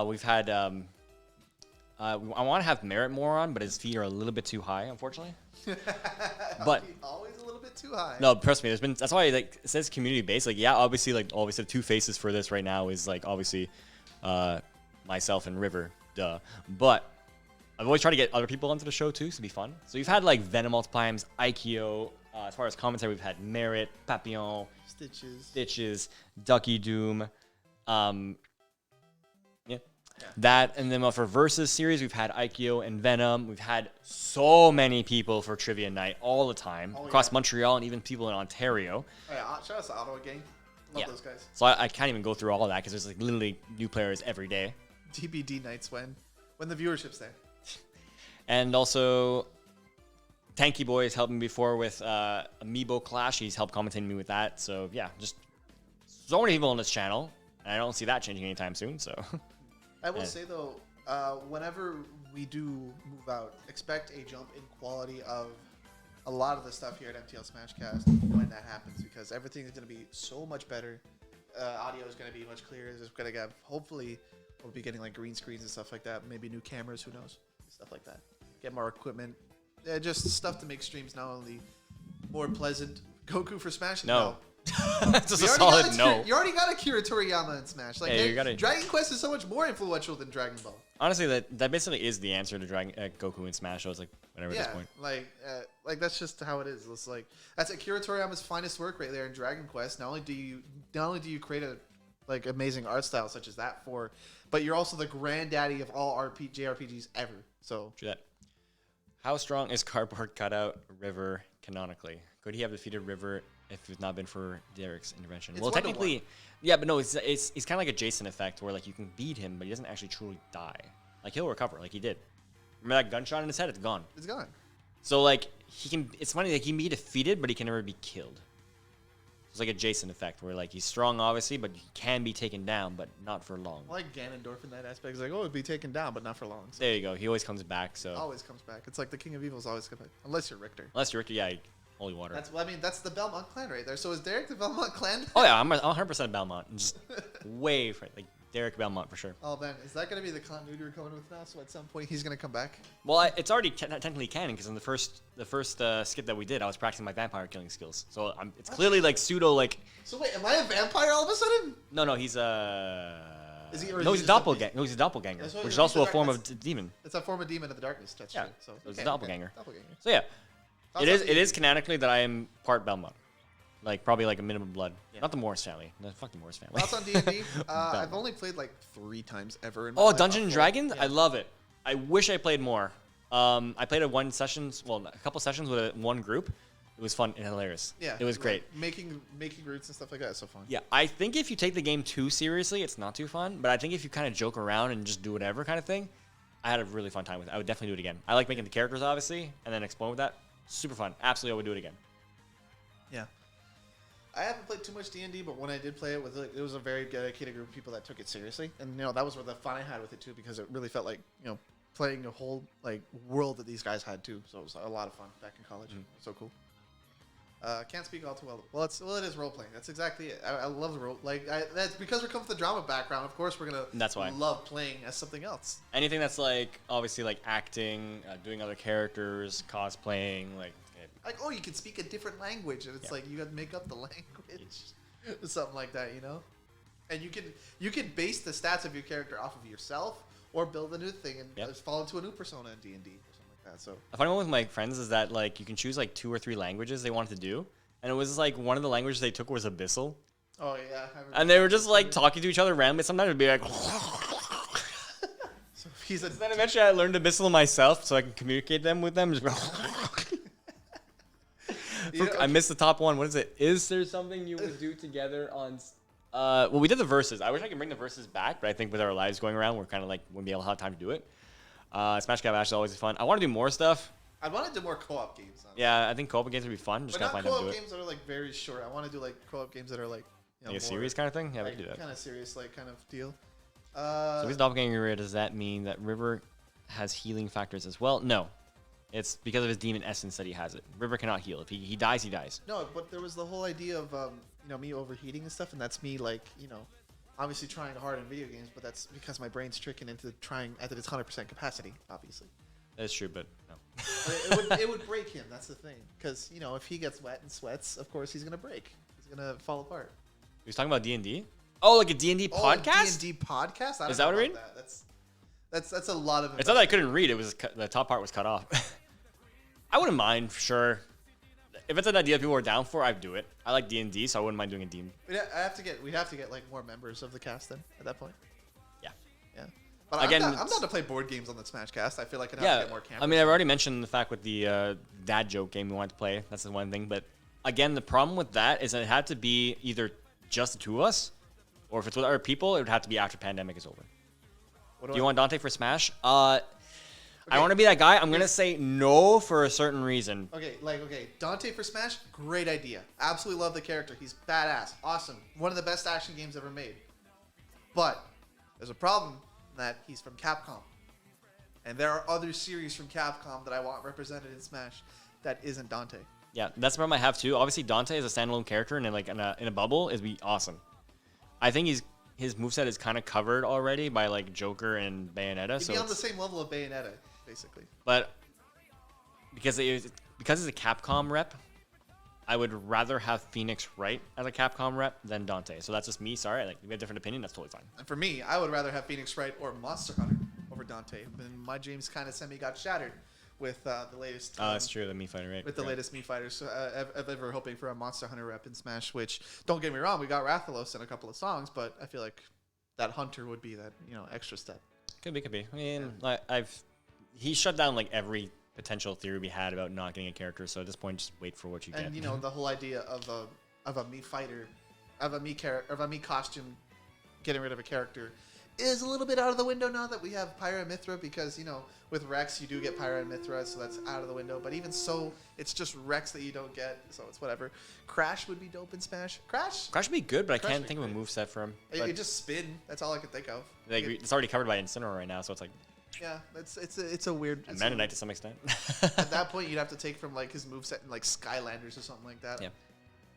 We've had. I want to have Merit more on, but his feet are a little bit too high, unfortunately. But always a little bit too high. No, trust me. That's why like it says community based. Like yeah, obviously the 2 faces for this right now is like obviously, myself and River, duh. But I've always tried to get other people onto the show too, so it'd be fun. So you've had like Venom multiple times, Aikyo. As far as commentary, we've had Merit, Papillon, Stitches, Ducky Doom. That, and then for Versus series, we've had Aikyo and Venom. We've had so many people for Trivia Night all the time across Montreal and even people in Ontario. Oh, yeah, shout out to Ottawa gang. Love those guys. So I can't even go through all of that because there's like literally new players every day. DBD nights when the viewership's there. And also, Tanky Boy has helped me before with Amiibo Clash. He's helped commentate me with that. So yeah, just so many people on this channel, and I don't see that changing anytime soon. So. I will say though, whenever we do move out, expect a jump in quality of a lot of the stuff here at MTLSmashCast when that happens, because everything is going to be so much better. Audio is going to be much clearer. It's going to have, hopefully, we'll be getting like green screens and stuff like that. Maybe new cameras, who knows, stuff like that. Get more equipment, just stuff to make streams not only more pleasant. Goku for Smash? No. It's just a solid no. You already got Akira Toriyama in Smash. Like, yeah, Dragon Quest is so much more influential than Dragon Ball. Honestly, that basically is the answer to Goku in Smash. So it's like whatever at this point. Like that's just how it is. It's like that's Akira Toriyama's finest work right there in Dragon Quest. Not only do you create a like amazing art style such as that but you're also the granddaddy of all JRPGs ever. So true that. How strong is Cardboard Cutout River canonically? Could he have defeated River if it's not been for Derek's intervention? It's well, technically, yeah, but no, it's kind of like a Jason effect where like you can beat him, but he doesn't actually truly die. Like he'll recover, like he did. Remember that gunshot in his head? It's gone. It's gone. So like he can. It's funny, like he can be defeated, but he can never be killed. It's like a Jason effect where like he's strong, obviously, but he can be taken down, but not for long. I like Ganondorf in that aspect. It's like, oh, it'd be taken down, but not for long. So There you go. He always comes back. So always comes back. It's like the King of Evil's always coming back. Unless you're Richter. unless you're Richter, yeah, holy water. That's the Belmont clan right there. So is Derek the Belmont clan? Oh yeah, I'm 100% Belmont. Just way for like Derek Belmont for sure. Oh man, is that going to be the continuity we're coming with now? So at some point he's going to come back. Well, it's already technically canon because in the first skip that we did, I was practicing my vampire killing skills. So it's clearly like pseudo like. So wait, am I a vampire all of a sudden? No, he's Is he? Or no, is he's a he just doppelganger. No, he's a doppelganger, so which he's is also a a form dark- of demon. It's a form of demon of the darkness. That's Yeah, true. So it's a doppelganger. Doppelganger. So yeah, Sounds it like is canonically that I am part Belmont, like probably like a minimum blood. Yeah. Not the Morris family. No, fuck the Morris family. Thoughts on D&D? I've only played like 3 times ever. In my Oh, life. Dungeons and Dragons! Yeah. I love it. I wish I played more. I played a couple sessions with one group. It was fun and hilarious. Yeah, it was like great. Making roots and stuff like that is so fun. Yeah, I think if you take the game too seriously, it's not too fun. But I think if you kind of joke around and just do whatever kind of thing, I had a really fun time with it. I would definitely do it again. I like making the characters, obviously, and then exploring with that. Super fun. Absolutely, I would do it again. Yeah. I haven't played too much D&D, but when I did play it, it was a very dedicated group of people that took it seriously, and that was where the fun I had with it too, because it really felt like playing a whole like world that these guys had too. So it was a lot of fun back in college. So cool. Can't speak all too well. Well, it is role playing. That's exactly it. I love the role. That's because we come from the drama background. Of course, we're gonna. That's why. Love playing as something else. Anything that's like obviously like acting, doing other characters, cosplaying, like. Like, oh, you can speak a different language, and it's like you got to make up the language, something like that, And you can base the stats of your character off of yourself, or build a new thing and fall into a new persona in D&D or something like that. So A funny one with my friends is that like you can choose like 2 or 3 languages they wanted to do, and it was like one of the languages they took was Abyssal. Oh yeah, and they were just like talking to each other randomly. Sometimes it'd be like. So he's a. Then eventually I learned Abyssal myself, so I can communicate with them. I missed the top one. What is it? Is there something you would do together on? Well, we did the verses. I wish I could bring the verses back, but I think with our lives going around, we're kind of like wouldn't be able to have time to do it. Smash Cat Bash is always fun. I want to do more stuff. I want to do more co-op games. Honestly. Yeah, I think co-op games would be fun. Just gotta not find time to do co-op it. games that are like very short. I want to do like co-op games that are like Like a series kind of thing. Yeah, like, we can do that. Kind of serious, like kind of deal. So if he's doppelganger, does that mean that River has healing factors as well? No. It's because of his demon essence that he has it. River cannot heal. If he dies, he dies. No, but there was the whole idea of me overheating and stuff, and that's me like obviously trying hard in video games, but that's because my brain's tricking into trying at its 100% capacity, obviously. That's true, but no. it would break him. That's the thing, because if he gets wet and sweats, of course he's gonna break. He's gonna fall apart. He was talking about D&D. Oh, like a D&D podcast? D&D podcast? Is that what I mean? That's a lot of. It's not that I couldn't read. It was the top part was cut off. I wouldn't mind, for sure. If it's an idea people are down for, I'd do it. I like D&D, so I wouldn't mind doing a D&D. We'd have to get like more members of the cast then at that point. Yeah. Yeah. But Again, I'm not to play board games on the SmashCast. I feel like I'd have to get more cameras. I mean, I've already mentioned the fact with the dad joke game we wanted to play. That's the one thing. But again, the problem with that is that it had to be either just the 2 of us, or if it's with other people, it would have to be after pandemic is over. Do you want Dante for Smash? I want to be that guy. I'm going to say no for a certain reason. Okay, Dante for Smash, great idea. Absolutely love the character. He's badass. Awesome. One of the best action games ever made. But there's a problem that he's from Capcom. And there are other series from Capcom that I want represented in Smash that isn't Dante. Yeah, that's the problem I have too. Obviously, Dante is a standalone character, and in a bubble, it'd be awesome. I think his moveset is kind of covered already by like Joker and Bayonetta. He'd be on the same level of Bayonetta, basically. But because it's a Capcom rep, I would rather have Phoenix Wright as a Capcom rep than Dante. So that's just me. Sorry, like if you have a different opinion, that's totally fine. And for me, I would rather have Phoenix Wright or Monster Hunter over Dante. And my dreams kind of got shattered with the latest. That's true. The Mii Fighter, right? With the latest Mii Fighters, ever hoping for a Monster Hunter rep in Smash. Which, don't get me wrong, we got Rathalos in a couple of songs, but I feel like that Hunter would be that extra step. Could be. I mean, he shut down like every potential theory we had about not getting a character. So at this point, just wait for what you get. And the whole idea of a Mii fighter, of a Mii costume, getting rid of a character, is a little bit out of the window now that we have Pyra and Mithra, because, you know, with Rex, you do get Pyra and Mithra, so that's out of the window. But even so, it's just Rex that you don't get, so it's whatever. Crash would be dope in Smash. Crash would be good, but I Crash can't would think be of a great. moveset for him. It just spin. That's all I could think of. Like, it's already covered by Incineroar right now, so it's like... Yeah, it's a weird... And Mennonite to some extent. At that point, you'd have to take from, like, his moveset in, like, Skylanders or something like that. Yeah.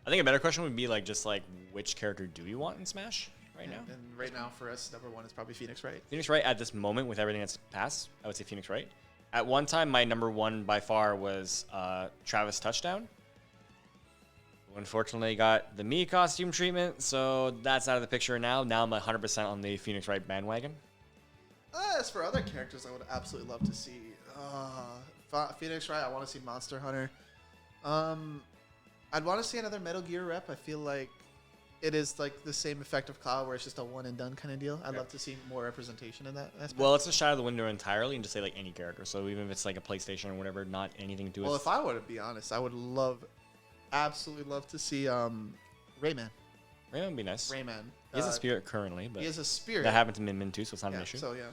I think a better question would be, like, just, like, which character do you want in Smash right now? And right now, for us, number one is probably Phoenix Wright. Phoenix Wright at this moment, with everything that's passed, I would say Phoenix Wright. At one time, my number one by far was Travis Touchdown. Who unfortunately got the Mii costume treatment, so that's out of the picture now. Now I'm 100% on the Phoenix Wright bandwagon. As for other characters, I would absolutely love to see Phoenix Wright. I want to see Monster Hunter. I'd want to see another Metal Gear rep. I feel like it is like the same effect of Cloud, where it's just a one and done kind of deal. I'd love to see more representation in that aspect. Well, let's just shut out of the window entirely and just say like any character. So even if it's like a PlayStation or whatever, not anything to do with. Well, if I were to be honest, I would absolutely love to see Rayman. Rayman would be nice. Rayman. He has a spirit currently, but he is a spirit. that happened to Min Min too, so it's not an issue. So yeah.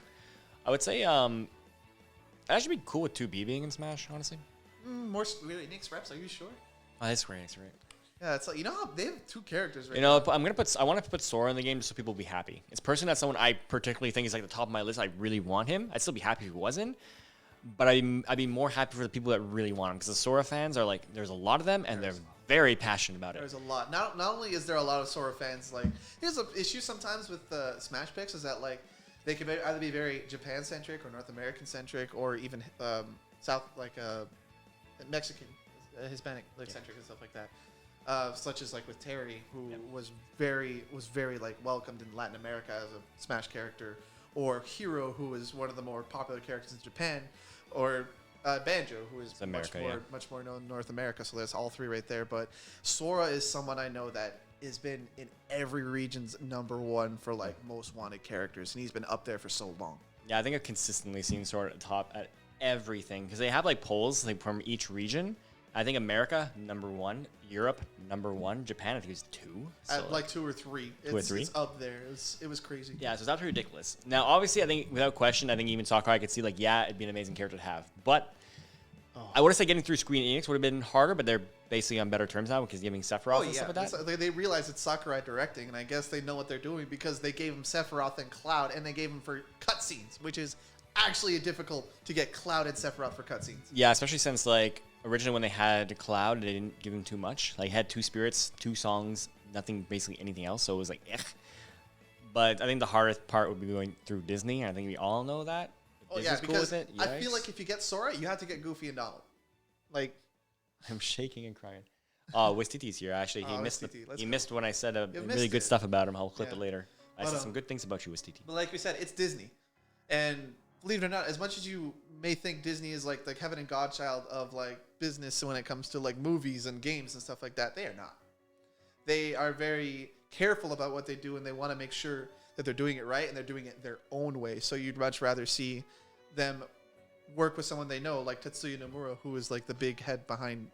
I would say it'd actually be cool with 2B being in Smash, honestly. More really Nick's reps. Are you sure? Oh, that's great. That's right. Yeah, it's like, you know how they have two characters right You know, I want to put Sora in the game just so people will be happy. It's personally not someone I particularly think is like the top of my list. I really want him. I'd still be happy if he wasn't, but I'd be more happy for the people that really want him, because the Sora fans are like, there's a lot of them and they're very passionate about it. There's a lot. Not only is there a lot of Sora fans, like, here's an issue sometimes with Smash picks is that like they can either be very Japan centric or North American centric, or even South like Mexican, Hispanic centric and stuff like that. Such as like with Terry, who was very like welcomed in Latin America as a Smash character, or Hero, who is one of the more popular characters in Japan, or Banjo, who is much more known in North America. So there's all three right there. But Sora is someone I know that has been in every region's number one for like most wanted characters, and he's been up there for so long. Yeah, I think I've consistently seen Sora at the top at everything, because they have like polls like from each region. I think America, number one. Europe, number one. Japan, I think it was 2. So At like 2 or 3. It's up there. It was crazy. Yeah, so it's absolutely ridiculous. Now, obviously, I think without question, I think even Sakurai could see like, yeah, it'd be an amazing character to have. But I would have said getting through Square Enix would have been harder, but they're basically on better terms now because giving Sephiroth and stuff like that. They realize it's Sakurai directing, and I guess they know what they're doing because they gave him Sephiroth and Cloud, and they gave him for cutscenes, which is actually difficult to get Cloud and Sephiroth for cutscenes. Yeah, especially since like originally when they had Cloud, they didn't give him too much. Like, he had 2 spirits, 2 songs, nothing, basically anything else. So it was like, eh. But I think the hardest part would be going through Disney. And I think we all know that. Disney's cool with it. I feel like if you get Sora, you have to get Goofy and Donald. Like, I'm shaking and crying. Oh, Wistiti's here. Actually, he missed when I said really good stuff about him. I'll clip it later. I said some good things about you, Wistiti. But like we said, it's Disney, and believe it or not, as much as you may think Disney is like the heaven and godchild of like business when it comes to like movies and games and stuff like that, they are not. They are very careful about what they do, and they want to make sure that they're doing it right and they're doing it their own way. So you'd much rather see them work with someone they know, like Tetsuya Nomura, who is like the big head behind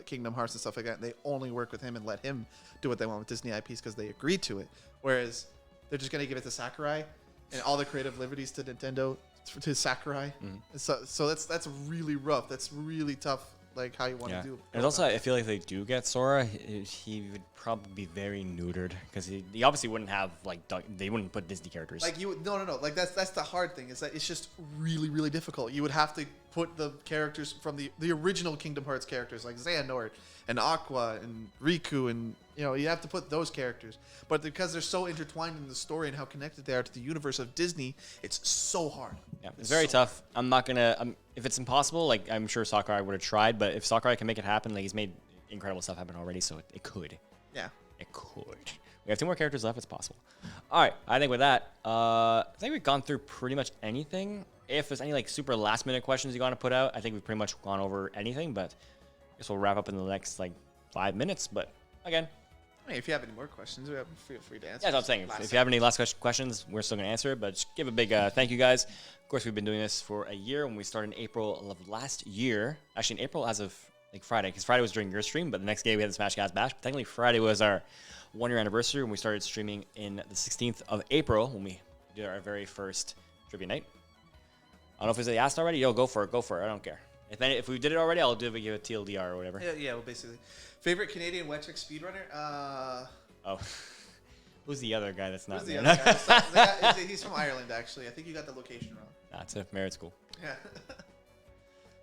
Kingdom Hearts and stuff like that. And they only work with him and let him do what they want with Disney IPs because they agreed to it. Whereas they're just going to give it to Sakurai and all the creative liberties to Nintendo to Sakurai. Mm-hmm. So that's really rough. That's really tough. Like how you want to do. And also, I feel like if they do get Sora, he would probably be very neutered because he obviously wouldn't have like they wouldn't put Disney characters. Like no. Like that's the hard thing is that it's just really difficult. You would have to put the characters from the original Kingdom Hearts characters like Xehanort and Aqua and Riku, and you have to put those characters. But because they're so intertwined in the story and how connected they are to the universe of Disney, it's so hard. Yeah, it's very tough. I'm not gonna. If it's impossible, like I'm sure Sakurai would have tried, but if Sakurai can make it happen, like he's made incredible stuff happen already, so it could. Yeah, it could. We have 2 more characters left. It's possible. All right, I think with that, I think we've gone through pretty much anything. If there's any like super last minute questions you want to put out, I think we've pretty much gone over anything. But I guess we'll wrap up in the next like 5 minutes. But again. I mean, if you have any more questions, feel free to answer. Yeah, that's what I'm saying. If you have any last questions, we're still going to answer it. But just give a big thank you, guys. Of course, we've been doing this for a year. When we started in April of last year. Actually, in April as of like Friday, because Friday was during your stream. But the next day we had the SmashCast Bash. But technically, Friday was our 1-year anniversary when we started streaming in the 16th of April when we did our very first trivia night. I don't know if it's asked already. Yo, go for it. I don't care. If we did it already, I'll give a TLDR or whatever. Yeah, well, basically. Favorite Canadian wet trick speedrunner? Oh. Who's the other guy that's not Who's the there? other guy? He's from Ireland, actually. I think you got the location wrong. That's a Merit School. Yeah.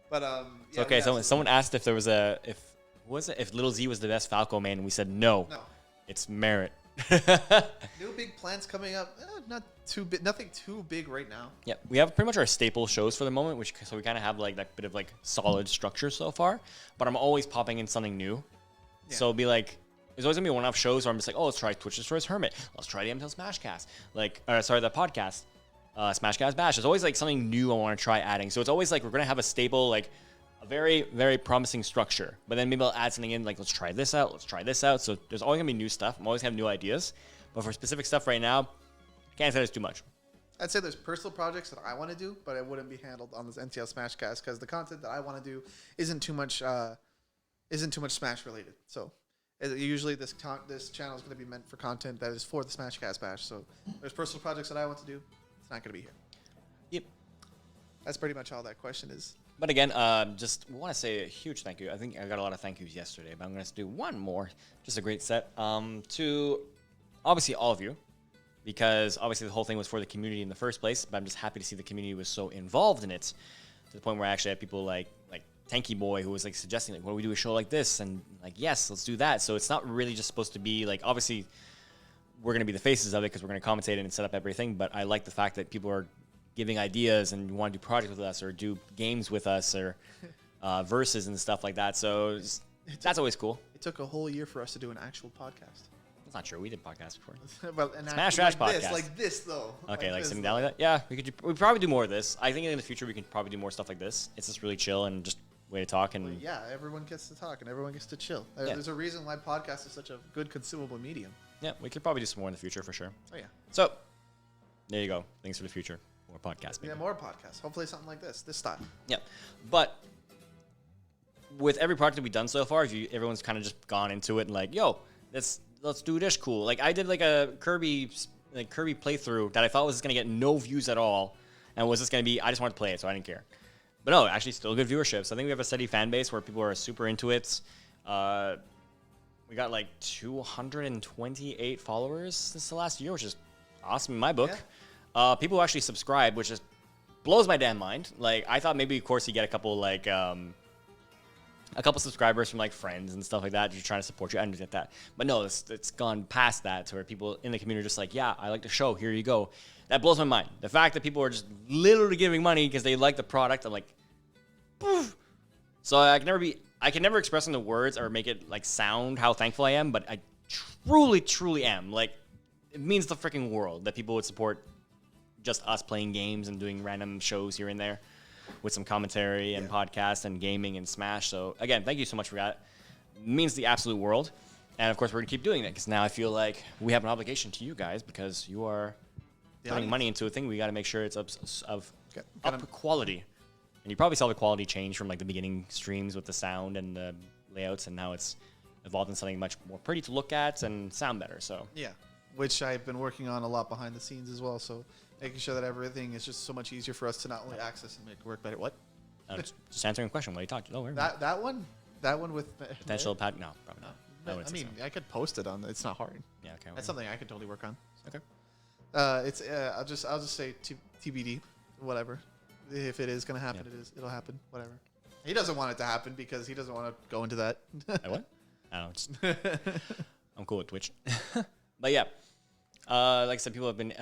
But it's okay. Someone asked if there was if Little Z was the best Falco main, and we said no. No. It's Merit. New big plans coming up. Not too big. Nothing too big right now. Yeah, we have pretty much our staple shows for the moment, so we kind of have like that bit of like solid structure so far. But I'm always popping in something new. Yeah. So it'll be like there's always gonna be one-off shows where I'm just like, oh, let's try Twitch's first Hermit. Let's try the MTLSmashCast. The podcast. SmashCast Bash. There's always like something new I want to try adding. So it's always like we're gonna have a stable, like a very, very promising structure. But then maybe I'll add something in, like let's try this out, let's try this out. So there's always gonna be new stuff. I'm always gonna have new ideas. But for specific stuff right now, I can't say there's too much. I'd say there's personal projects that I want to do, but it wouldn't be handled on this MTLSmashCast because the content that I want to do isn't too much Smash related. So usually this channel is going to be meant for content that is for the SmashCast Bash. So there's personal projects that I want to do. It's not going to be here. Yep. That's pretty much all that question is. But again, just want to say a huge thank you. I think I got a lot of thank yous yesterday, but I'm going to do one more. Just a great set. To obviously all of you, because obviously the whole thing was for the community in the first place, but I'm just happy to see the community was so involved in it to the point where I actually had people like Tanky Boy who was like suggesting like, what do we do a show like this? And like, yes, let's do that. So it's not really just supposed to be like, obviously we're going to be the faces of it because we're going to commentate it and set up everything. But I like the fact that people are giving ideas and want to do projects with us or do games with us or verses and stuff like that. So that's always cool. It took a whole year for us to do an actual podcast. That's not true. We did podcasts before. Well, Smash Trash like podcast. Like this, though. Okay, like sitting down like that? Yeah, we'd probably do more of this. I think in the future we can probably do more stuff like this. It's just really chill and just way to talk. And well, yeah, everyone gets to talk and everyone gets to chill. Yeah. There's a reason why podcast is such a good consumable medium. Yeah, we could probably do some more in the future for sure. Oh, yeah. So, there you go. Things for the future. More podcasts. Yeah, more podcasts. Hopefully something like this style. Yeah. But with every project that we've done so far, everyone's kind of just gone into it and like, yo, let's do this cool. Like I did like a Kirby playthrough that I thought was just gonna get no views at all, and was just gonna be I just wanted to play it, so I didn't care. But no, actually still good viewership. So I think we have a steady fan base where people are super into it. We got like 228 followers since the last year, which is awesome in my book. Yeah. People who actually subscribe, which just blows my damn mind. Like I thought maybe of course you get a couple subscribers from like friends and stuff like that. You're trying to support you. I understand that. But no, it's gone past that to where people in the community are just like, yeah, I like the show. Here you go. That blows my mind. The fact that people are just literally giving money because they like the product. I'm like, poof. So I can never express in the words or make it like sound how thankful I am, but I truly, truly am. Like, it means the freaking world that people would support just us playing games and doing random shows here and there with some commentary and podcasts and gaming and Smash. So again, thank you so much for that. It means the absolute world. And of course, we're gonna keep doing that because now I feel like we have an obligation to you guys because you are putting money into a thing. We got to make sure it's of quality. And you probably saw the quality change from like the beginning streams with the sound and the layouts, and now it's evolved into something much more pretty to look at and sound better. So yeah, which I've been working on a lot behind the scenes as well. So making sure that everything is just so much easier for us to not only access and make it work better. What? Just answering a question. What are you talking? Oh, that one with potential no, probably not. I mean, I could post it on. It's not hard. Yeah, okay. That's something I could totally work on. Okay. It's I'll just say TBD, whatever. If it is gonna happen, it'll happen. Whatever. He doesn't want it to happen because he doesn't want to go into that. What? I don't know. I'm cool with Twitch. But yeah, like I said, people have been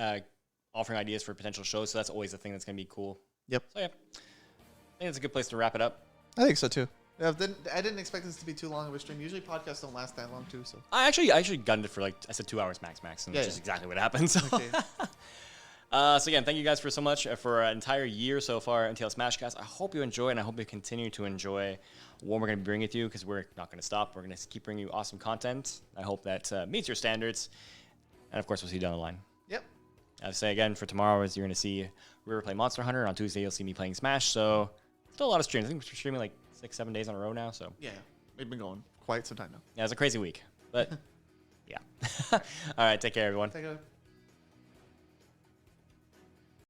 offering ideas for potential shows, so that's always a thing that's gonna be cool. Yep. So yeah, I think it's a good place to wrap it up. I think so too. Yeah, I didn't expect this to be too long of a stream. Usually podcasts don't last that long too. So I actually gunned it for like I said 2 hours max, and which is exactly what happened. So. Okay. So again, thank you guys for so much for an entire year so far until SmashCast. I hope you enjoy, and I hope you continue to enjoy what we're going to be bringing to you because we're not going to stop. We're going to keep bringing you awesome content. I hope that meets your standards, and of course, we'll see you down the line. Yep. I'll say again for tomorrow is you're going to see River play Monster Hunter. On Tuesday, you'll see me playing Smash. So still a lot of streams. I think we're streaming like 6-7 days in a row now. So yeah, we've been going quite some time now. Yeah, it's a crazy week, but yeah. All right, take care, everyone. Take care.